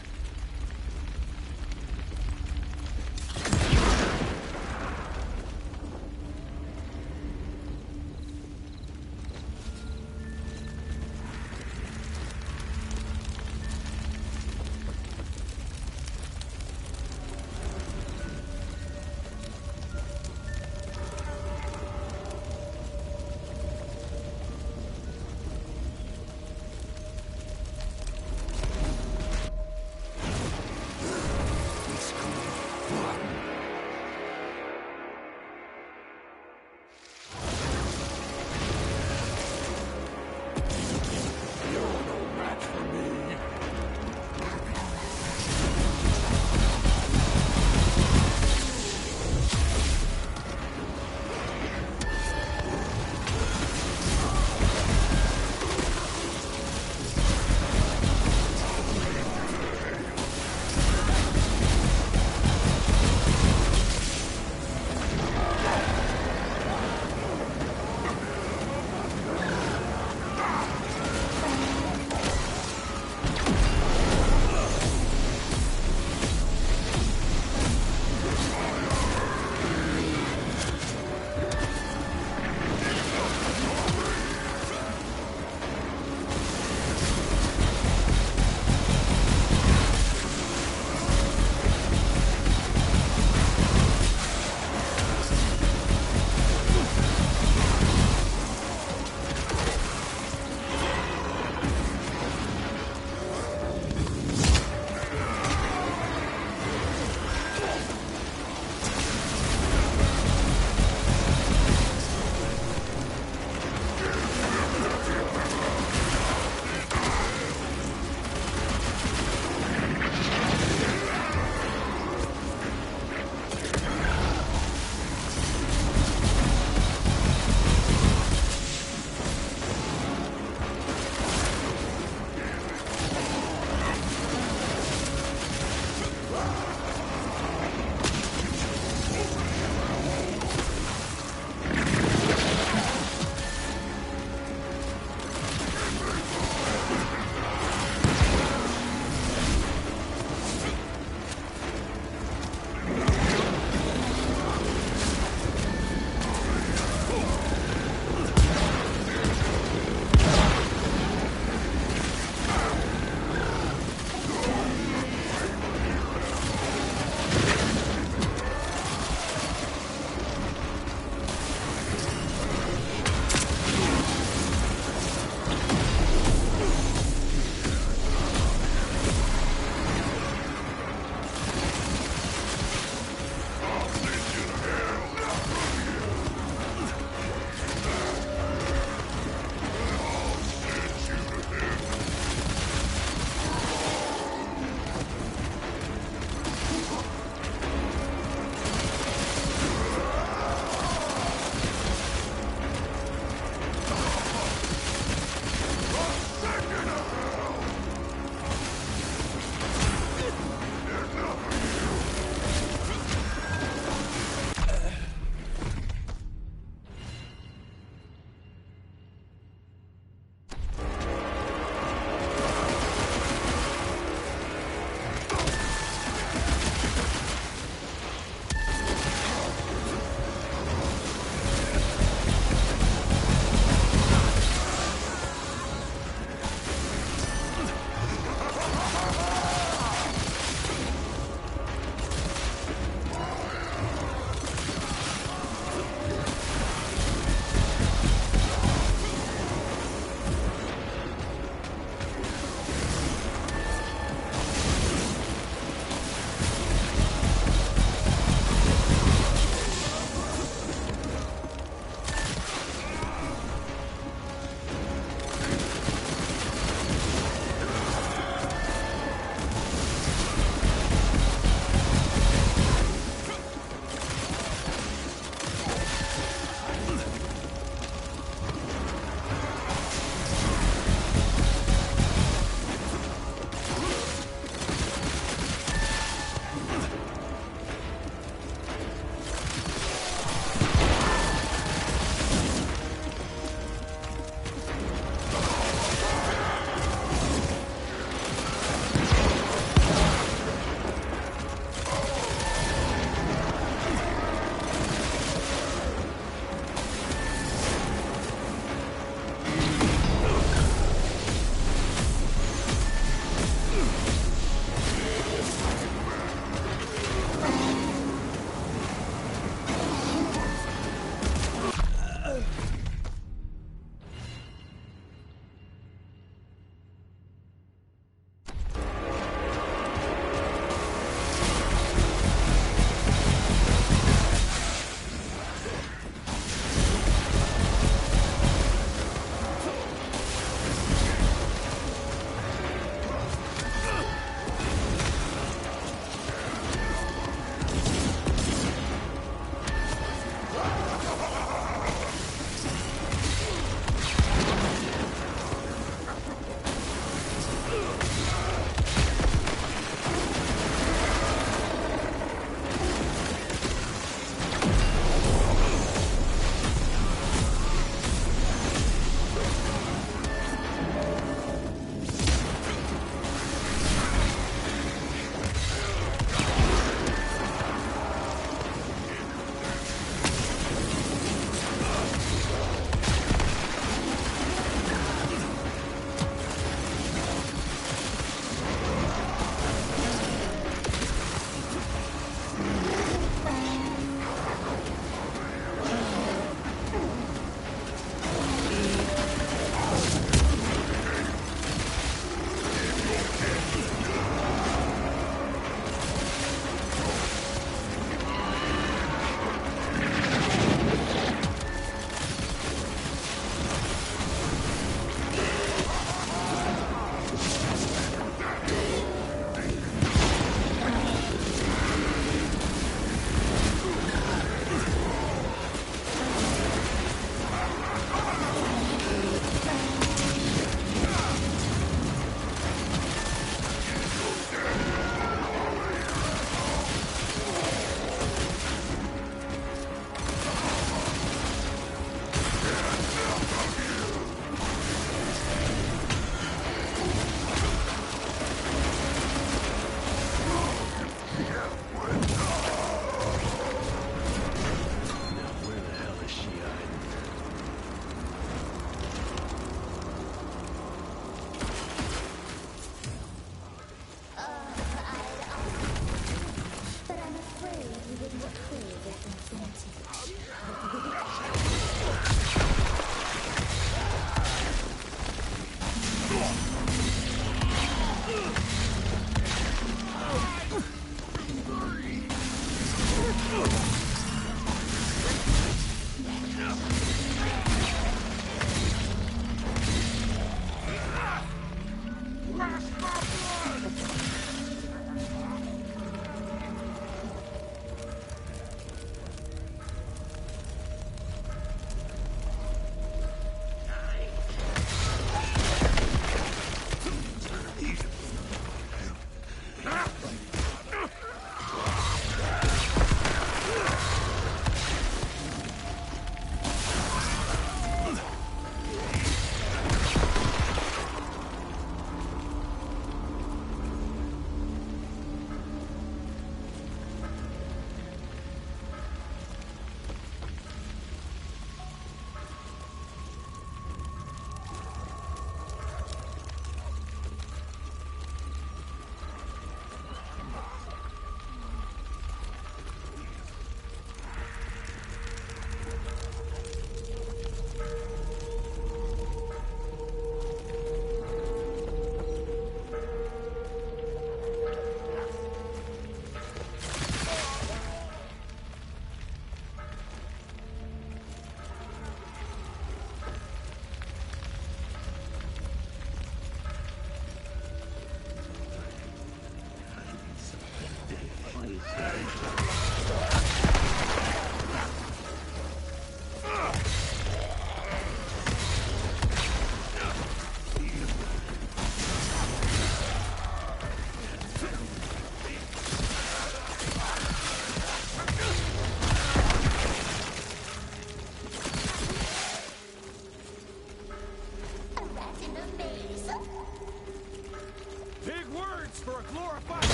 afraid you would betray their infinity.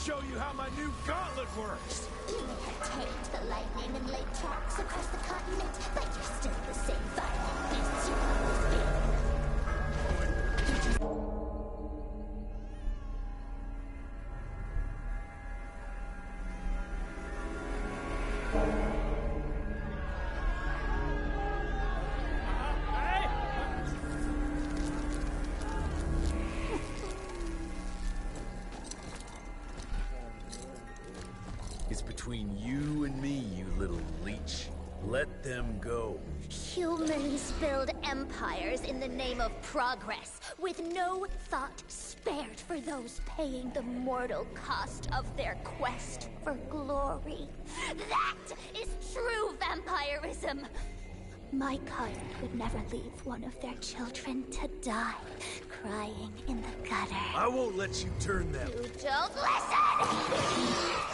Show you how my new gauntlet works. You may have tamed the lightning and laid tracks across the continent, but you're still the same violent beast you've always been. It's between you and me, you little leech. Let them go. Humans build empires in the name of progress, with no thought spared for those paying the mortal cost of their quest for glory. That is true vampirism! My kind would never leave one of their children to die, crying in the gutter. I won't let you turn them. You don't listen!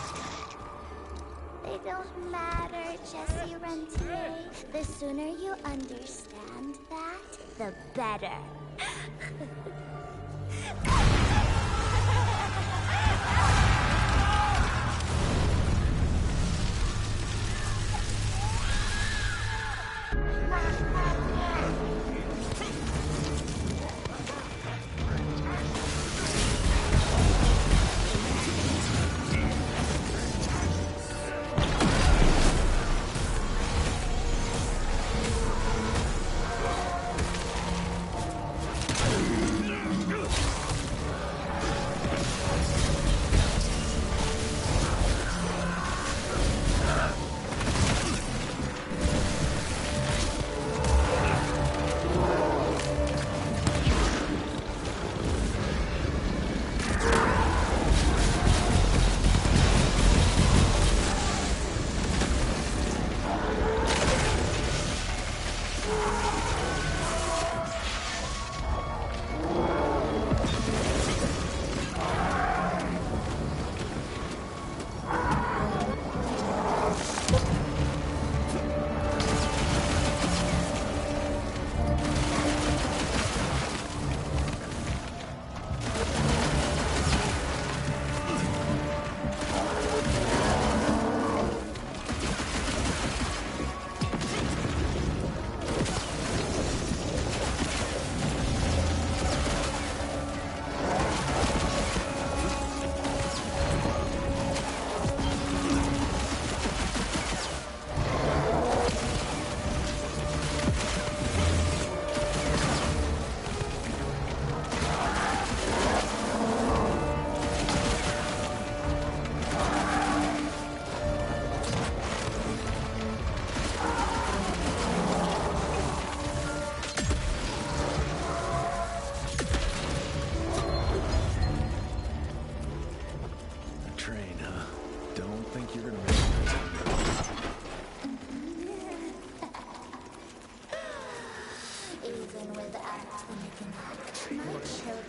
They don't matter, Jesse Rentier. The sooner you understand that, the better.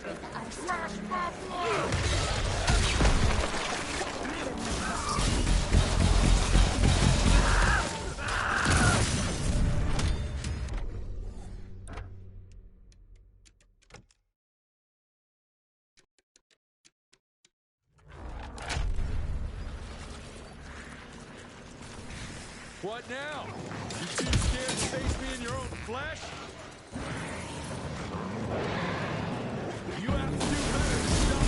with our stone. What now? You too scared to face me in your own flesh? You have to do better than stop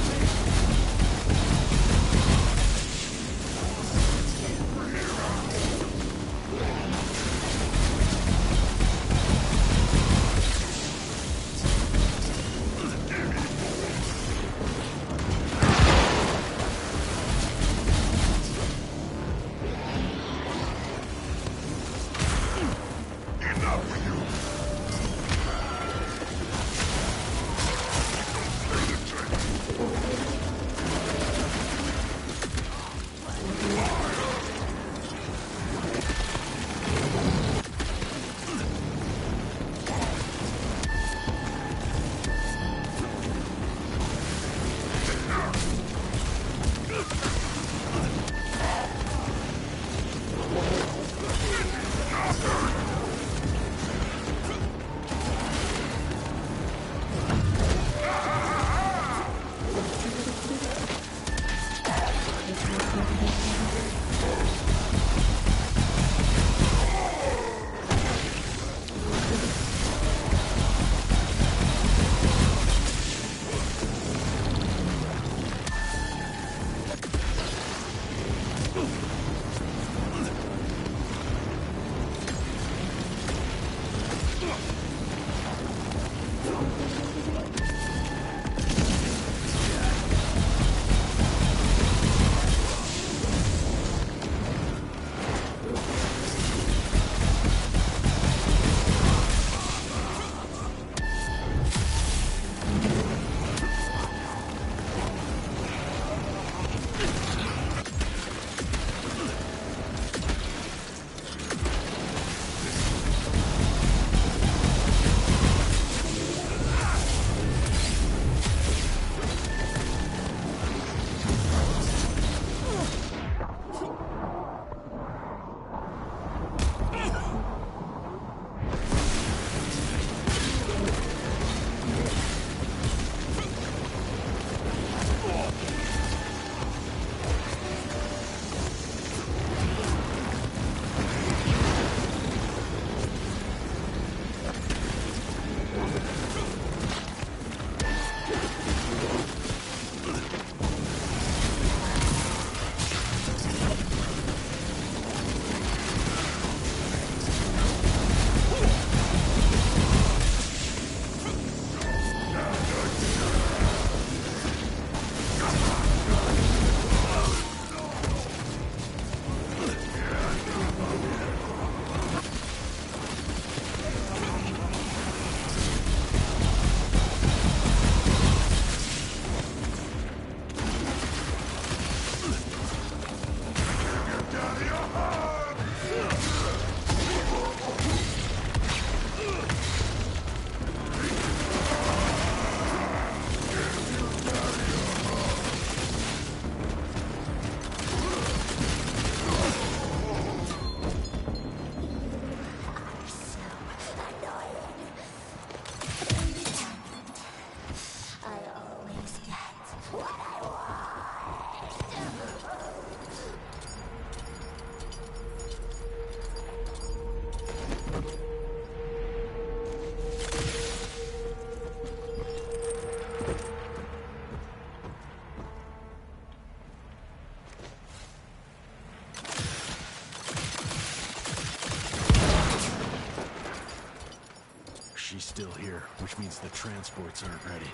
She's still here, which means the transports aren't ready.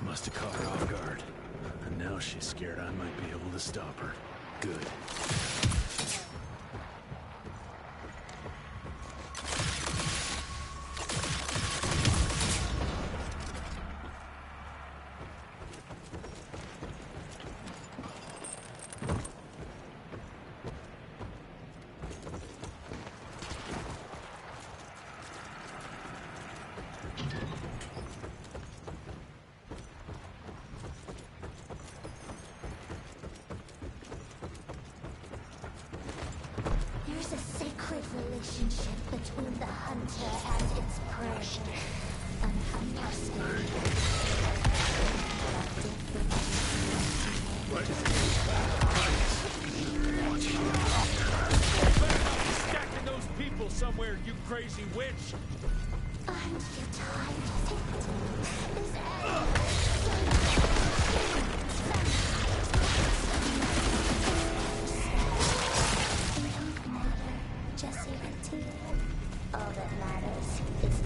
Must have caught her off guard. And now she's scared I might be able to stop her. Good. between the hunter and its prey. An understanding. Stacking those people somewhere, you crazy witch! Aren't you tired of it? Jesse and all that matters is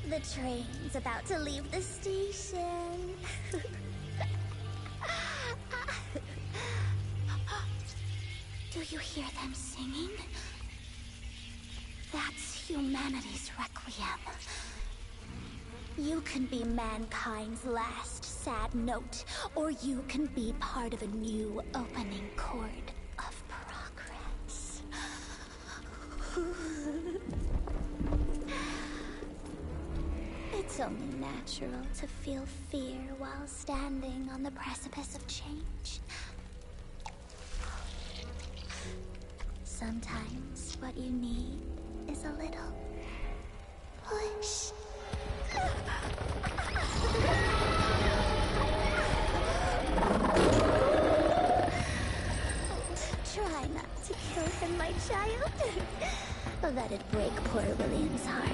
The train's about to leave the station. Do you hear them singing? That's humanity's requiem. You can be mankind's last sad note, or you can be part of a new opening chord of progress. It's only natural to feel fear while standing on the precipice of change. Sometimes what you need is a little push. Try not to kill him, my child. That'd break poor William's heart.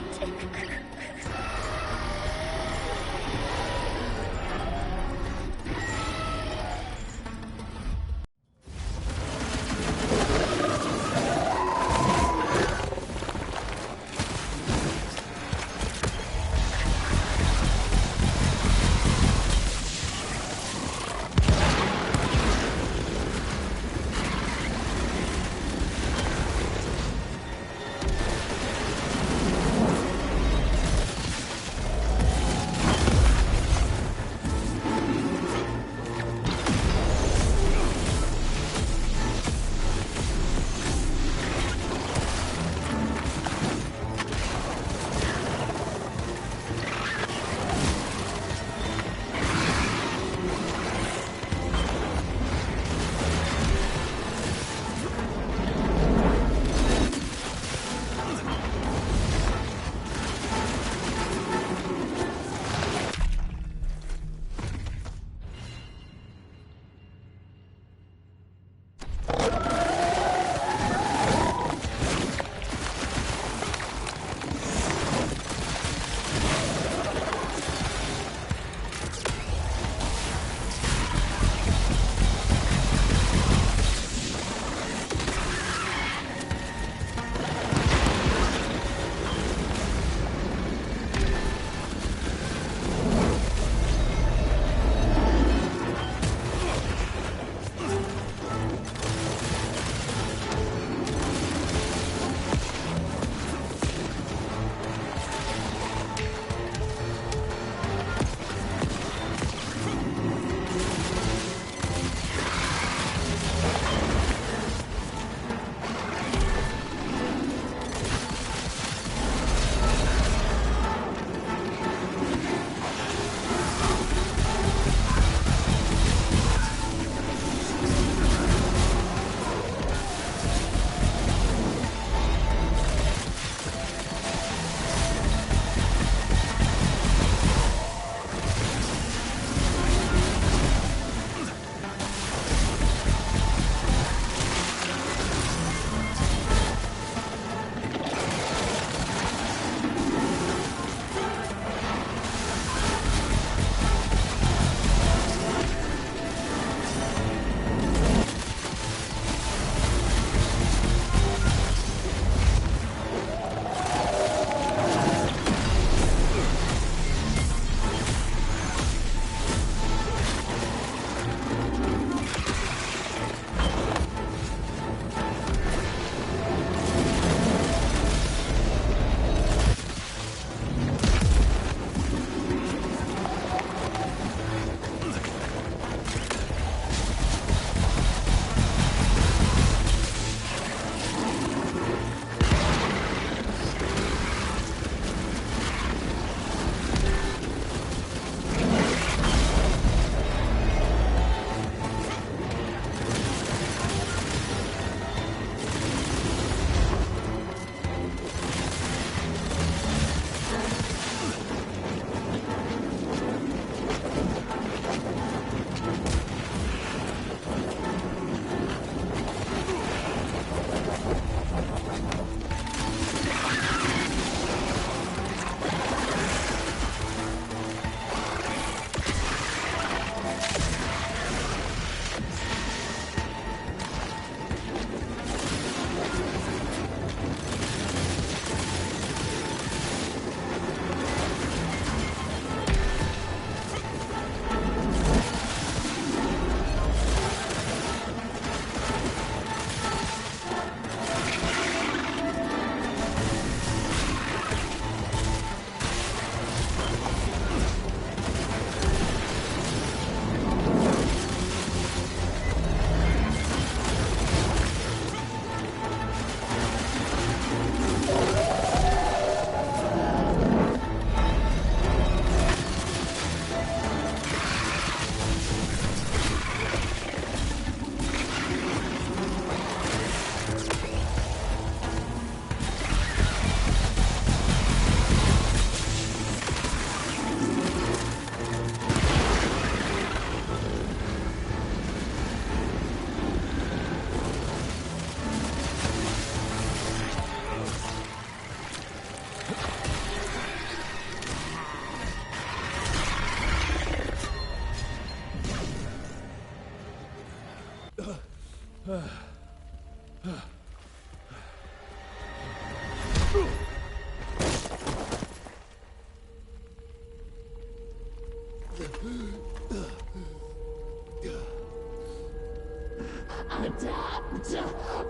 Adapt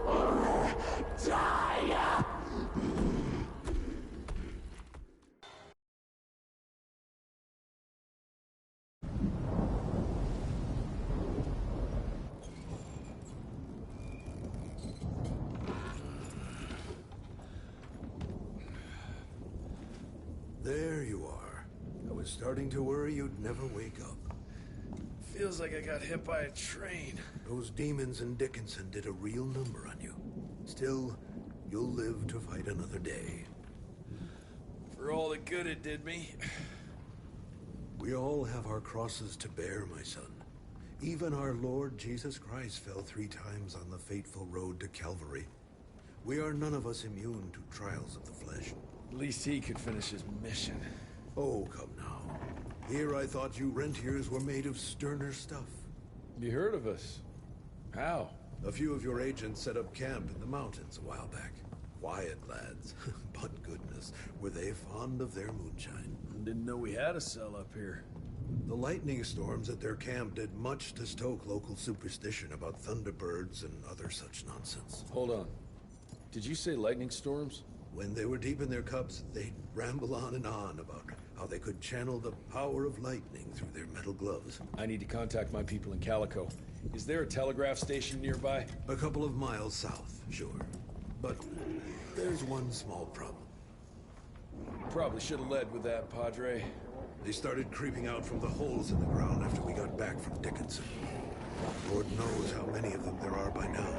or die! There you are. I was starting to worry you'd never wake up. Feels like I got hit by a train. Those demons in Dickinson did a real number on you. Still, you'll live to fight another day. For all the good it did me. We all have our crosses to bear, my son. Even our Lord Jesus Christ fell 3 times on the fateful road to Calvary. We are none of us immune to trials of the flesh. At least he could finish his mission. Oh, come now. Here I thought you rentiers were made of sterner stuff. You heard of us? How? A few of your agents set up camp in the mountains a while back. Quiet lads, but goodness, were they fond of their moonshine. Didn't know we had a cell up here. The lightning storms at their camp did much to stoke local superstition about thunderbirds and other such nonsense. Hold on. Did you say lightning storms? When they were deep in their cups, they'd ramble on and on about how they could channel the power of lightning through their metal gloves. I need to contact my people in Calico. Is there a telegraph station nearby? A couple of miles south, sure. But there's one small problem. Probably should have led with that, Padre. They started creeping out from the holes in the ground after we got back from Dickinson. Lord knows how many of them there are by now.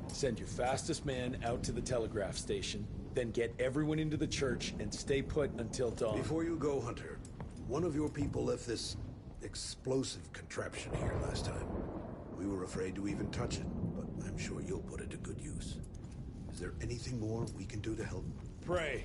Send your fastest man out to the telegraph station, then get everyone into the church and stay put until dawn. Before you go, Hunter, one of your people left this explosive contraption here last time. We were afraid to even touch it, but I'm sure you'll put it to good use. Is there anything more we can do to help? Pray.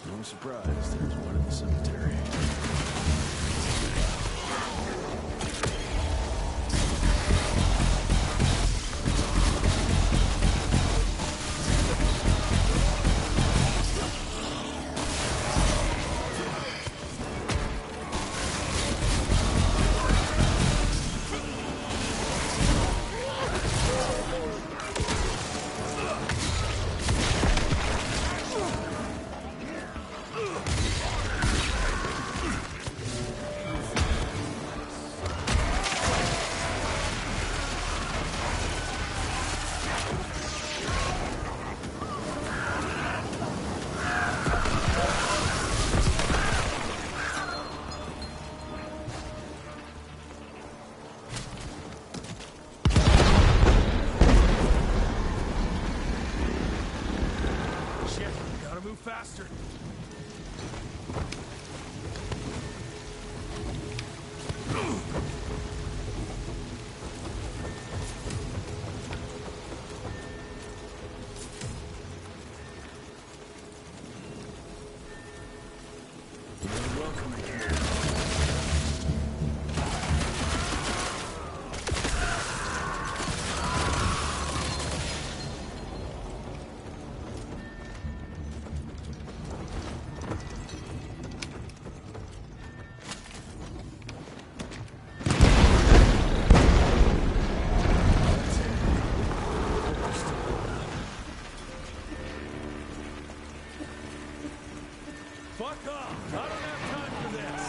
No surprise, there's one in the cemetery. Faster. Welcome here. Fuck off! I don't have time for this!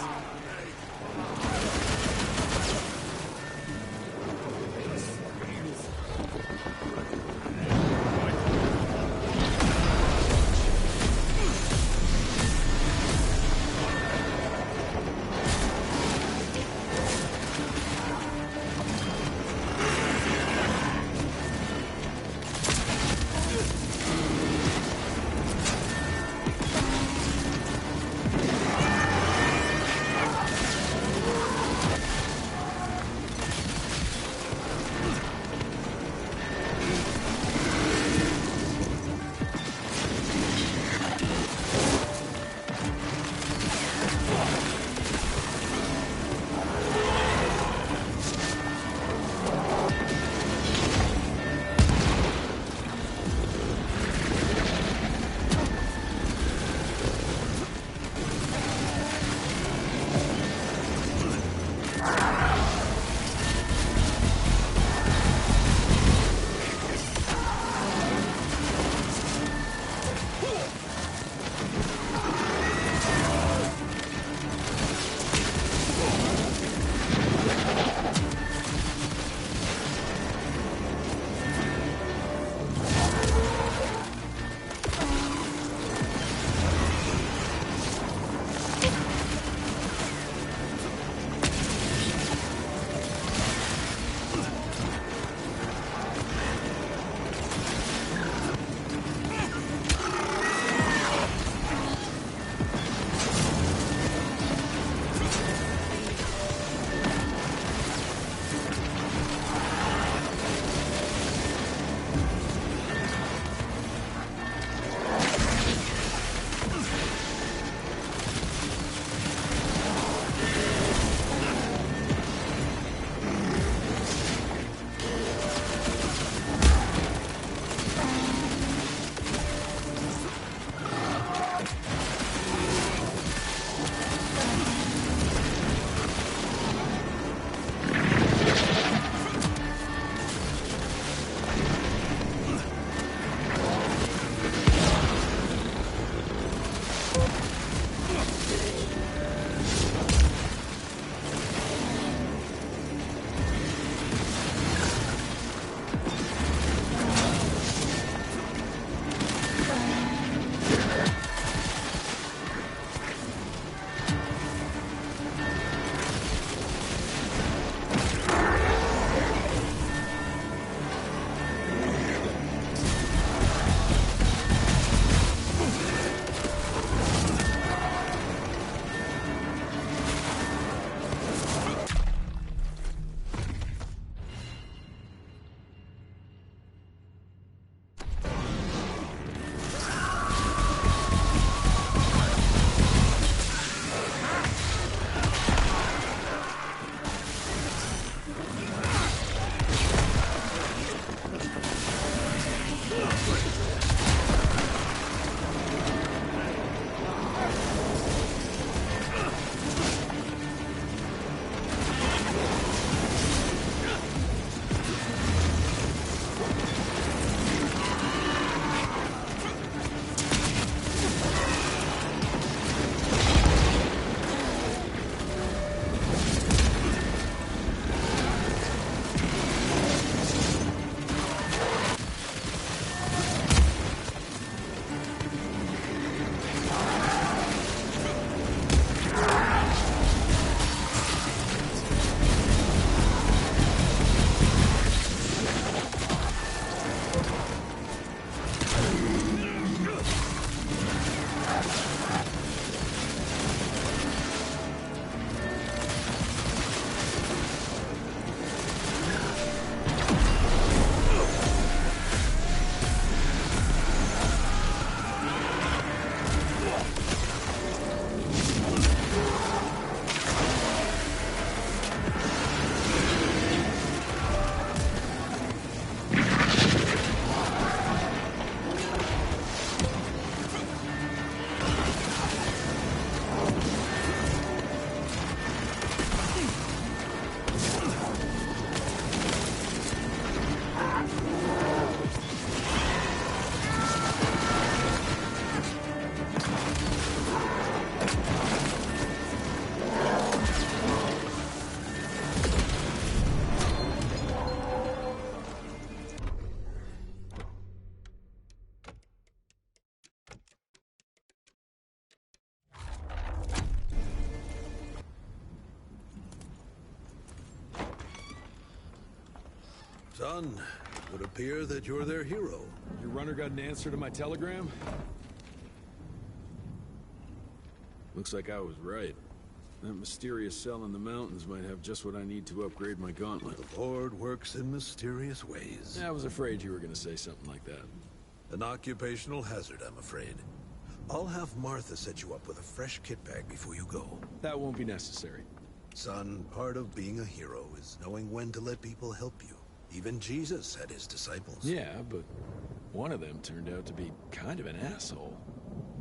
Son, it would appear that you're their hero. Your runner got an answer to my telegram? Looks like I was right. That mysterious cell in the mountains might have just what I need to upgrade my gauntlet. The Lord works in mysterious ways. I was afraid you were going to say something like that. An occupational hazard, I'm afraid. I'll have Martha set you up with a fresh kit bag before you go. That won't be necessary. Son, part of being a hero is knowing when to let people help you. Even Jesus had his disciples. Yeah, but one of them turned out to be kind of an asshole.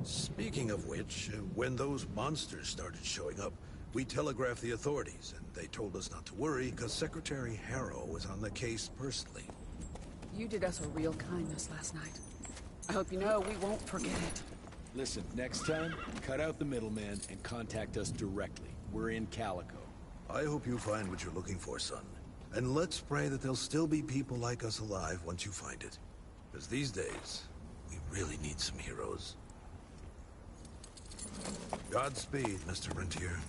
Speaking of which, when those monsters started showing up, we telegraphed the authorities, and they told us not to worry, because Secretary Harrow was on the case personally. You did us a real kindness last night. I hope you know we won't forget it. Listen, next time, cut out the middleman and contact us directly. We're in Calico. I hope you find what you're looking for, son. And let's pray that there'll still be people like us alive once you find it. Because these days, we really need some heroes. Godspeed, Mr. Rentier.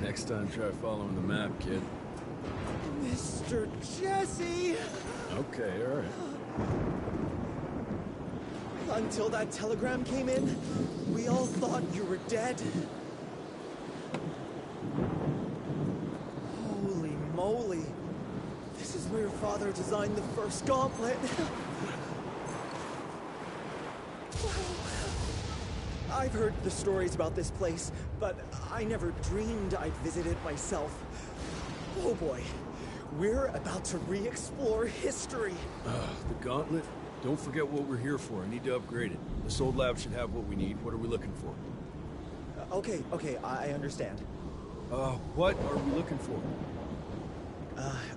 Next time, try following the map, kid. Mr. Jesse! Okay, all right. Until that telegram came in, we all thought you were dead. Holy moly. This is where your father designed the first gauntlet. I've heard the stories about this place, but I never dreamed I'd visit it myself. Oh boy, we're about to re-explore history. The gauntlet? Don't forget what we're here for. I need to upgrade it. This old lab should have what we need. What are we looking for? Okay, I understand. What are we looking for?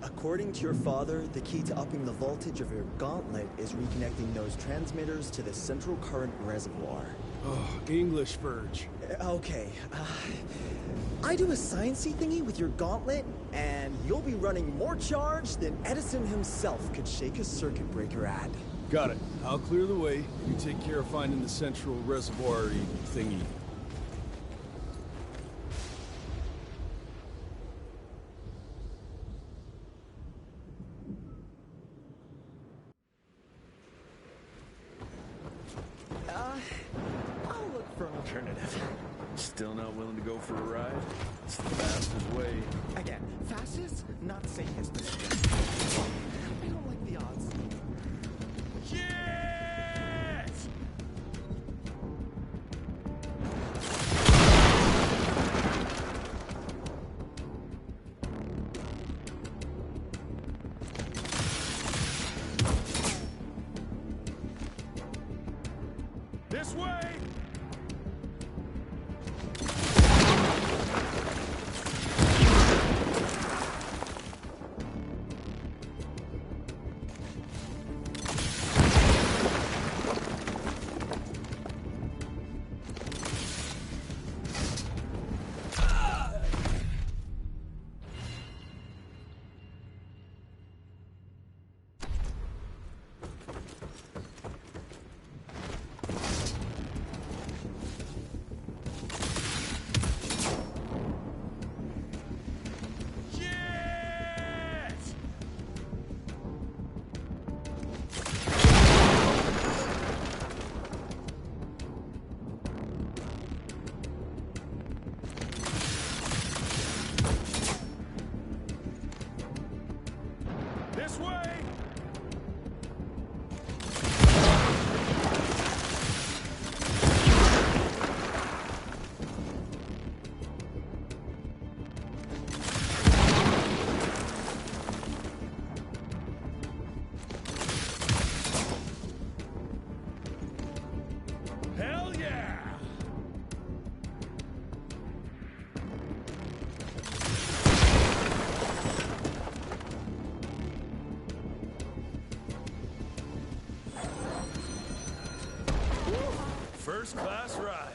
According to your father, the key to upping the voltage of your gauntlet is reconnecting those transmitters to the central current reservoir. Oh, English Verge. Okay, I do a sciencey thingy with your gauntlet, and you'll be running more charge than Edison himself could shake a circuit breaker at. Got it. I'll clear the way. You take care of finding the central reservoir-y thingy. I'll look for an alternative. Still not willing to go for a ride? It's the fastest way. Again, fastest, not safest. I don't like the odds. Shit! This way! first-class ride.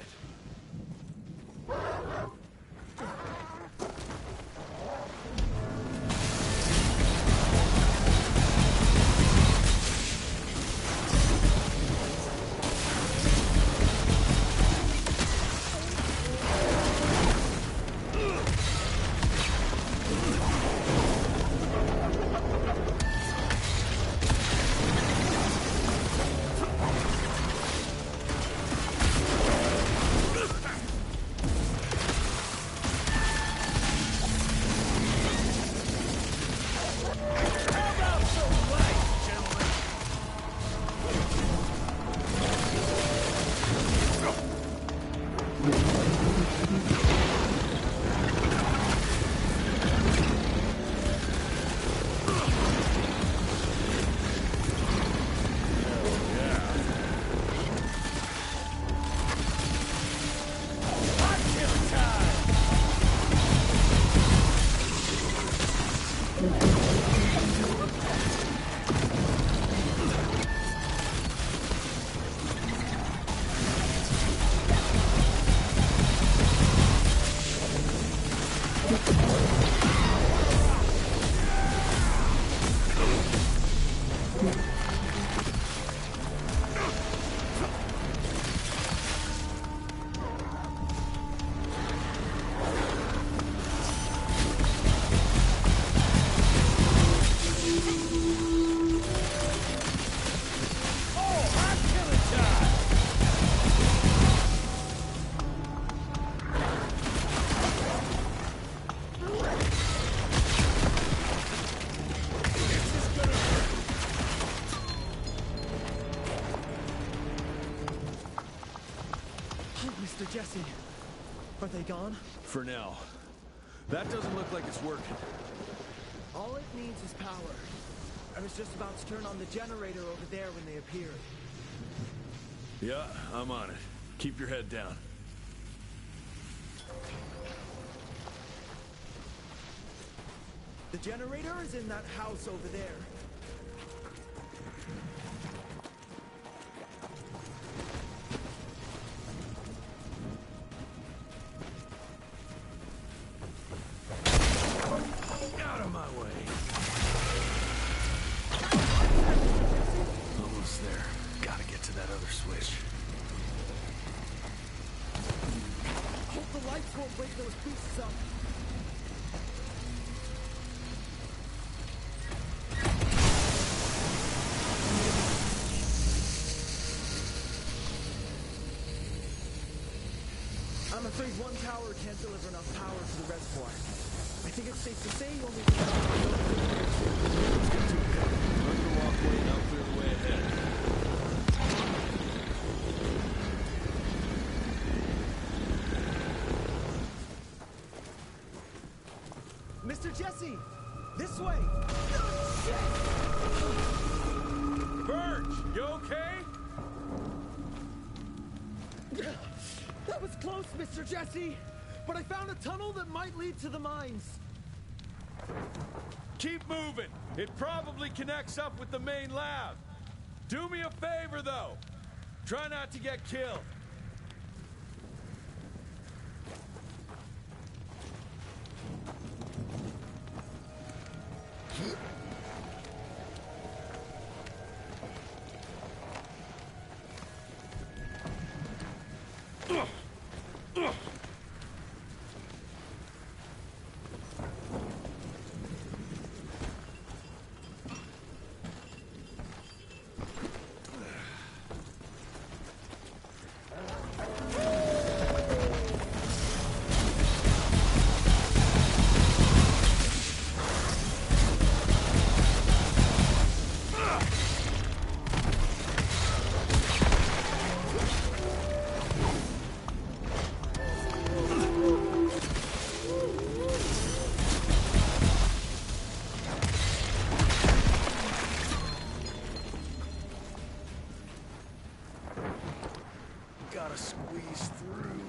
Mr. Jesse, are they gone? For now. That doesn't look like it's working. All it needs is power. I was just about to turn on the generator over there when they appeared. Yeah, I'm on it. Keep your head down. The generator is in that house over there. Out of my way. Almost there. Gotta get to that other switch. Hope the lights won't wake those beasts up. I'm afraid one tower can't deliver enough power to the reservoir. I think it's safe to say only... Run the walkway and I'll clear the way ahead. Mr. Jesse! This way! Birch, you okay? That was close, Mr. Jesse! But I found a tunnel that might lead to the mines. Keep moving. It probably connects up with the main lab. Do me a favor, though. Try not to get killed. Gotta squeeze through.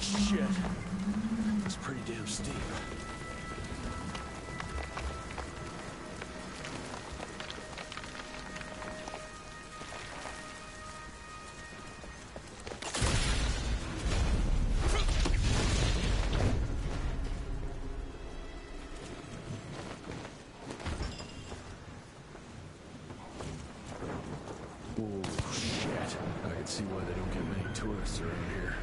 Shit. It's pretty damn steep. Oh, shit. I can see why they don't get many tourists around here.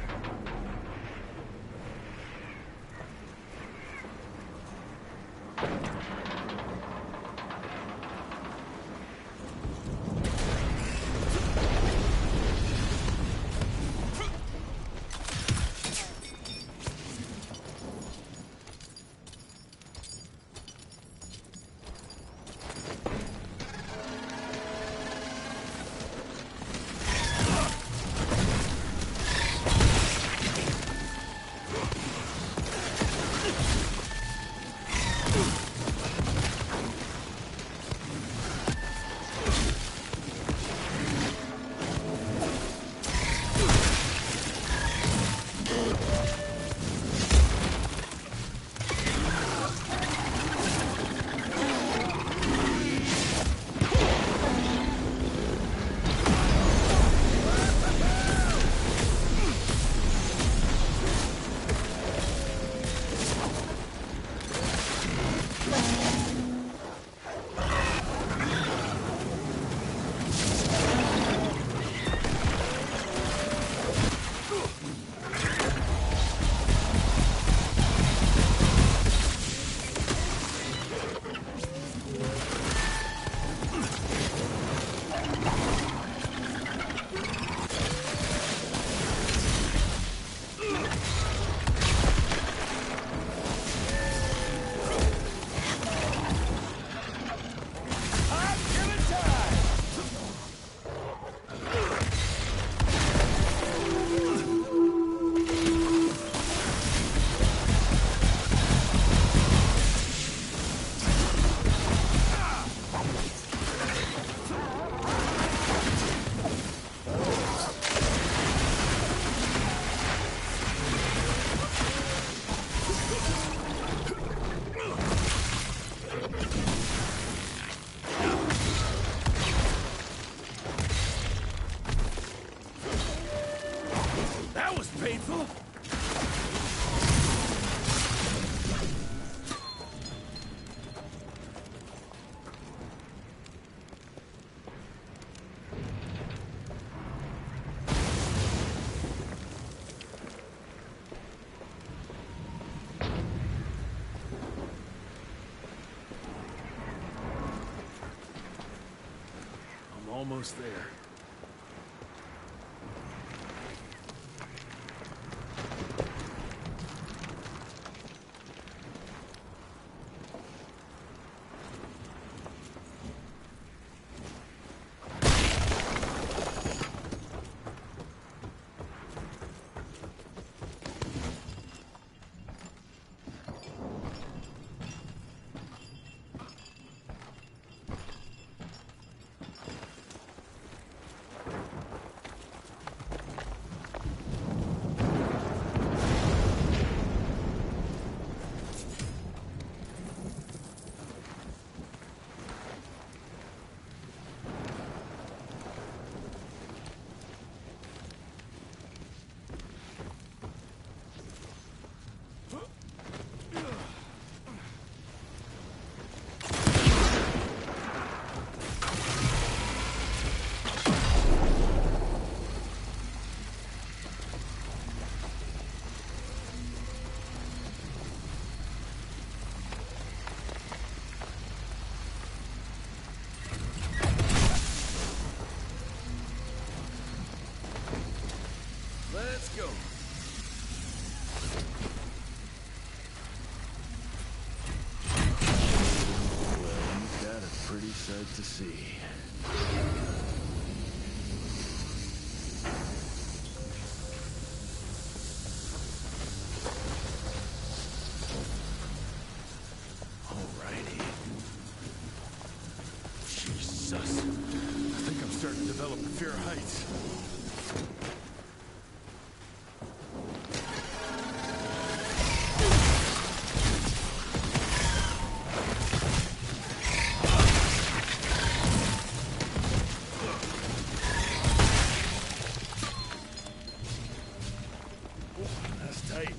Almost there. Let's go. Well, you've got a pretty sight to see. Alrighty. Jesus. I think I'm starting to develop a fear of heights. tight.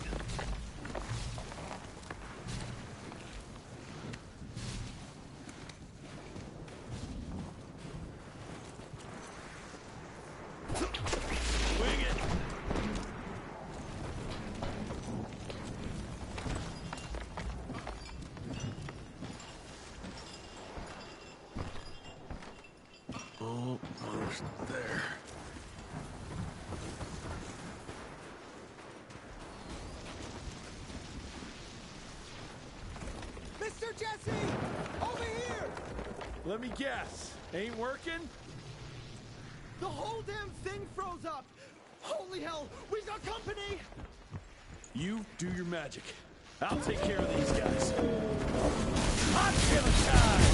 Swing it. Almost there. Mr. Jesse! Over here! Let me guess. Ain't working? The whole damn thing froze up! Holy hell! We got company! You do your magic. I'll take care of these guys. Hot chili time!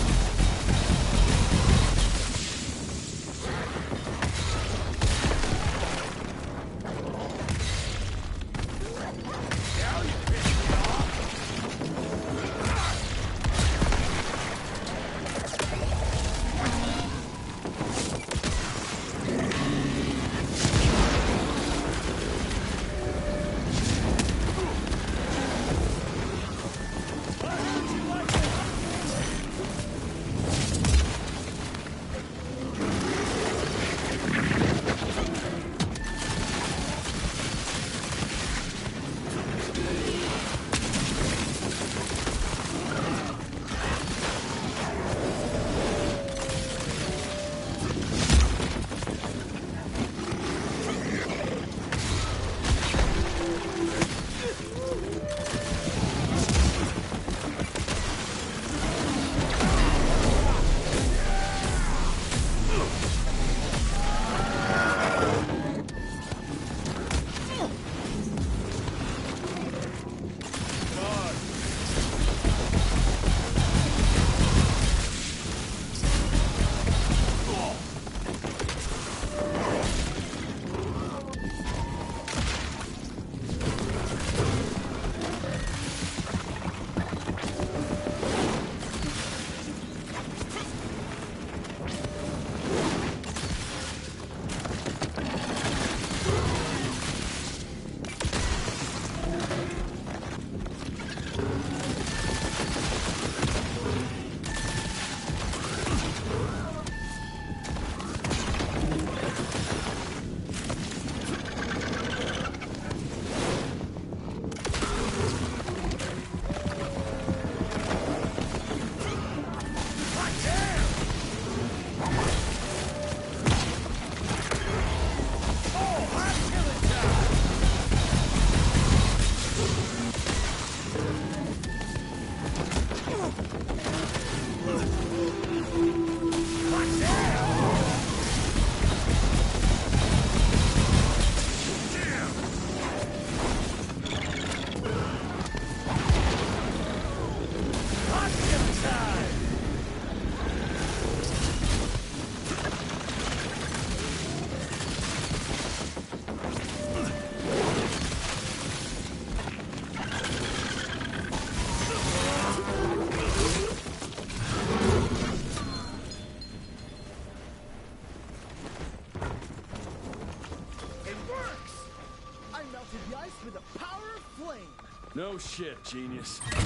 No shit, genius. Let's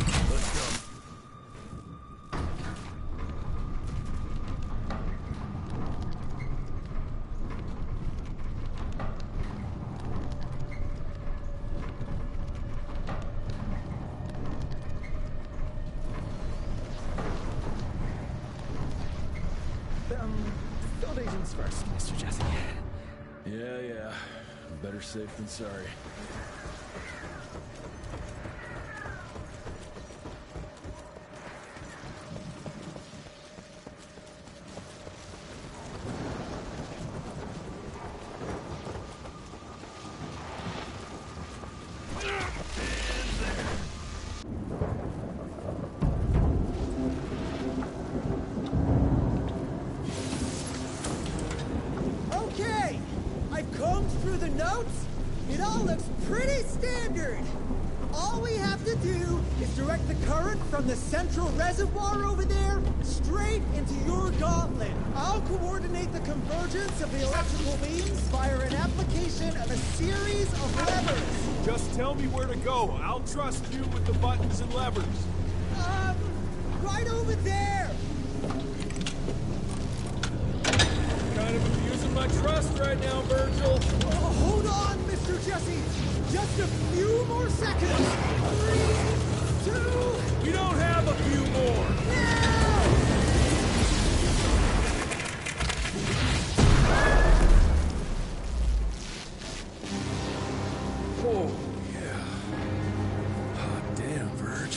go. Field agents first, Mr. Jesse. Yeah. Better safe than sorry. Okay, I've combed through the notes. It all looks pretty standard. All we have to do is direct the current from the central reservoir over there straight into your gauntlet. I'll coordinate the convergence of the electrical beams via an application of a series of levers. Just tell me where to go. I'll trust you with the buttons and levers. Right over there! Kind of abusing my trust right now, Virgil. Hold on, Mr. Jesse! Just a few more seconds! 3, 2... We don't have a few more! Oh, yeah. Hot damn, Virg.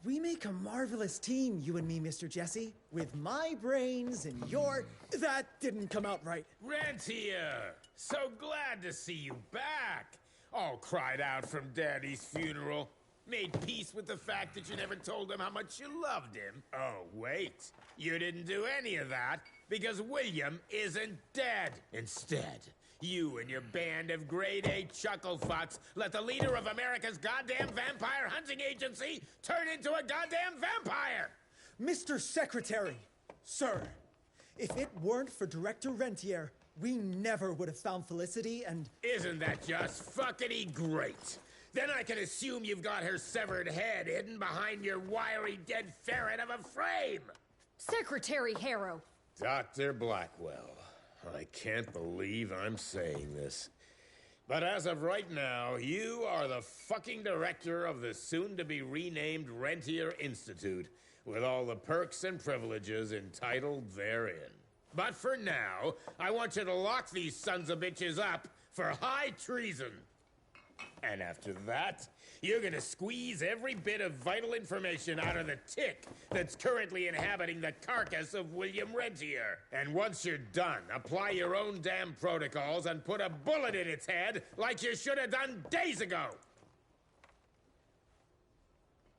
We make a marvelous team, you and me, Mr. Jesse. With my brains and your... That didn't come out right. Rentier! So glad to see you back! All cried out from Daddy's funeral. Made peace with the fact that you never told him how much you loved him. Oh, wait. You didn't do any of that because William isn't dead. Instead, you and your band of grade-A chucklefucks let the leader of America's goddamn vampire hunting agency turn into a goddamn vampire! Mr. Secretary, sir, if it weren't for Director Rentier, we never would have found Felicity and... Isn't that just fuckity great? Then I can assume you've got her severed head hidden behind your wiry dead ferret of a frame! Secretary Harrow! Dr. Blackwell, I can't believe I'm saying this. But as of right now, you are the fucking director of the soon-to-be-renamed Rentier Institute, with all the perks and privileges entitled therein. But for now, I want you to lock these sons of bitches up for high treason. And after that, you're gonna squeeze every bit of vital information out of the tick that's currently inhabiting the carcass of William Rentier. And once you're done, apply your own damn protocols and put a bullet in its head like you should have done days ago.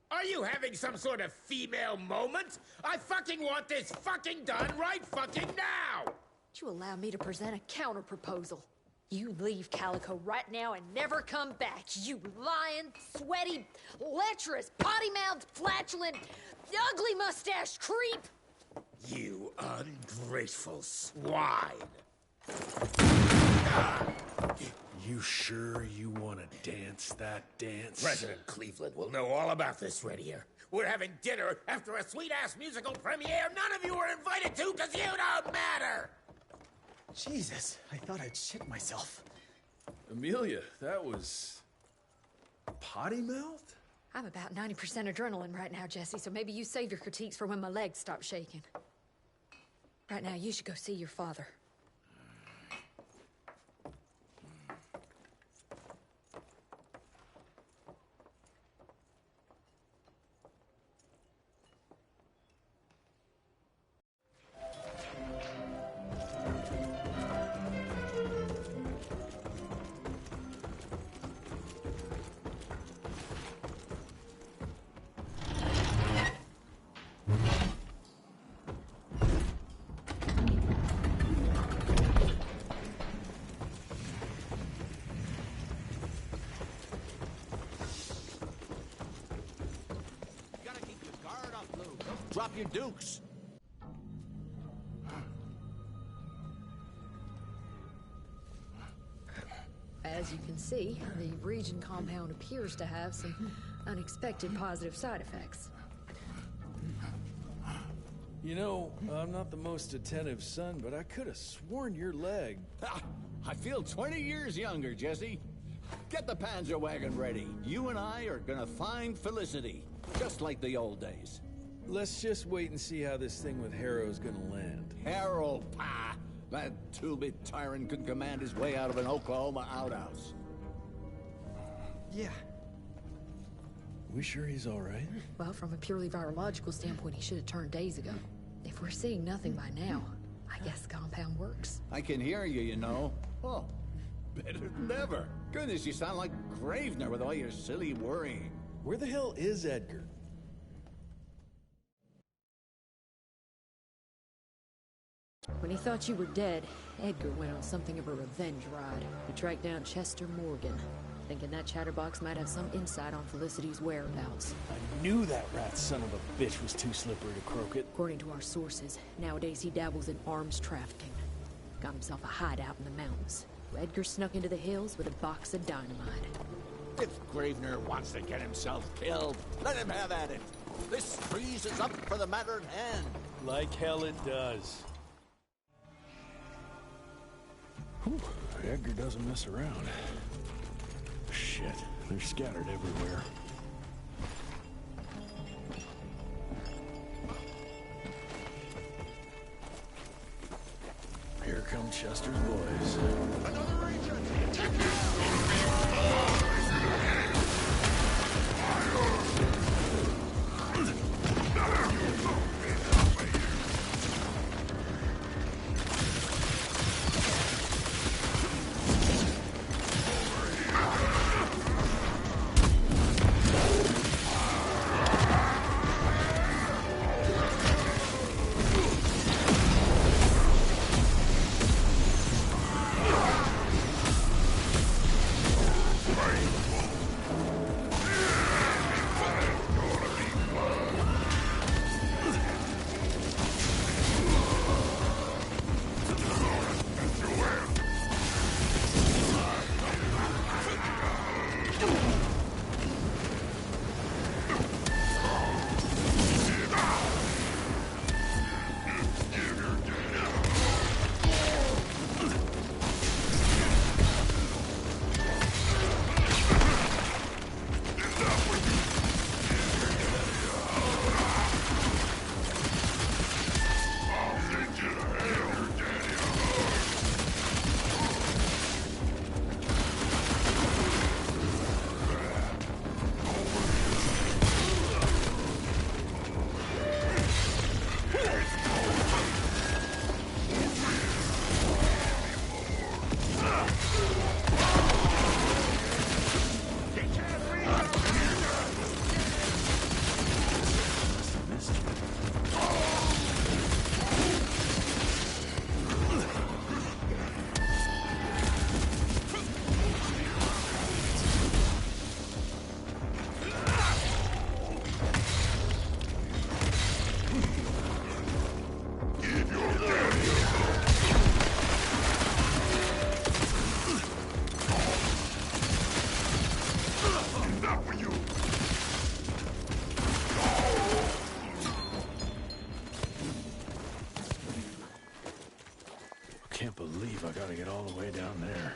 Are you having some sort of female moment? I fucking want this fucking done right fucking now! Would you allow me to present a counter-proposal? You leave Calico right now and never come back, you lying, sweaty, lecherous, potty-mouthed, flatulent, ugly mustached creep! You ungrateful swine! You sure you want to dance that dance? President Cleveland will know all about this right here. We're having dinner after a sweet-ass musical premiere none of you were invited to because you don't matter! Jesus, I thought I'd shit myself. Amelia, that was... potty-mouthed? I'm about 90% adrenaline right now, Jesse, so maybe you save your critiques for when my legs stop shaking. Right now, you should go see your father. Drop your dukes. As you can see, the Region compound appears to have some unexpected positive side effects. You know, I'm not the most attentive son, but I could have sworn your leg... I feel 20 years younger, Jesse. Get the Panzer wagon ready. You and I are gonna find Felicity, just like the old days. Let's just wait and see how this thing with Harrow's gonna land. Harrow, pah! That two-bit tyrant could command his way out of an Oklahoma outhouse. Yeah. We sure he's all right? Well, from a purely virological standpoint, he should have turned days ago. If we're seeing nothing by now, I guess the compound works. I can hear you, you know. Oh, better than ever. Goodness, you sound like Gravener with all your silly worrying. Where the hell is Edgar? When he thought you were dead, Edgar went on something of a revenge ride. He tracked down Chester Morgan, thinking that chatterbox might have some insight on Felicity's whereabouts. I knew that rat son of a bitch was too slippery to croak it. According to our sources, nowadays he dabbles in arms trafficking. Got himself a hideout in the mountains. Edgar snuck into the hills with a box of dynamite. If Gravener wants to get himself killed, let him have at it. This freeze is up for the matter at hand. Like hell it does. Whew, Edgar doesn't mess around. Shit, they're scattered everywhere. Here come Chester's boys. Another region! Take out for you. Can't believe I gotta get all the way down there.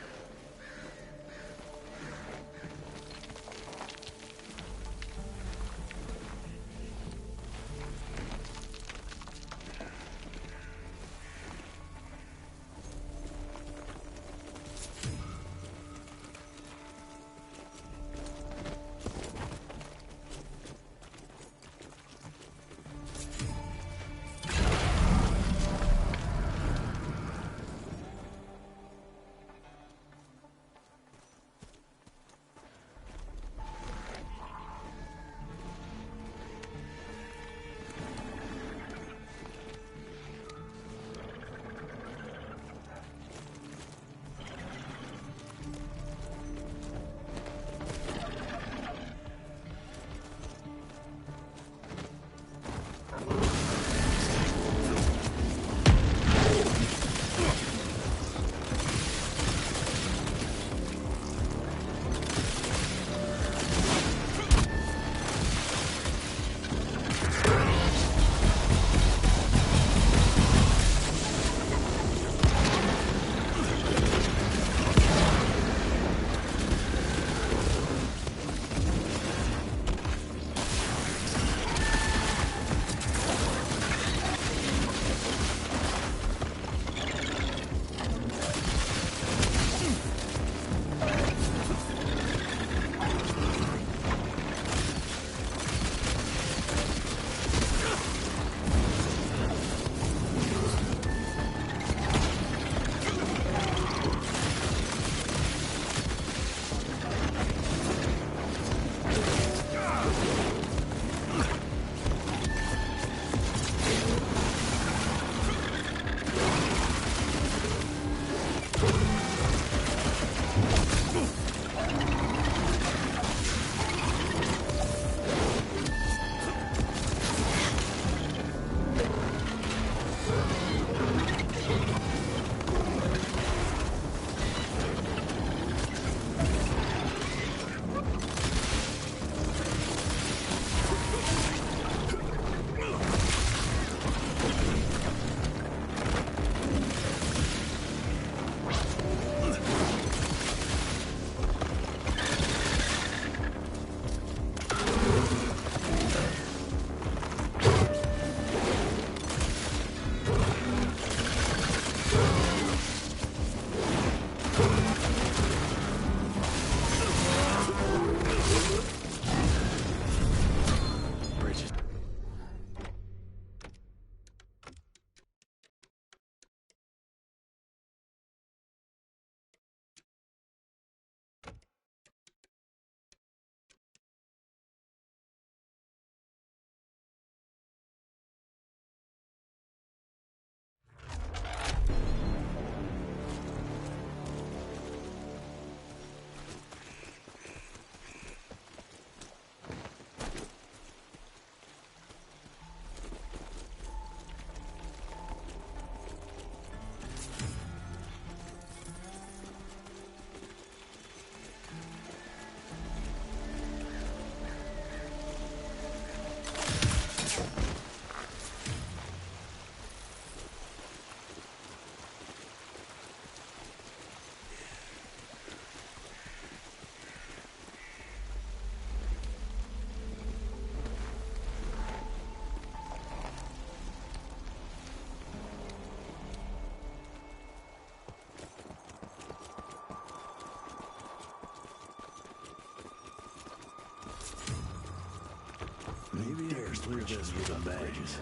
Maybe I can clear this with the badges.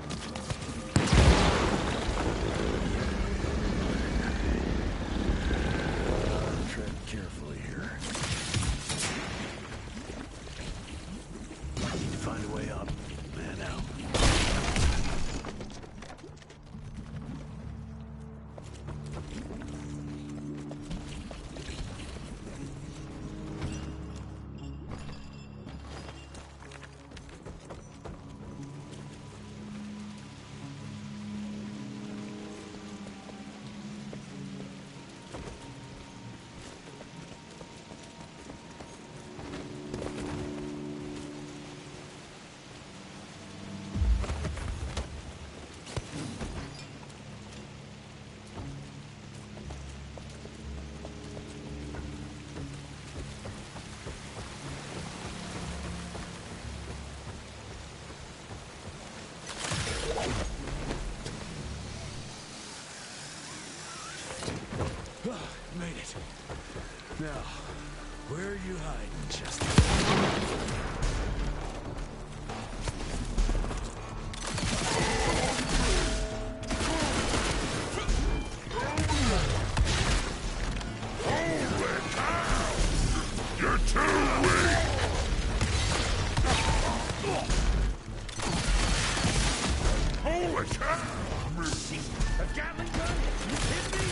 Tread carefully here. Need to find a way up. Man out. A Gatling gun? You kidding me?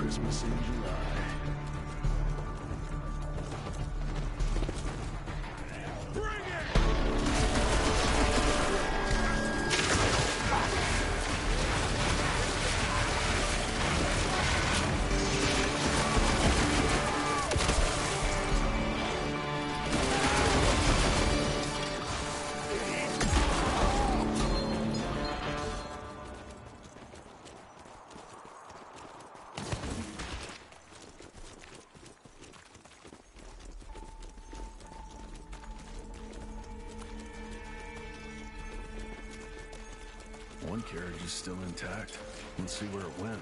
Christmas in July. One carriage is still intact. Let's see where it went.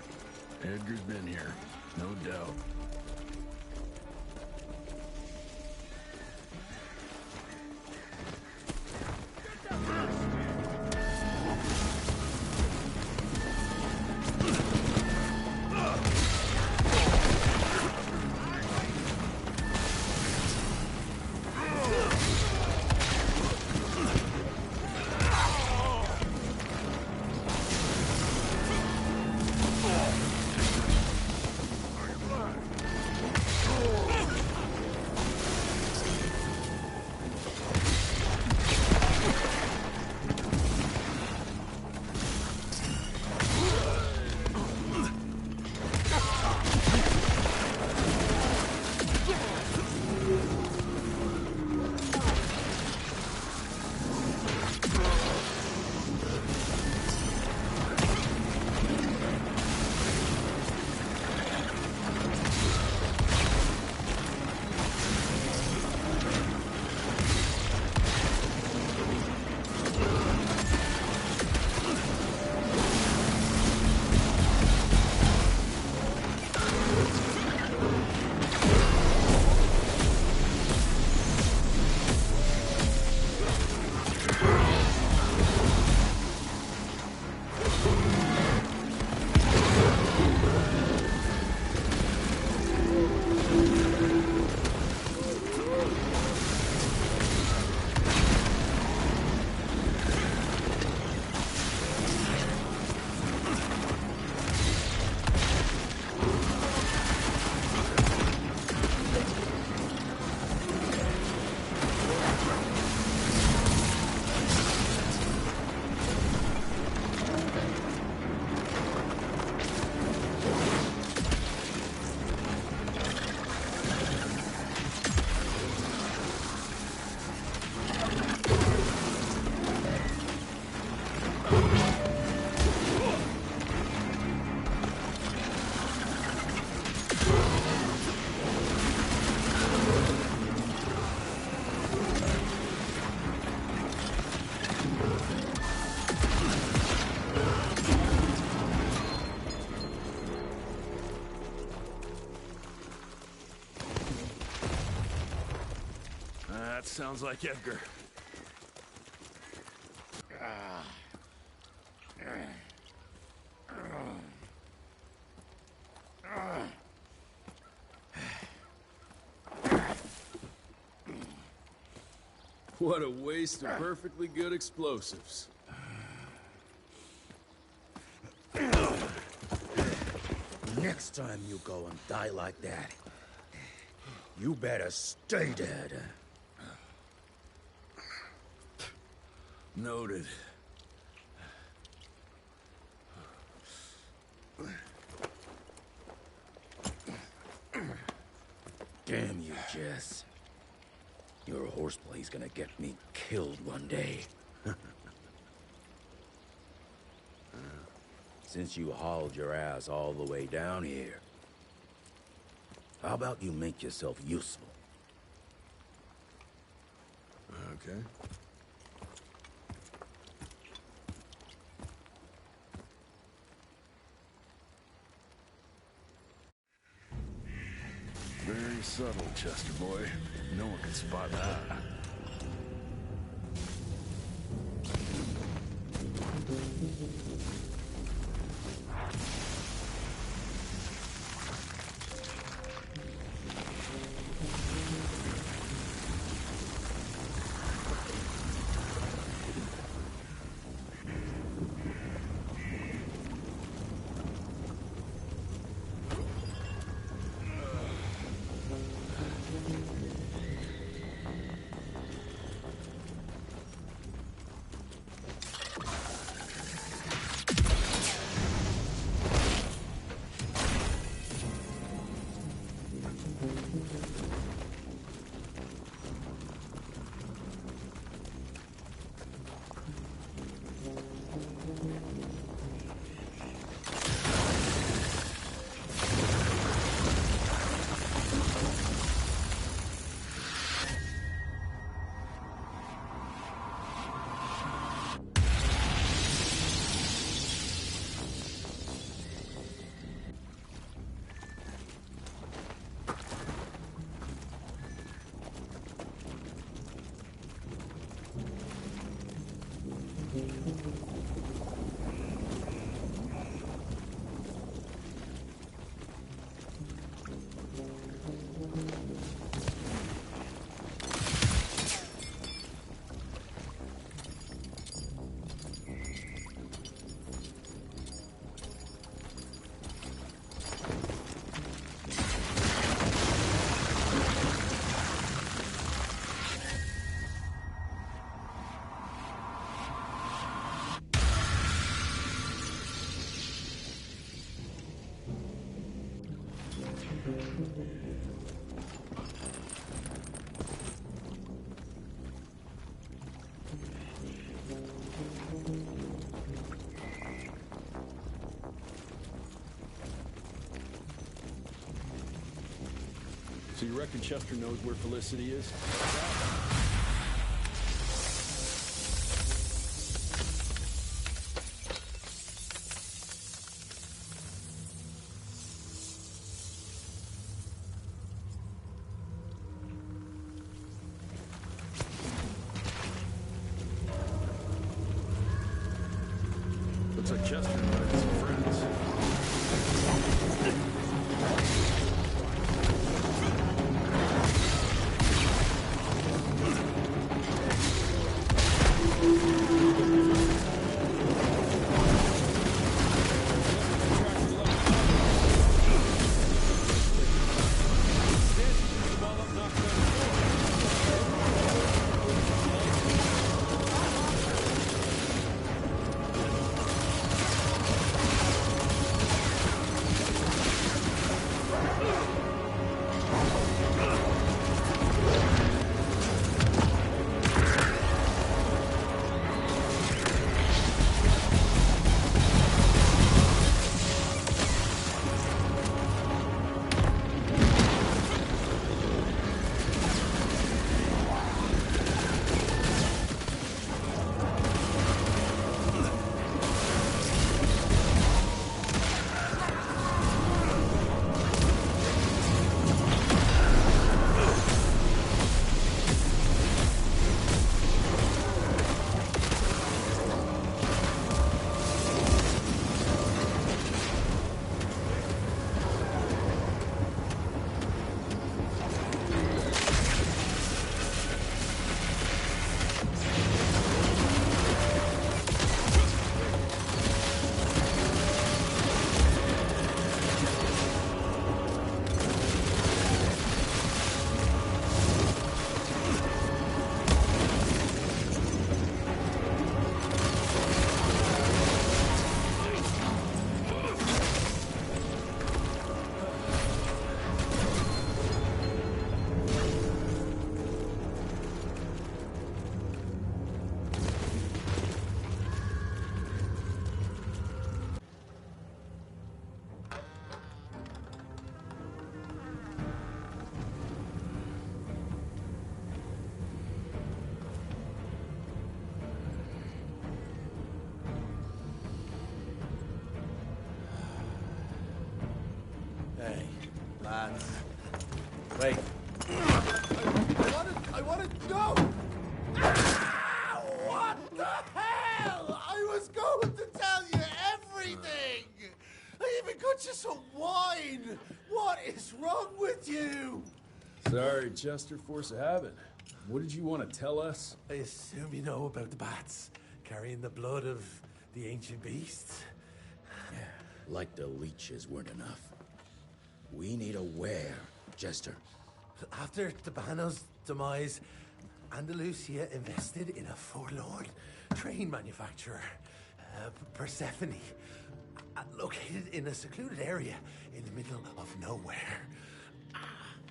Edgar's been here, no doubt. Sounds like Edgar. What a waste of perfectly good explosives. Next time you go and die like that, you better stay dead. Noted. Damn you, Jess. Your horseplay's gonna get me killed one day. Since you hauled your ass all the way down here, how about you make yourself useful? Okay. Very subtle, Chester boy. No one can spot that. So you reckon Chester knows where Felicity is? Looks like Chester invited some friends. just a wine! What is wrong with you? Sorry, Chester, force of habit. What did you want to tell us? I assume you know about the bats, carrying the blood of the ancient beasts. Yeah, like the leeches weren't enough. We need a where, Chester. After Tabano's demise, Andalusia invested in a forlorn train manufacturer, Persephone, located in a secluded area in the middle of nowhere.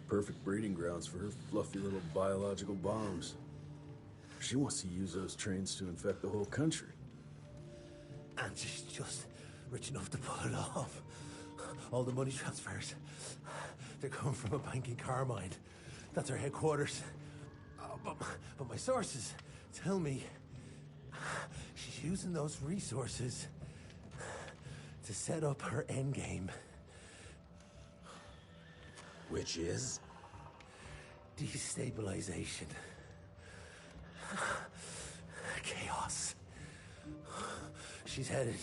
Perfect breeding grounds for her fluffy little biological bombs. She wants to use those trains to infect the whole country. And she's just rich enough to pull it off. All the money transfers, they're coming from a bank in Carmine. That's her headquarters. But my sources tell me she's using those resources to set up her endgame. Which is? Destabilization. Chaos. She's headed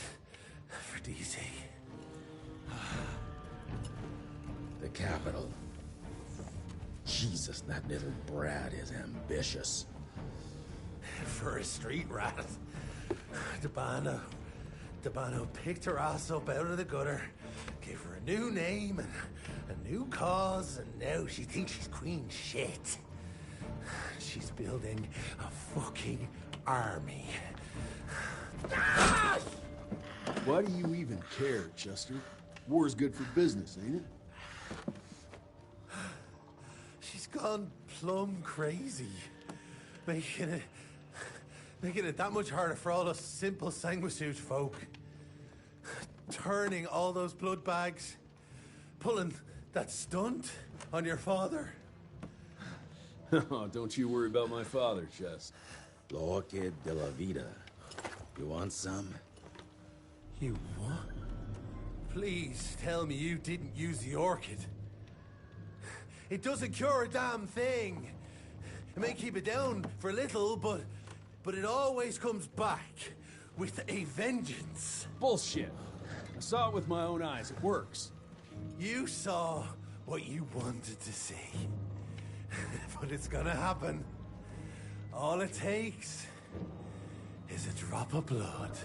for DC. The capital. Jesus, that little brat is ambitious. For a street rat. Tabano picked her ass up out of the gutter, gave her a new name and a new cause, and now she thinks she's queen shit. She's building a fucking army. Why do you even care, Chester? War's good for business, ain't it? She's gone plumb crazy, making it that much harder for all us simple sanguisuge folk. Turning all those blood bags, pulling that stunt on your father. Oh, don't you worry about my father, Chest. La Orchid de la Vida. You want some? You what? Please tell me you didn't use the orchid. It doesn't cure a damn thing. It may keep it down for a little, but it always comes back with a vengeance. Bullshit. I saw it with my own eyes. It works. You saw what you wanted to see. But it's gonna happen. All it takes is a drop of blood.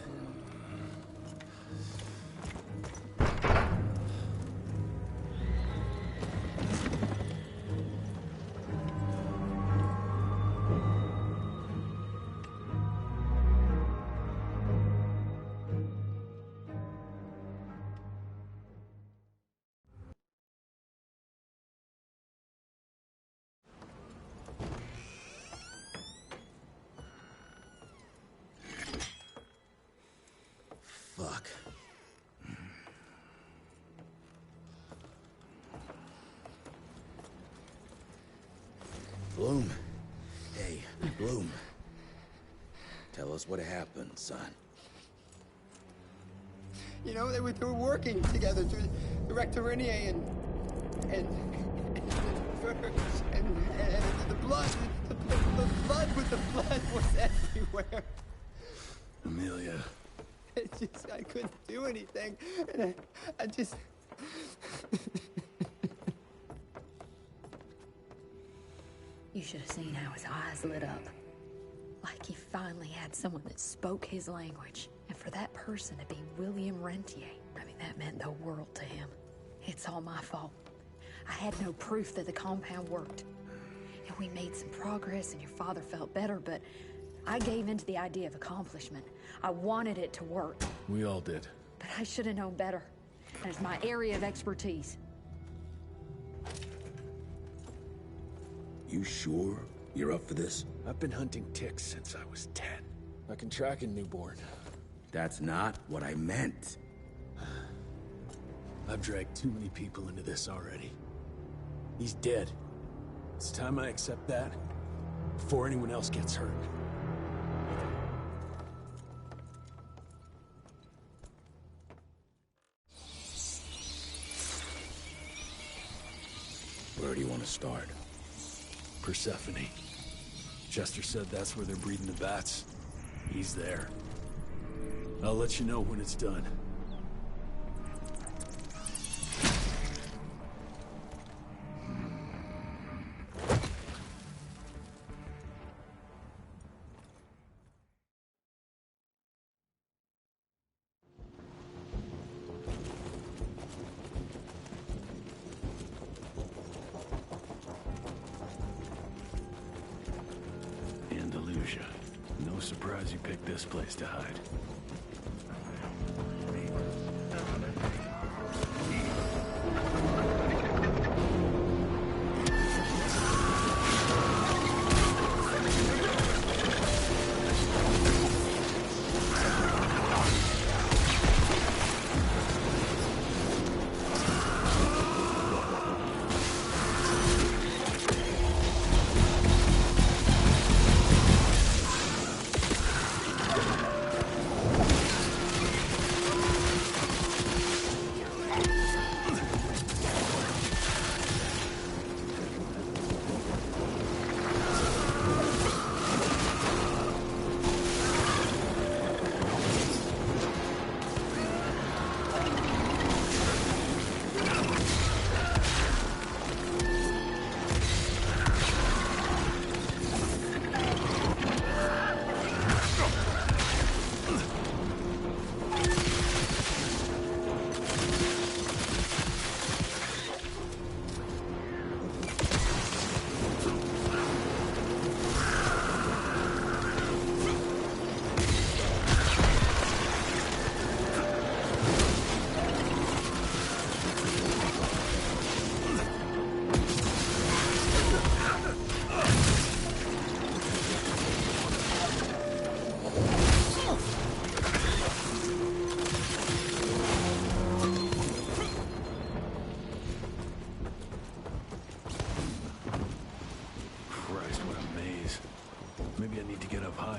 Fuck. Bloom. Hey, Bloom. Tell us what happened, son. You know, they were working together through Director Renier and the blood with the blood was everywhere. Amelia. I couldn't do anything. And I just... You should have seen how his eyes lit up. Like he finally had someone that spoke his language. And for that person to be William Rentier, I mean, that meant the world to him. It's all my fault. I had no proof that the compound worked. And we made some progress and your father felt better, but I gave in to the idea of accomplishment. I wanted it to work. We all did. But I should have known better. And it's my area of expertise. You sure you're up for this? I've been hunting ticks since I was 10. I can track a newborn. That's not what I meant. I've dragged too many people into this already. He's dead. It's time I accept that before anyone else gets hurt. Where do you want to start? Persephone. Chester said that's where they're breeding the bats. He's there. I'll let you know when it's done. picked this place to hide.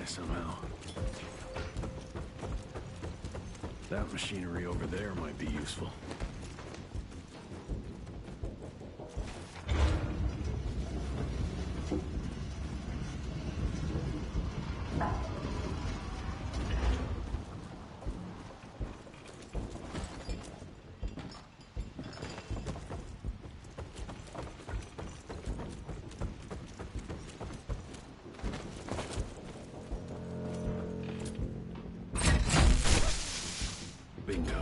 Somehow. That machinery over there might be useful. Bingo.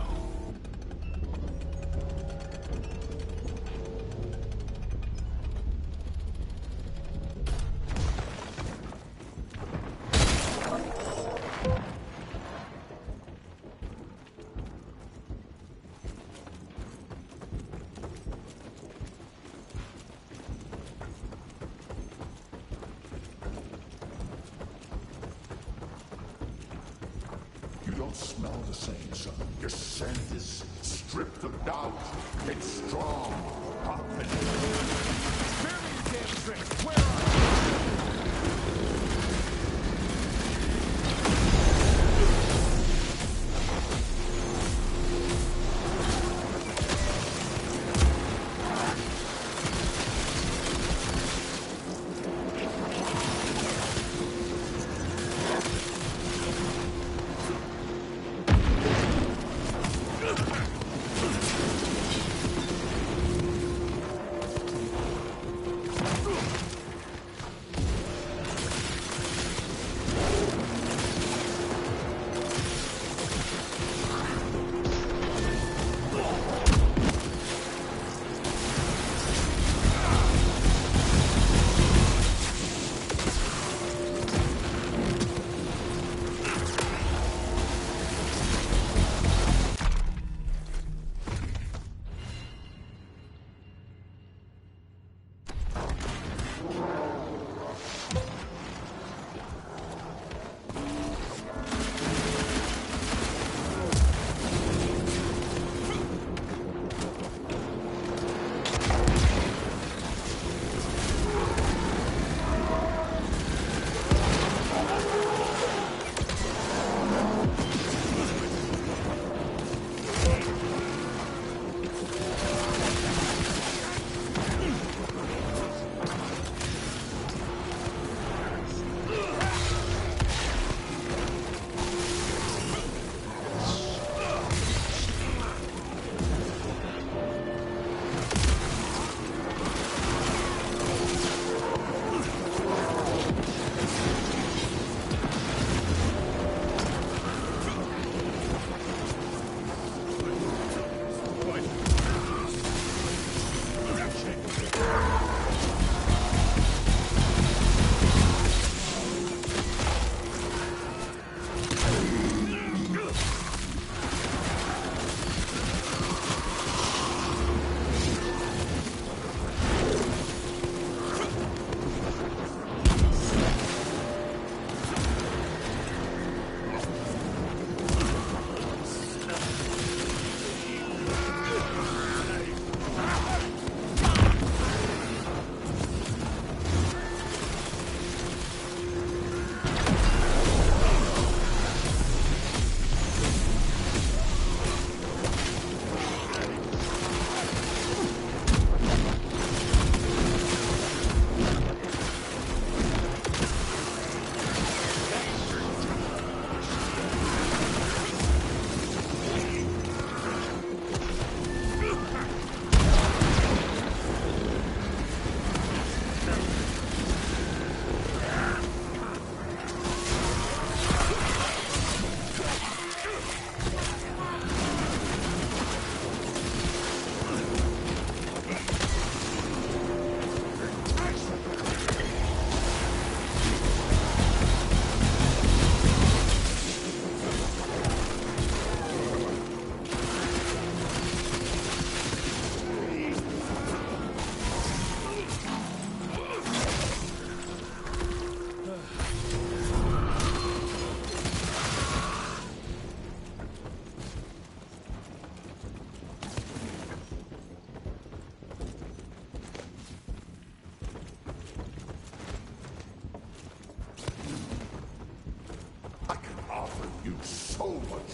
You don't smell the same, son. Your scent is stripped of doubt. It's strong, confident. Spare me your damn tricks. Where are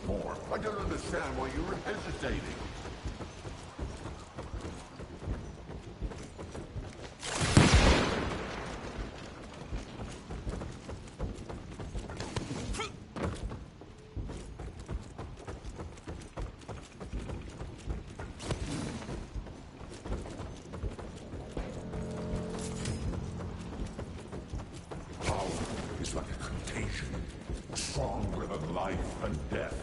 for? I don't understand why you were hesitating. It's like a contagion, stronger than life and death.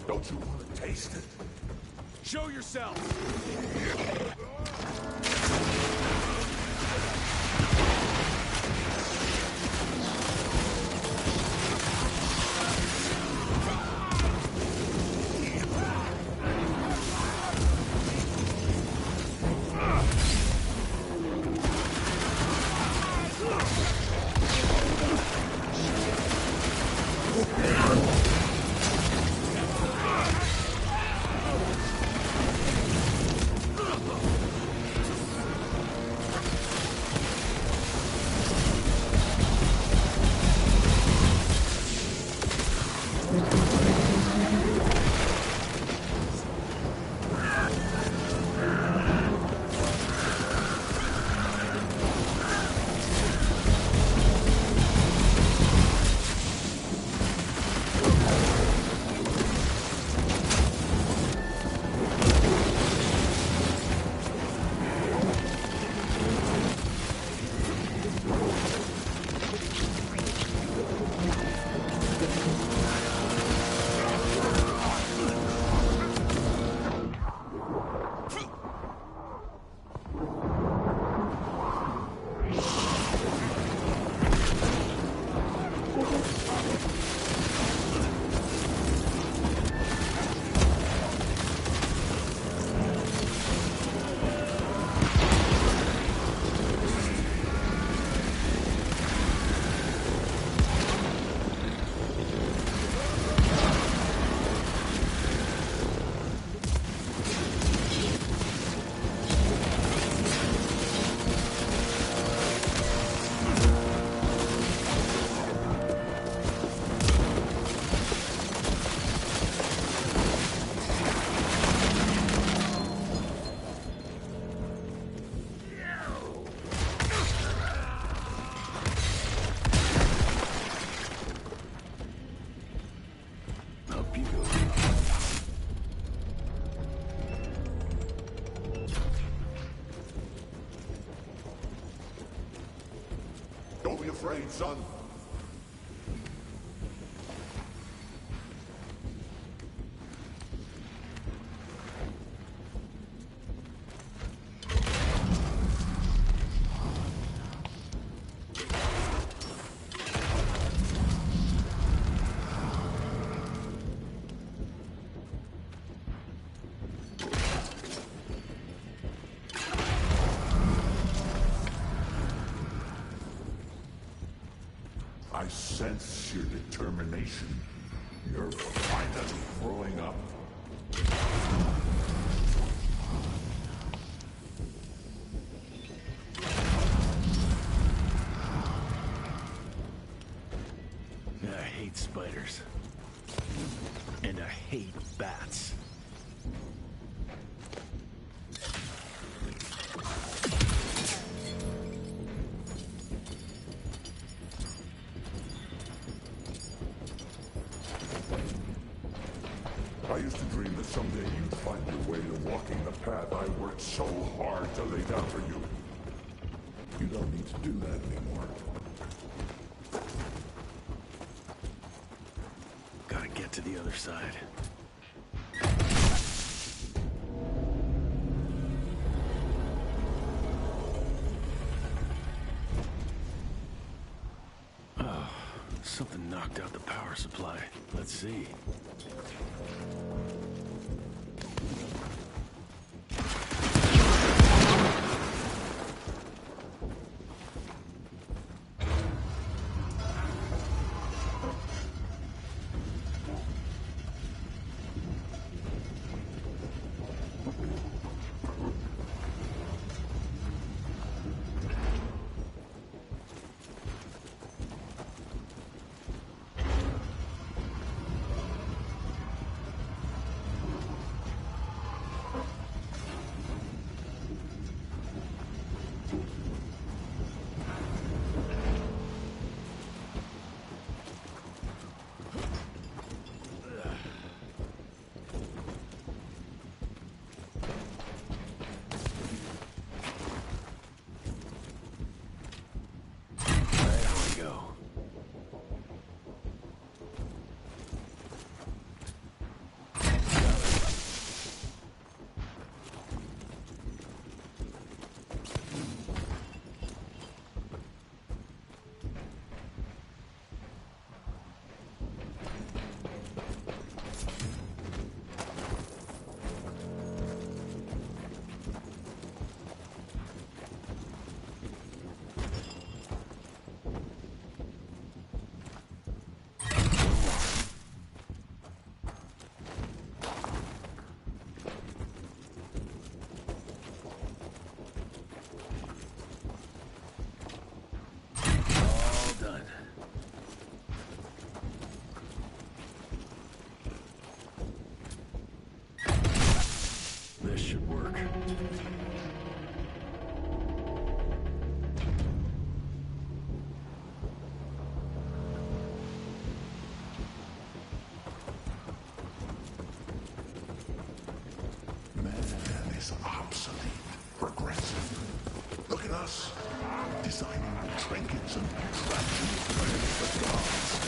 Don't you want to taste it? Show yourself! Don't be afraid, son. I sense your determination. You're finally growing up. I hate spiders. And I hate bats. I used to dream that someday you'd find your way to walking the path I worked so hard to lay down for you. You don't need to do that anymore. Gotta get to the other side. Oh, something knocked out the power supply. Let's see. destruction, trapped in the play of the gods.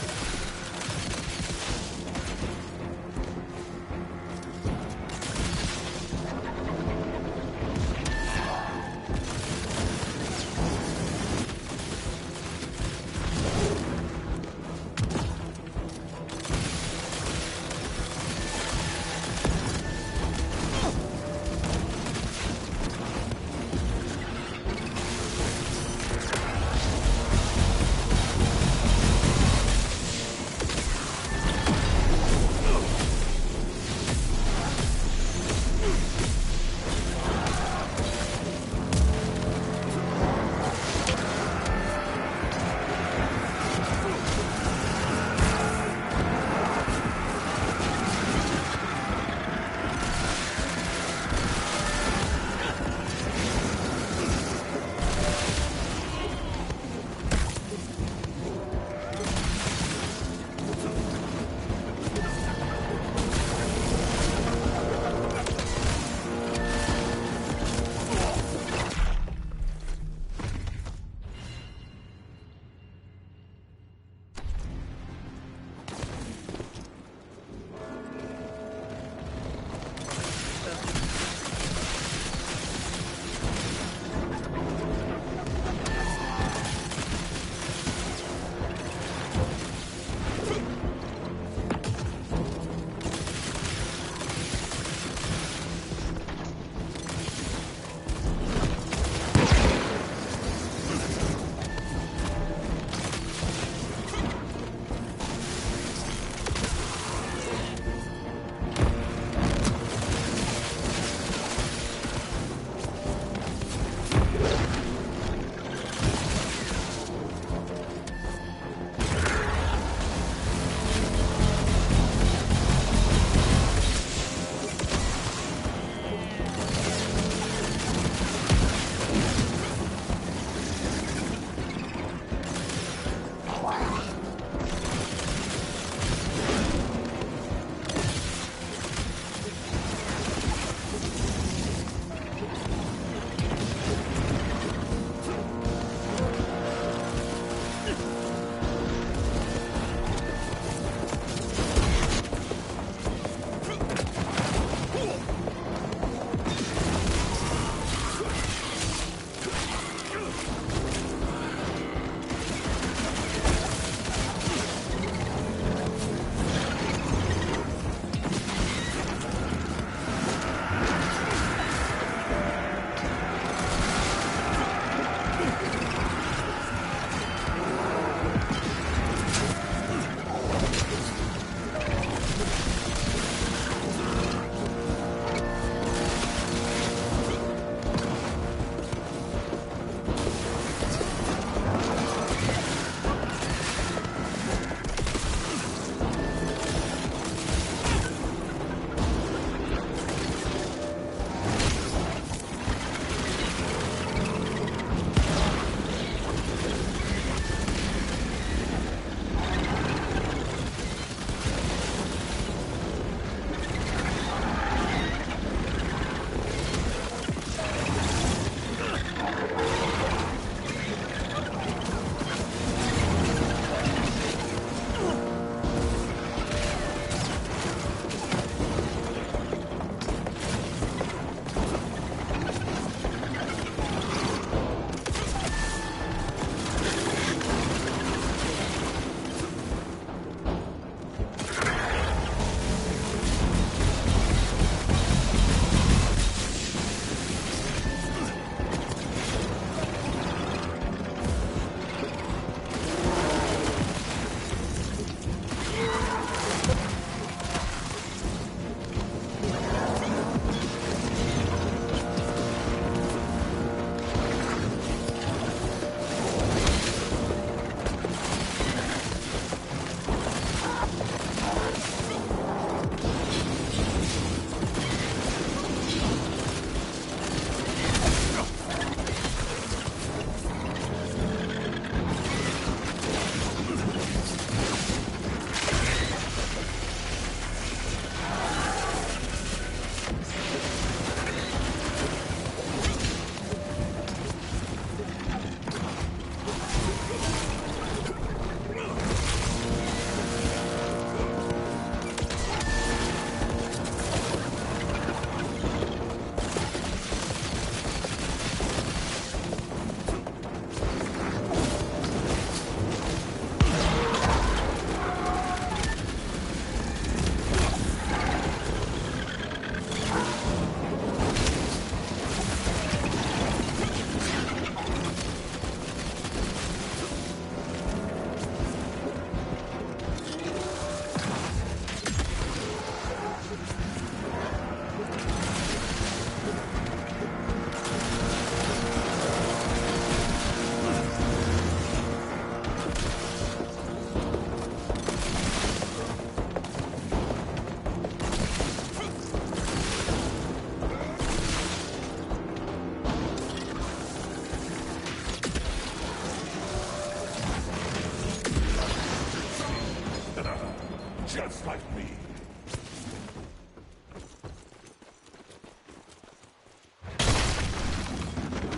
like me.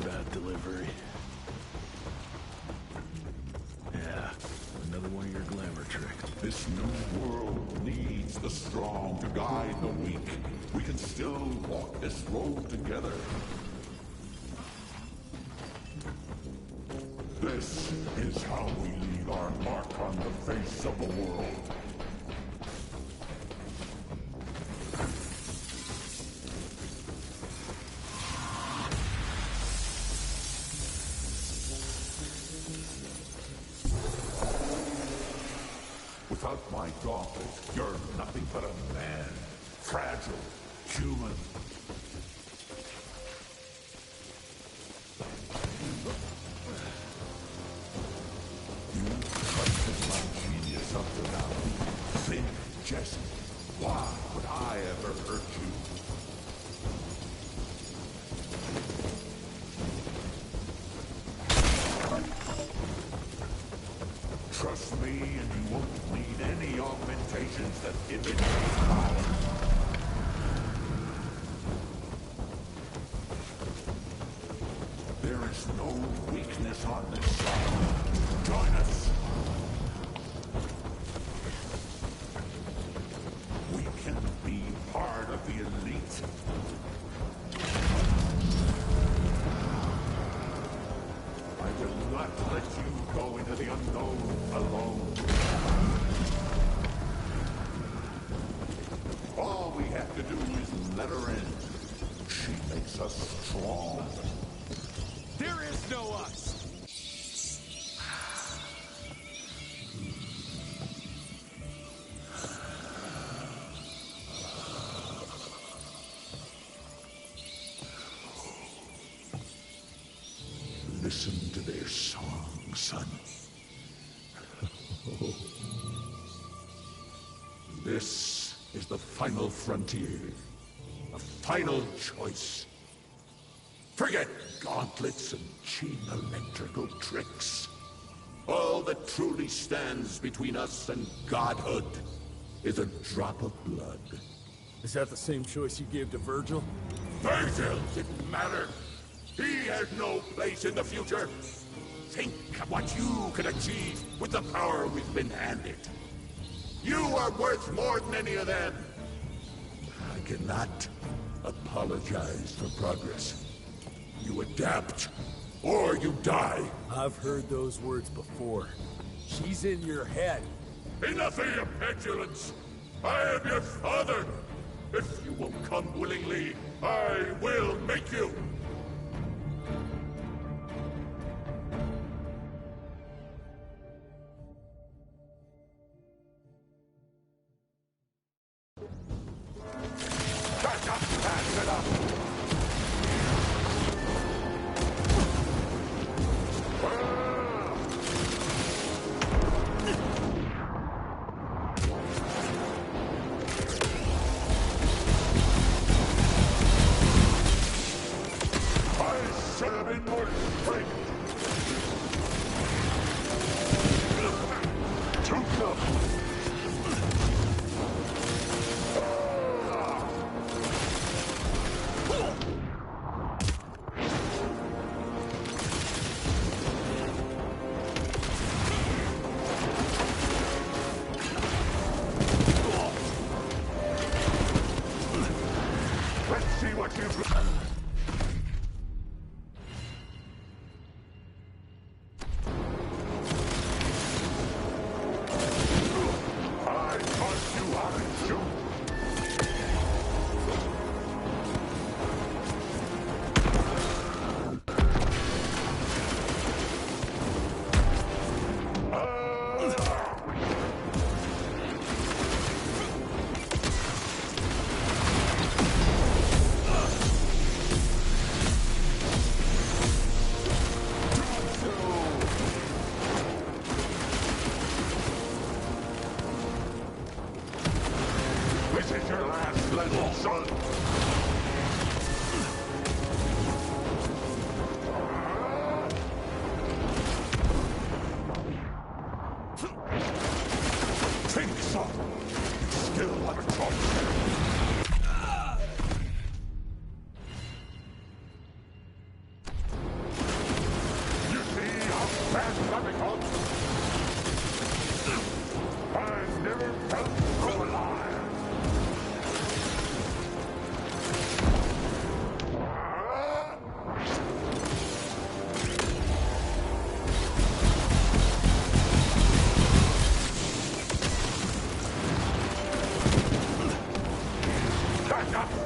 Bad delivery. Yeah, another one of your glamour tricks. This new world needs the strong to guide the weak. We can still walk this road together. This is how we leave our mark on the face of the world. Without my gauntlet, you're nothing but a man. Fragile, human. You trusted my genius up to now. Think, Jesse, why would I ever hurt you? Trust me, and you won't need any augmentations that imitate power. There is no weakness on this side. Join us. We can be part of the elite. I will not let you go into the unknown alone. All we have to do is let her in. She makes us strong. There is no us! Listen to their song, son. This is the final frontier. A final choice. Forget gauntlets and cheap electrical tricks. All that truly stands between us and godhood is a drop of blood. Is that the same choice you gave to Virgil? Virgil didn't matter. He has no place in the future. Think of what you could achieve with the power we've been handed. You are worth more than any of them. I cannot apologize for progress. You adapt, or you die. I've heard those words before. She's in your head. Enough of your petulance. I am your father. If you will come willingly, I will make you.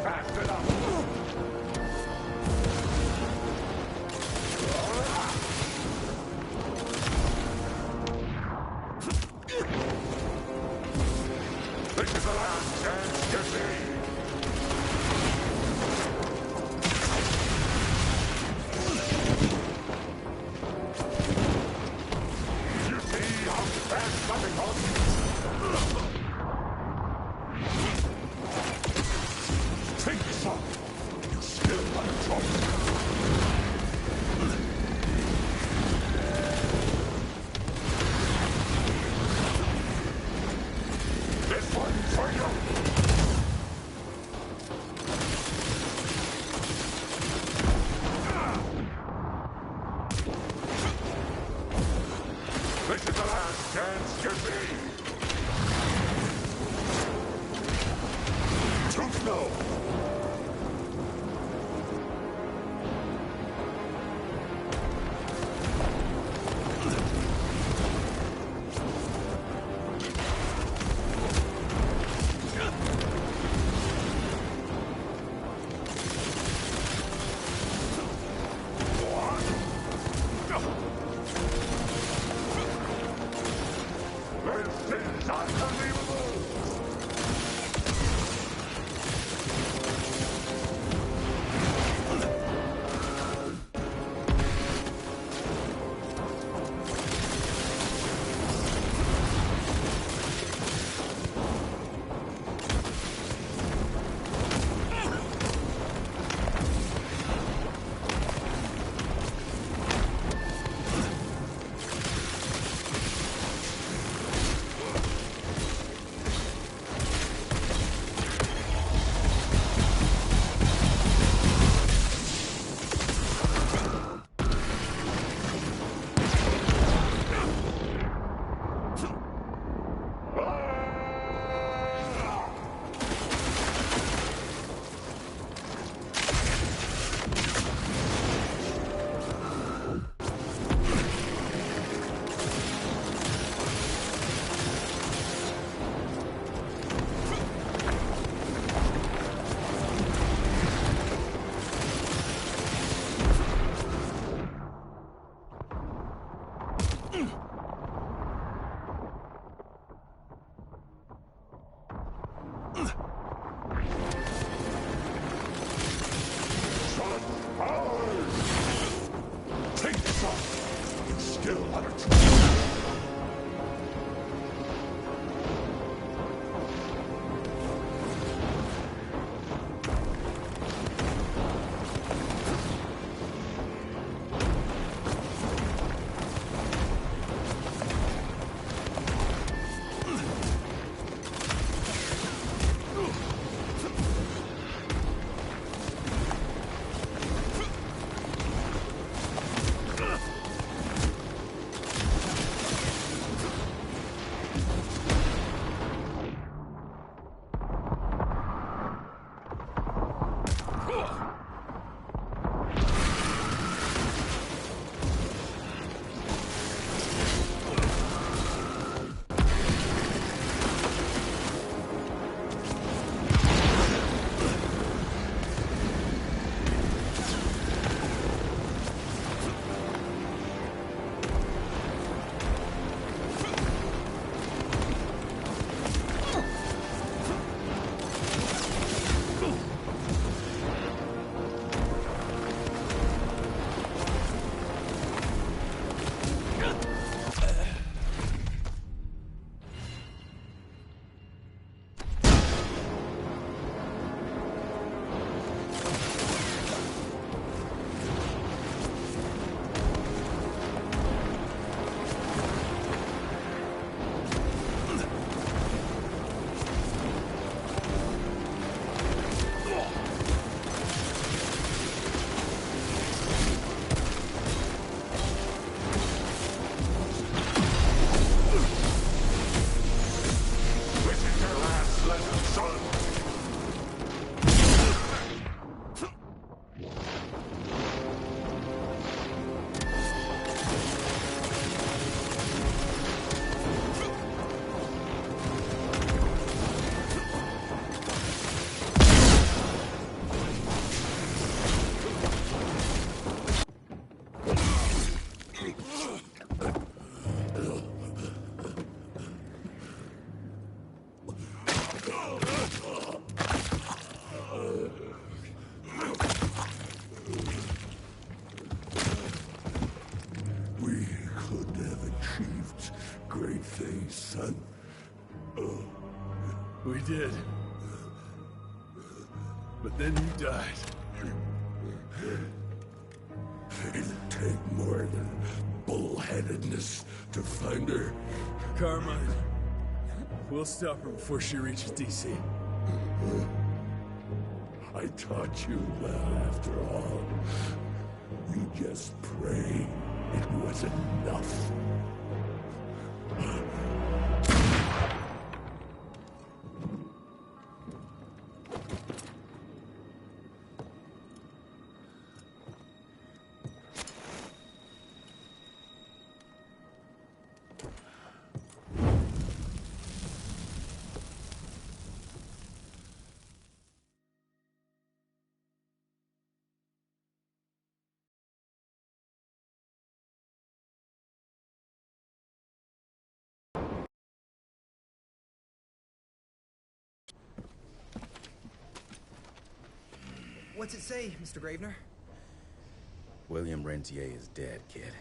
fast enough. This is the last chance you see. You see how fast nothing goes? Take some. You still have a choice. This one's for you. This is the last chance you see. Too slow. This is unbelievable! Take some! You still have a choice! son. We did. But then you died. It'll take more than bullheadedness to find her. Carmine, we'll stop her before she reaches DC. I taught you well after all. You just pray it was enough. What's it say, Mr. Gravener? William Rentier is dead, kid.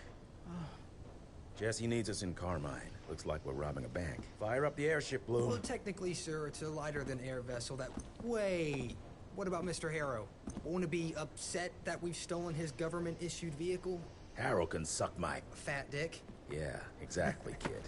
Jesse needs us in Carmine. Looks like we're robbing a bank. Fire up the airship, Bloom. Well, technically, sir, it's a lighter-than-air vessel that... Wait, what about Mr. Harrow? Won't it be upset that we've stolen his government-issued vehicle? Harrow can suck my... Fat dick? Yeah, exactly, kid.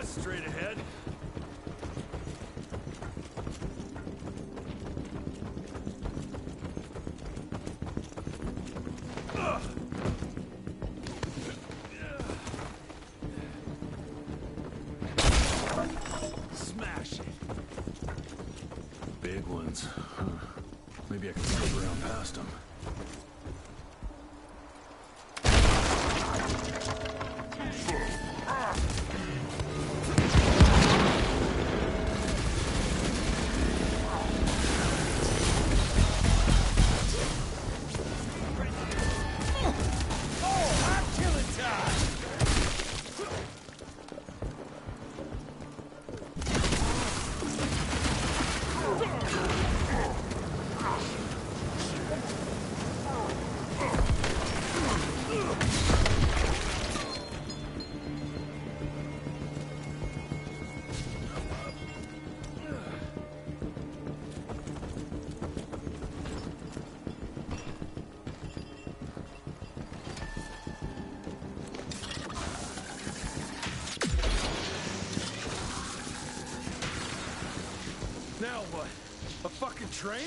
Straight ahead. Smash it. Big ones. Huh. Maybe I can slip around past them. Now what? A fucking train?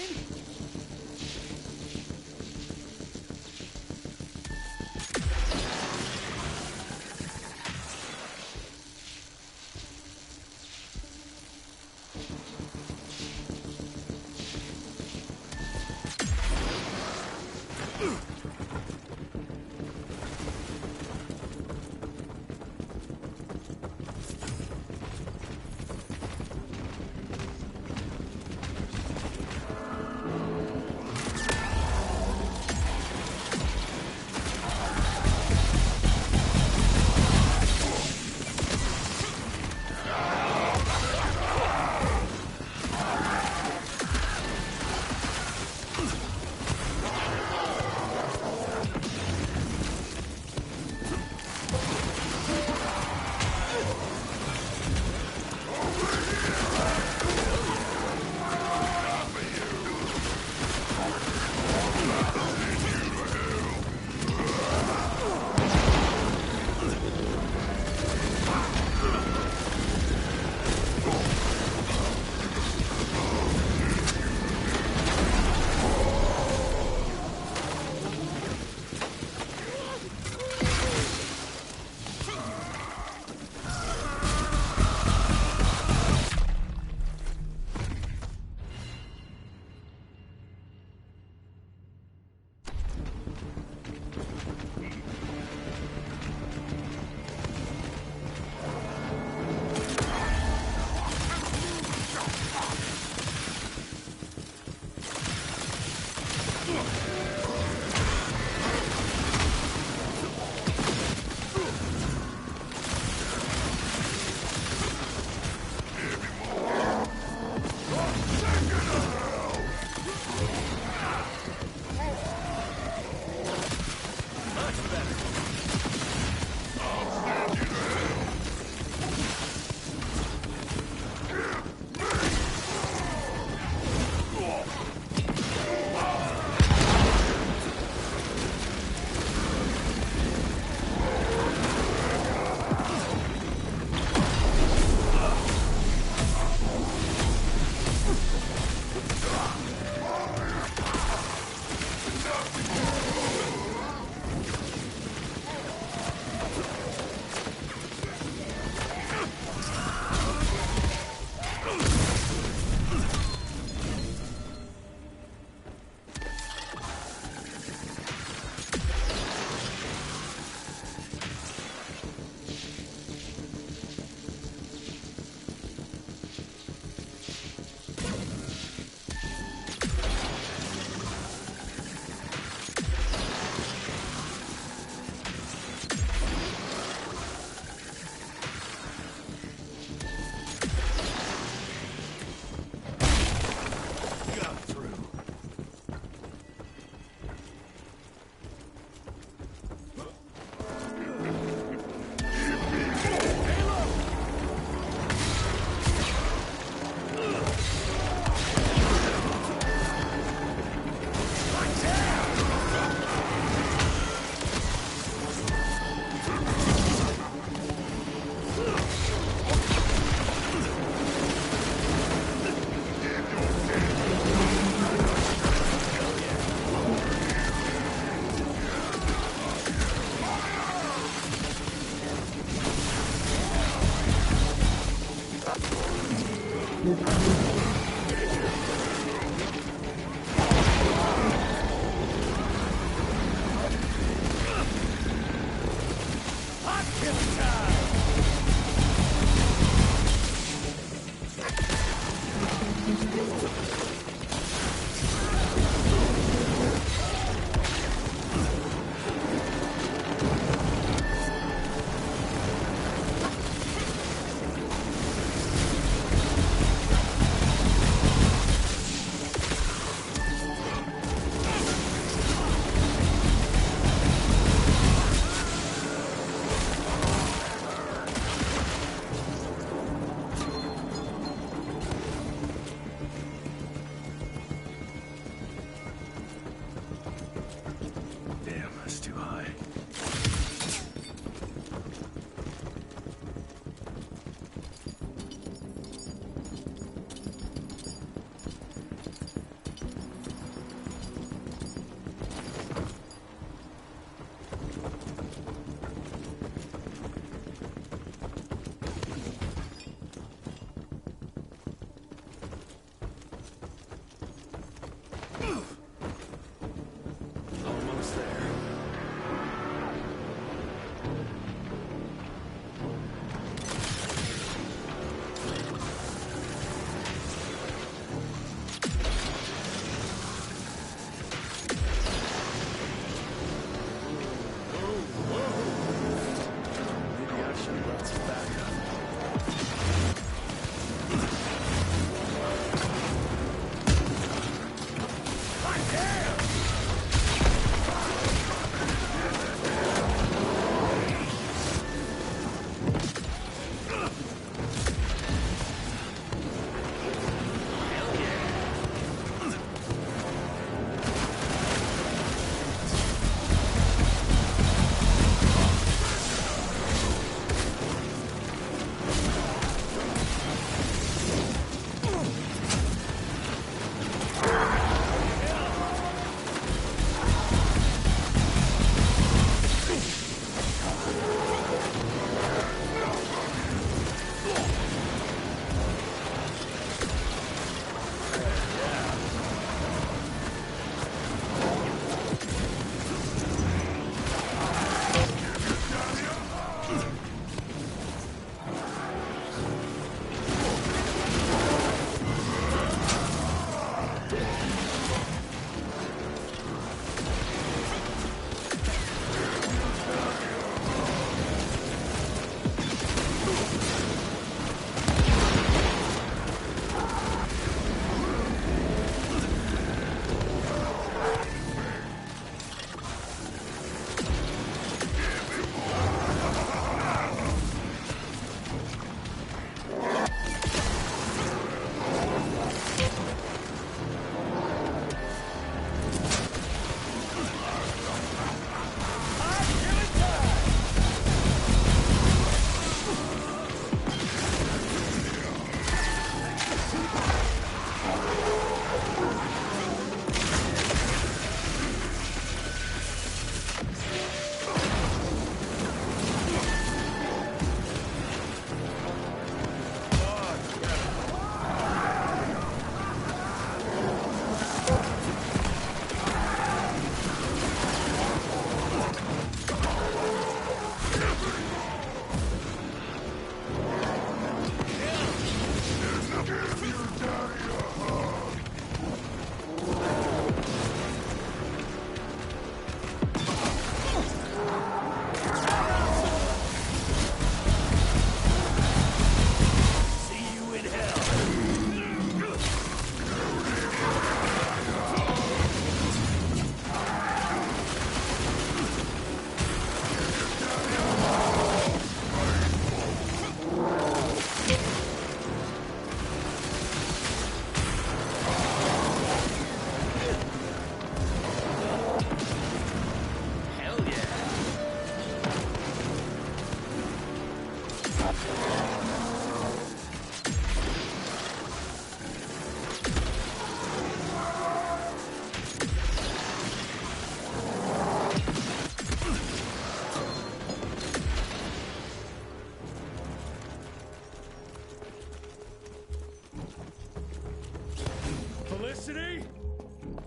Cassidy!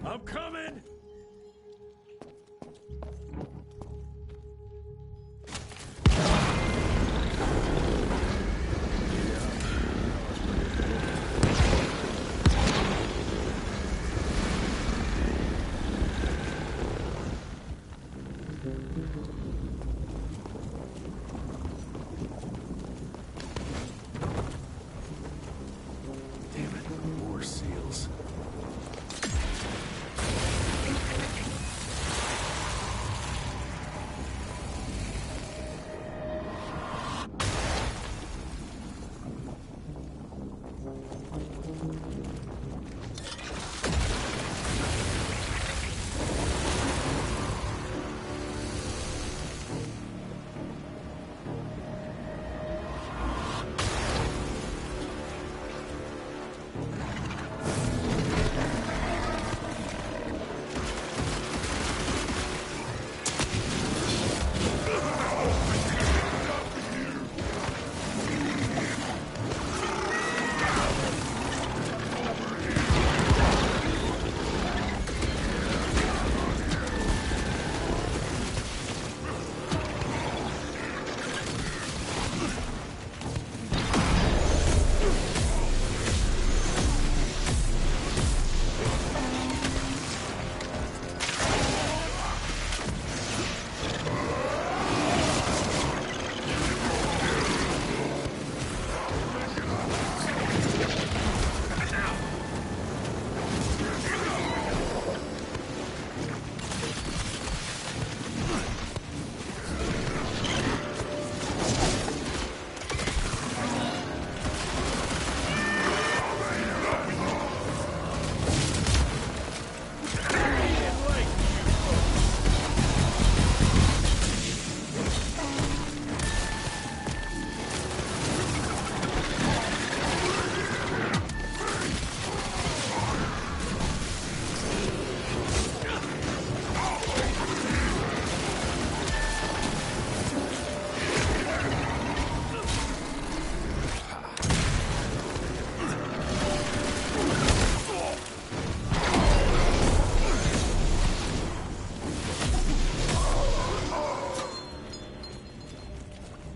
I'm coming! Damn it, more seals.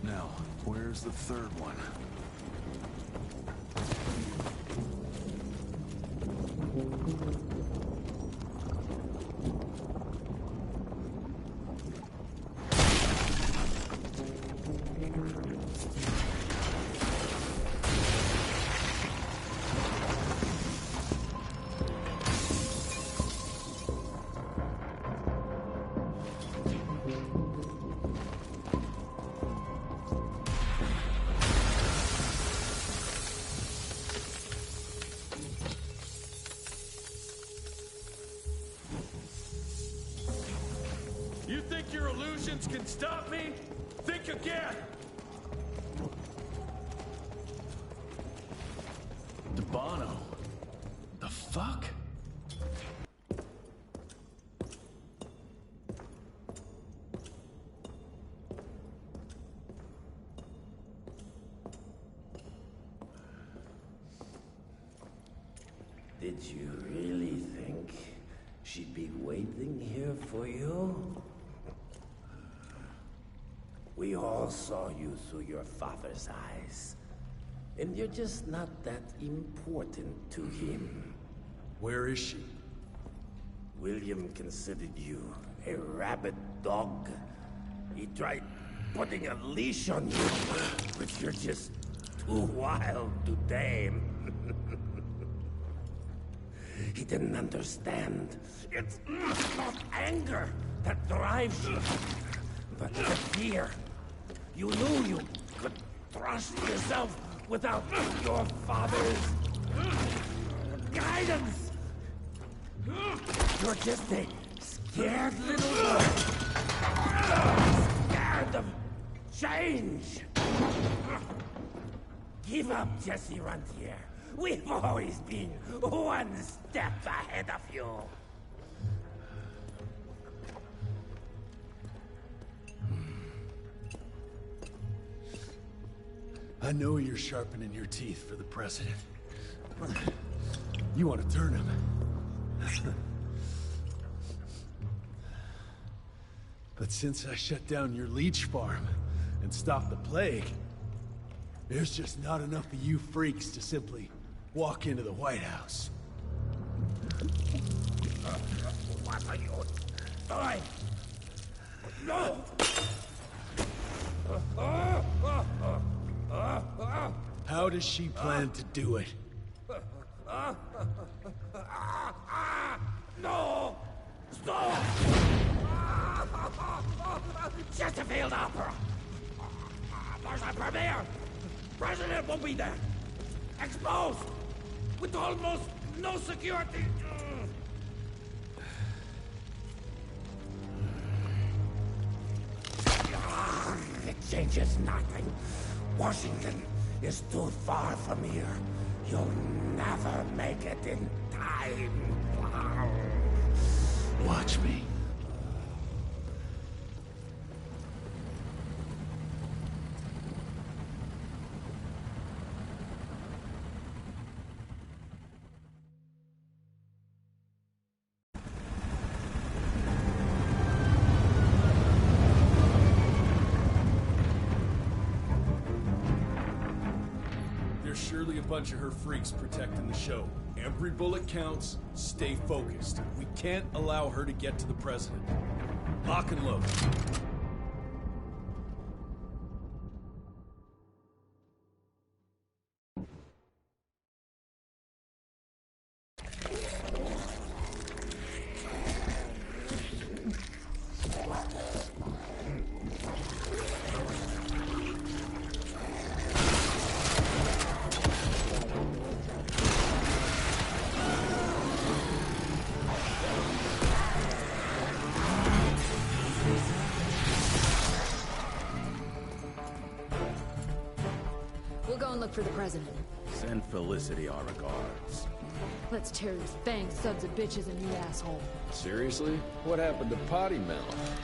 Now, where's the third one? You think your illusions can stop me? Think again! Debano? The fuck? Did you really think she'd be waiting here for you? We all saw you through your father's eyes. And you're just not that important to him. Where is she? William considered you a rabid dog. He tried putting a leash on you, but you're just too wild to tame. He didn't understand. It's not anger that drives you, but the fear. You knew you could trust yourself without your father's guidance. You're just a scared little boy. Scared of change. Give up, Jesse Runtier. We've always been one step ahead of you. I know you're sharpening your teeth for the president. You want to turn him. But since I shut down your leech farm and stopped the plague, there's just not enough of you freaks to simply walk into the White House. What are you doing? No! How does she plan to do it? No! Stop! Chesterfield Opera! There's a premiere! President won't be there! Exposed! With almost no security! It changes nothing. Washington is too far from here. You'll never make it in time. Watch me. There's surely a bunch of her freaks protecting the show. Every bullet counts. Stay focused. We can't allow her to get to the president. Lock and load. We'll go and look for the president. Send Felicity our regards. Let's tear these fang sons of bitches a new asshole. Seriously? What happened to Potty Mouth?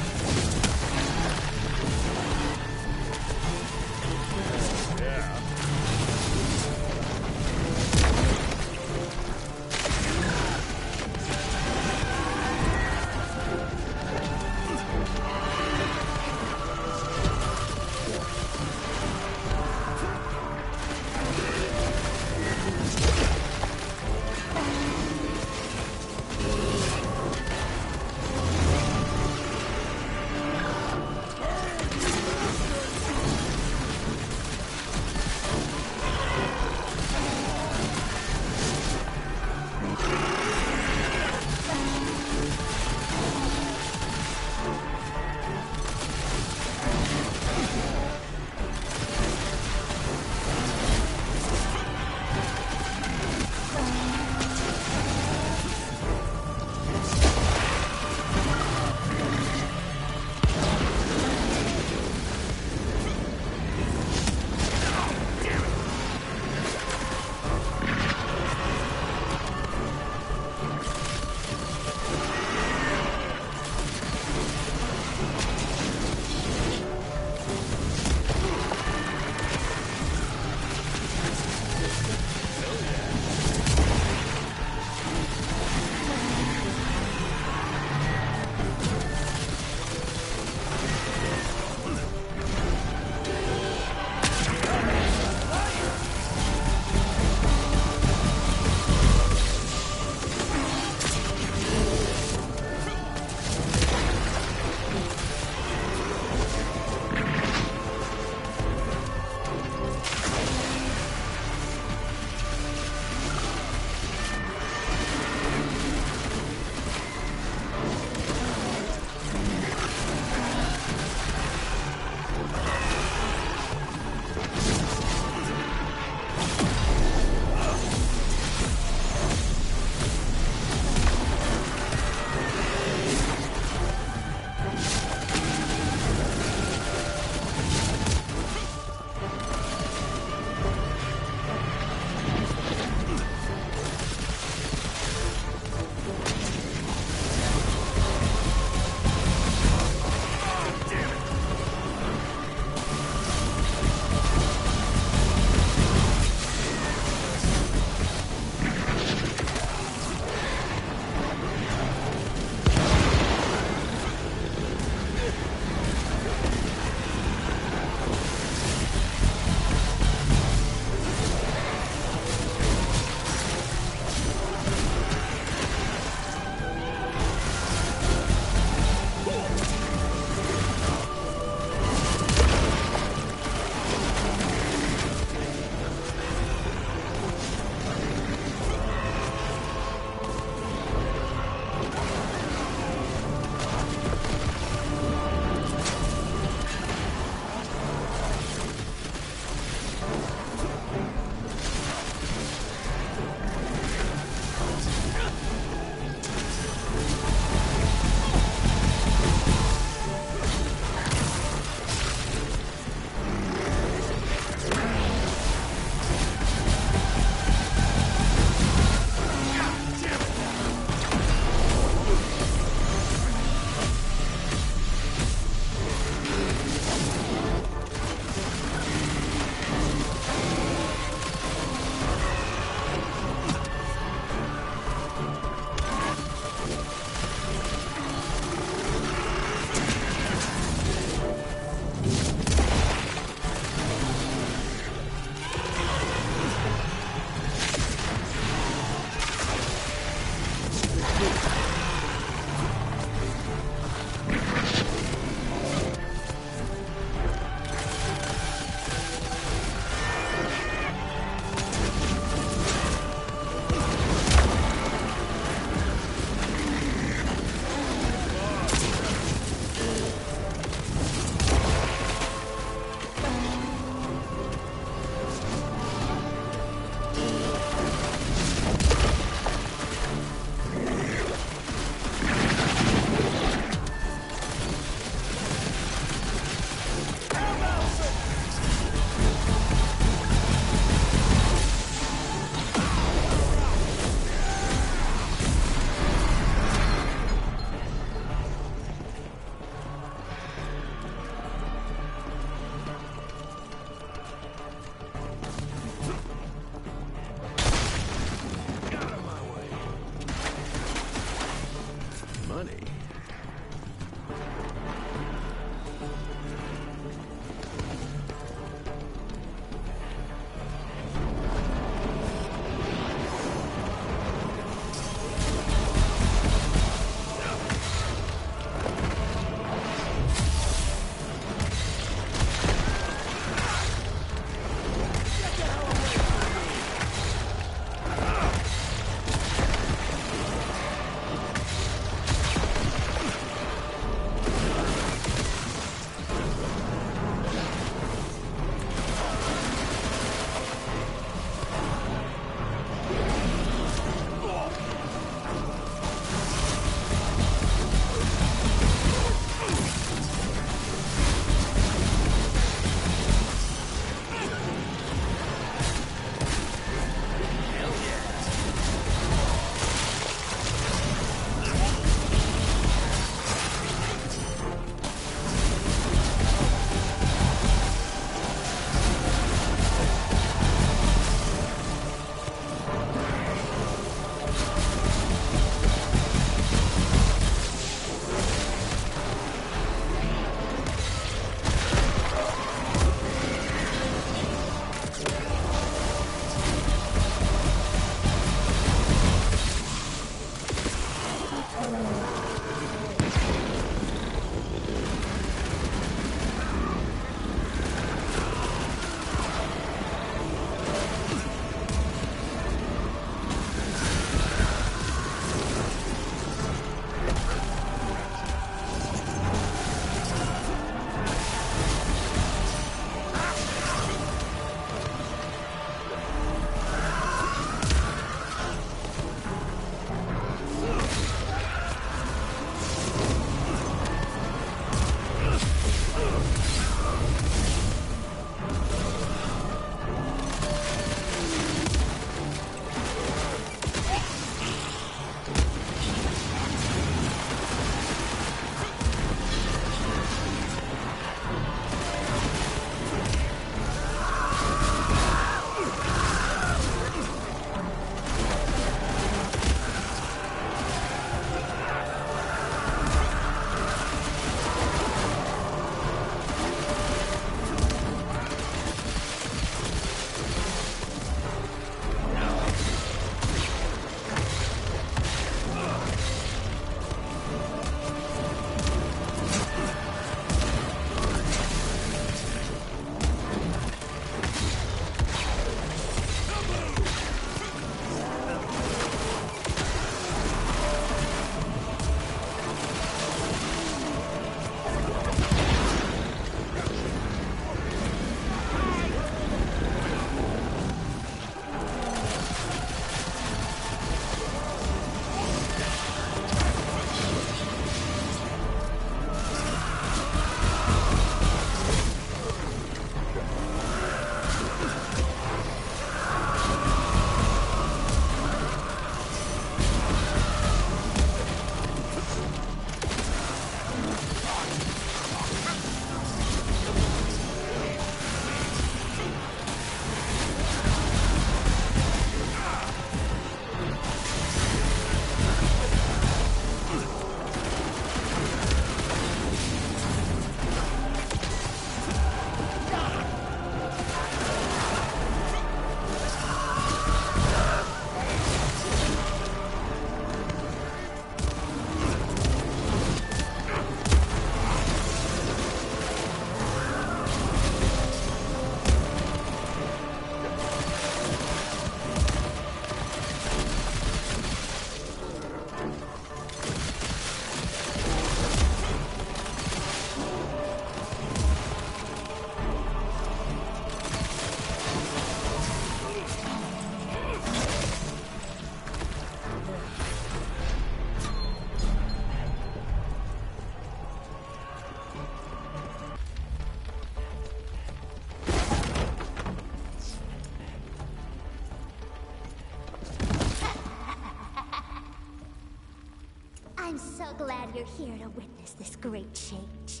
you're here to witness this great change.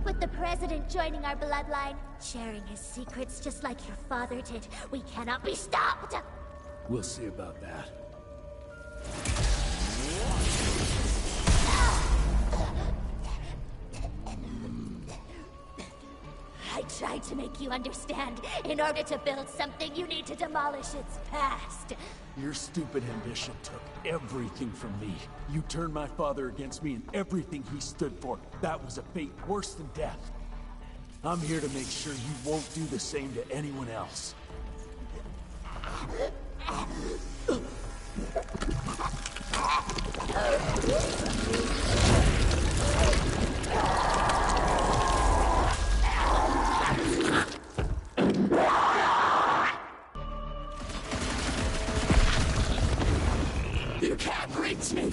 With the President joining our bloodline, sharing his secrets just like your father did, we cannot be stopped! We'll see about that. I tried to make you understand. In order to build something, you need to demolish its past. Your stupid ambition took everything from me. You turned my father against me and everything he stood for. That was a fate worse than death. I'm here to make sure you won't do the same to anyone else. You can't reach me!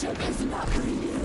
leadership is not for you.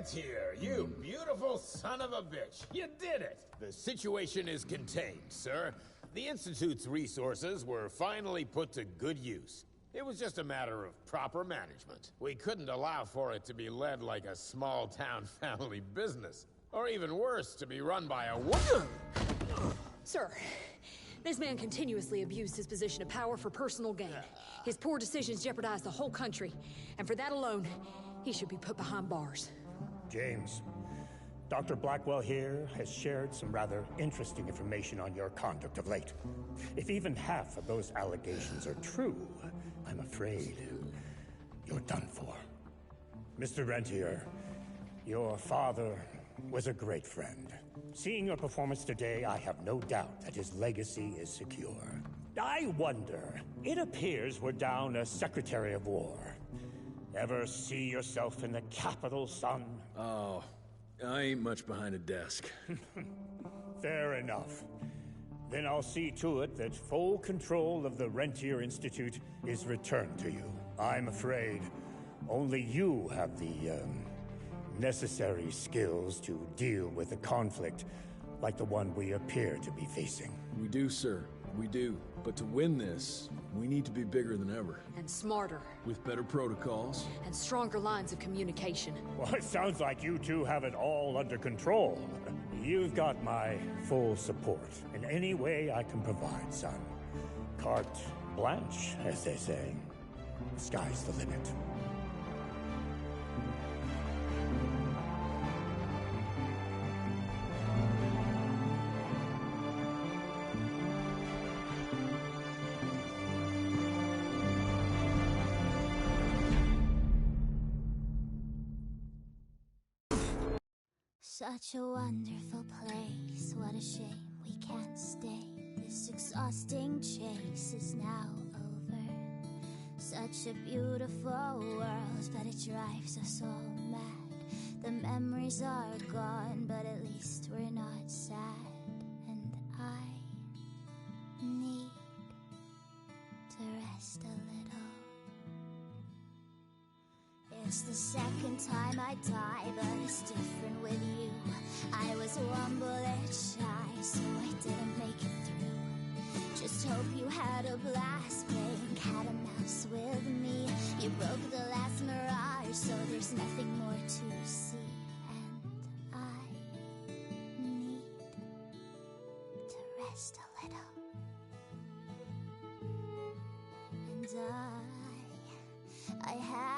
Rentier, you beautiful son of a bitch. You did it. The situation is contained, sir. The Institute's resources were finally put to good use. It was just a matter of proper management. We couldn't allow for it to be led like a small-town family business. Or even worse, to be run by a woman. Sir, this man continuously abused his position of power for personal gain. His poor decisions jeopardized the whole country. And for that alone, he should be put behind bars. James, Dr. Blackwell here has shared some rather interesting information on your conduct of late. If even half of those allegations are true, I'm afraid you're done for. Mr. Rentier, your father was a great friend. Seeing your performance today, I have no doubt that his legacy is secure. I wonder, it appears we're down a Secretary of War. Ever see yourself in the Capitol, son? Oh, I ain't much behind a desk. Fair enough. Then I'll see to it that full control of the Rentier Institute is returned to you. I'm afraid only you have the, necessary skills to deal with a conflict like the one we appear to be facing. We do, sir. We do. But to win this, we need to be bigger than ever. And smarter. With better protocols. And stronger lines of communication. Well, it sounds like you two have it all under control. You've got my full support in any way I can provide, son. Carte blanche, as they say. The sky's the limit. Such a wonderful place, what a shame we can't stay. This exhausting chase is now over. Such a beautiful world, but it drives us all mad. The memories are gone, but at least we're not sad. And I need to rest a little. It's the second time I die, but it's different with you. I was one bullet shy, so I didn't make it through. Just hope you had a blast playing cat and mouse with me. You broke the last mirage, so there's nothing more to see. And I need to rest a little. And I have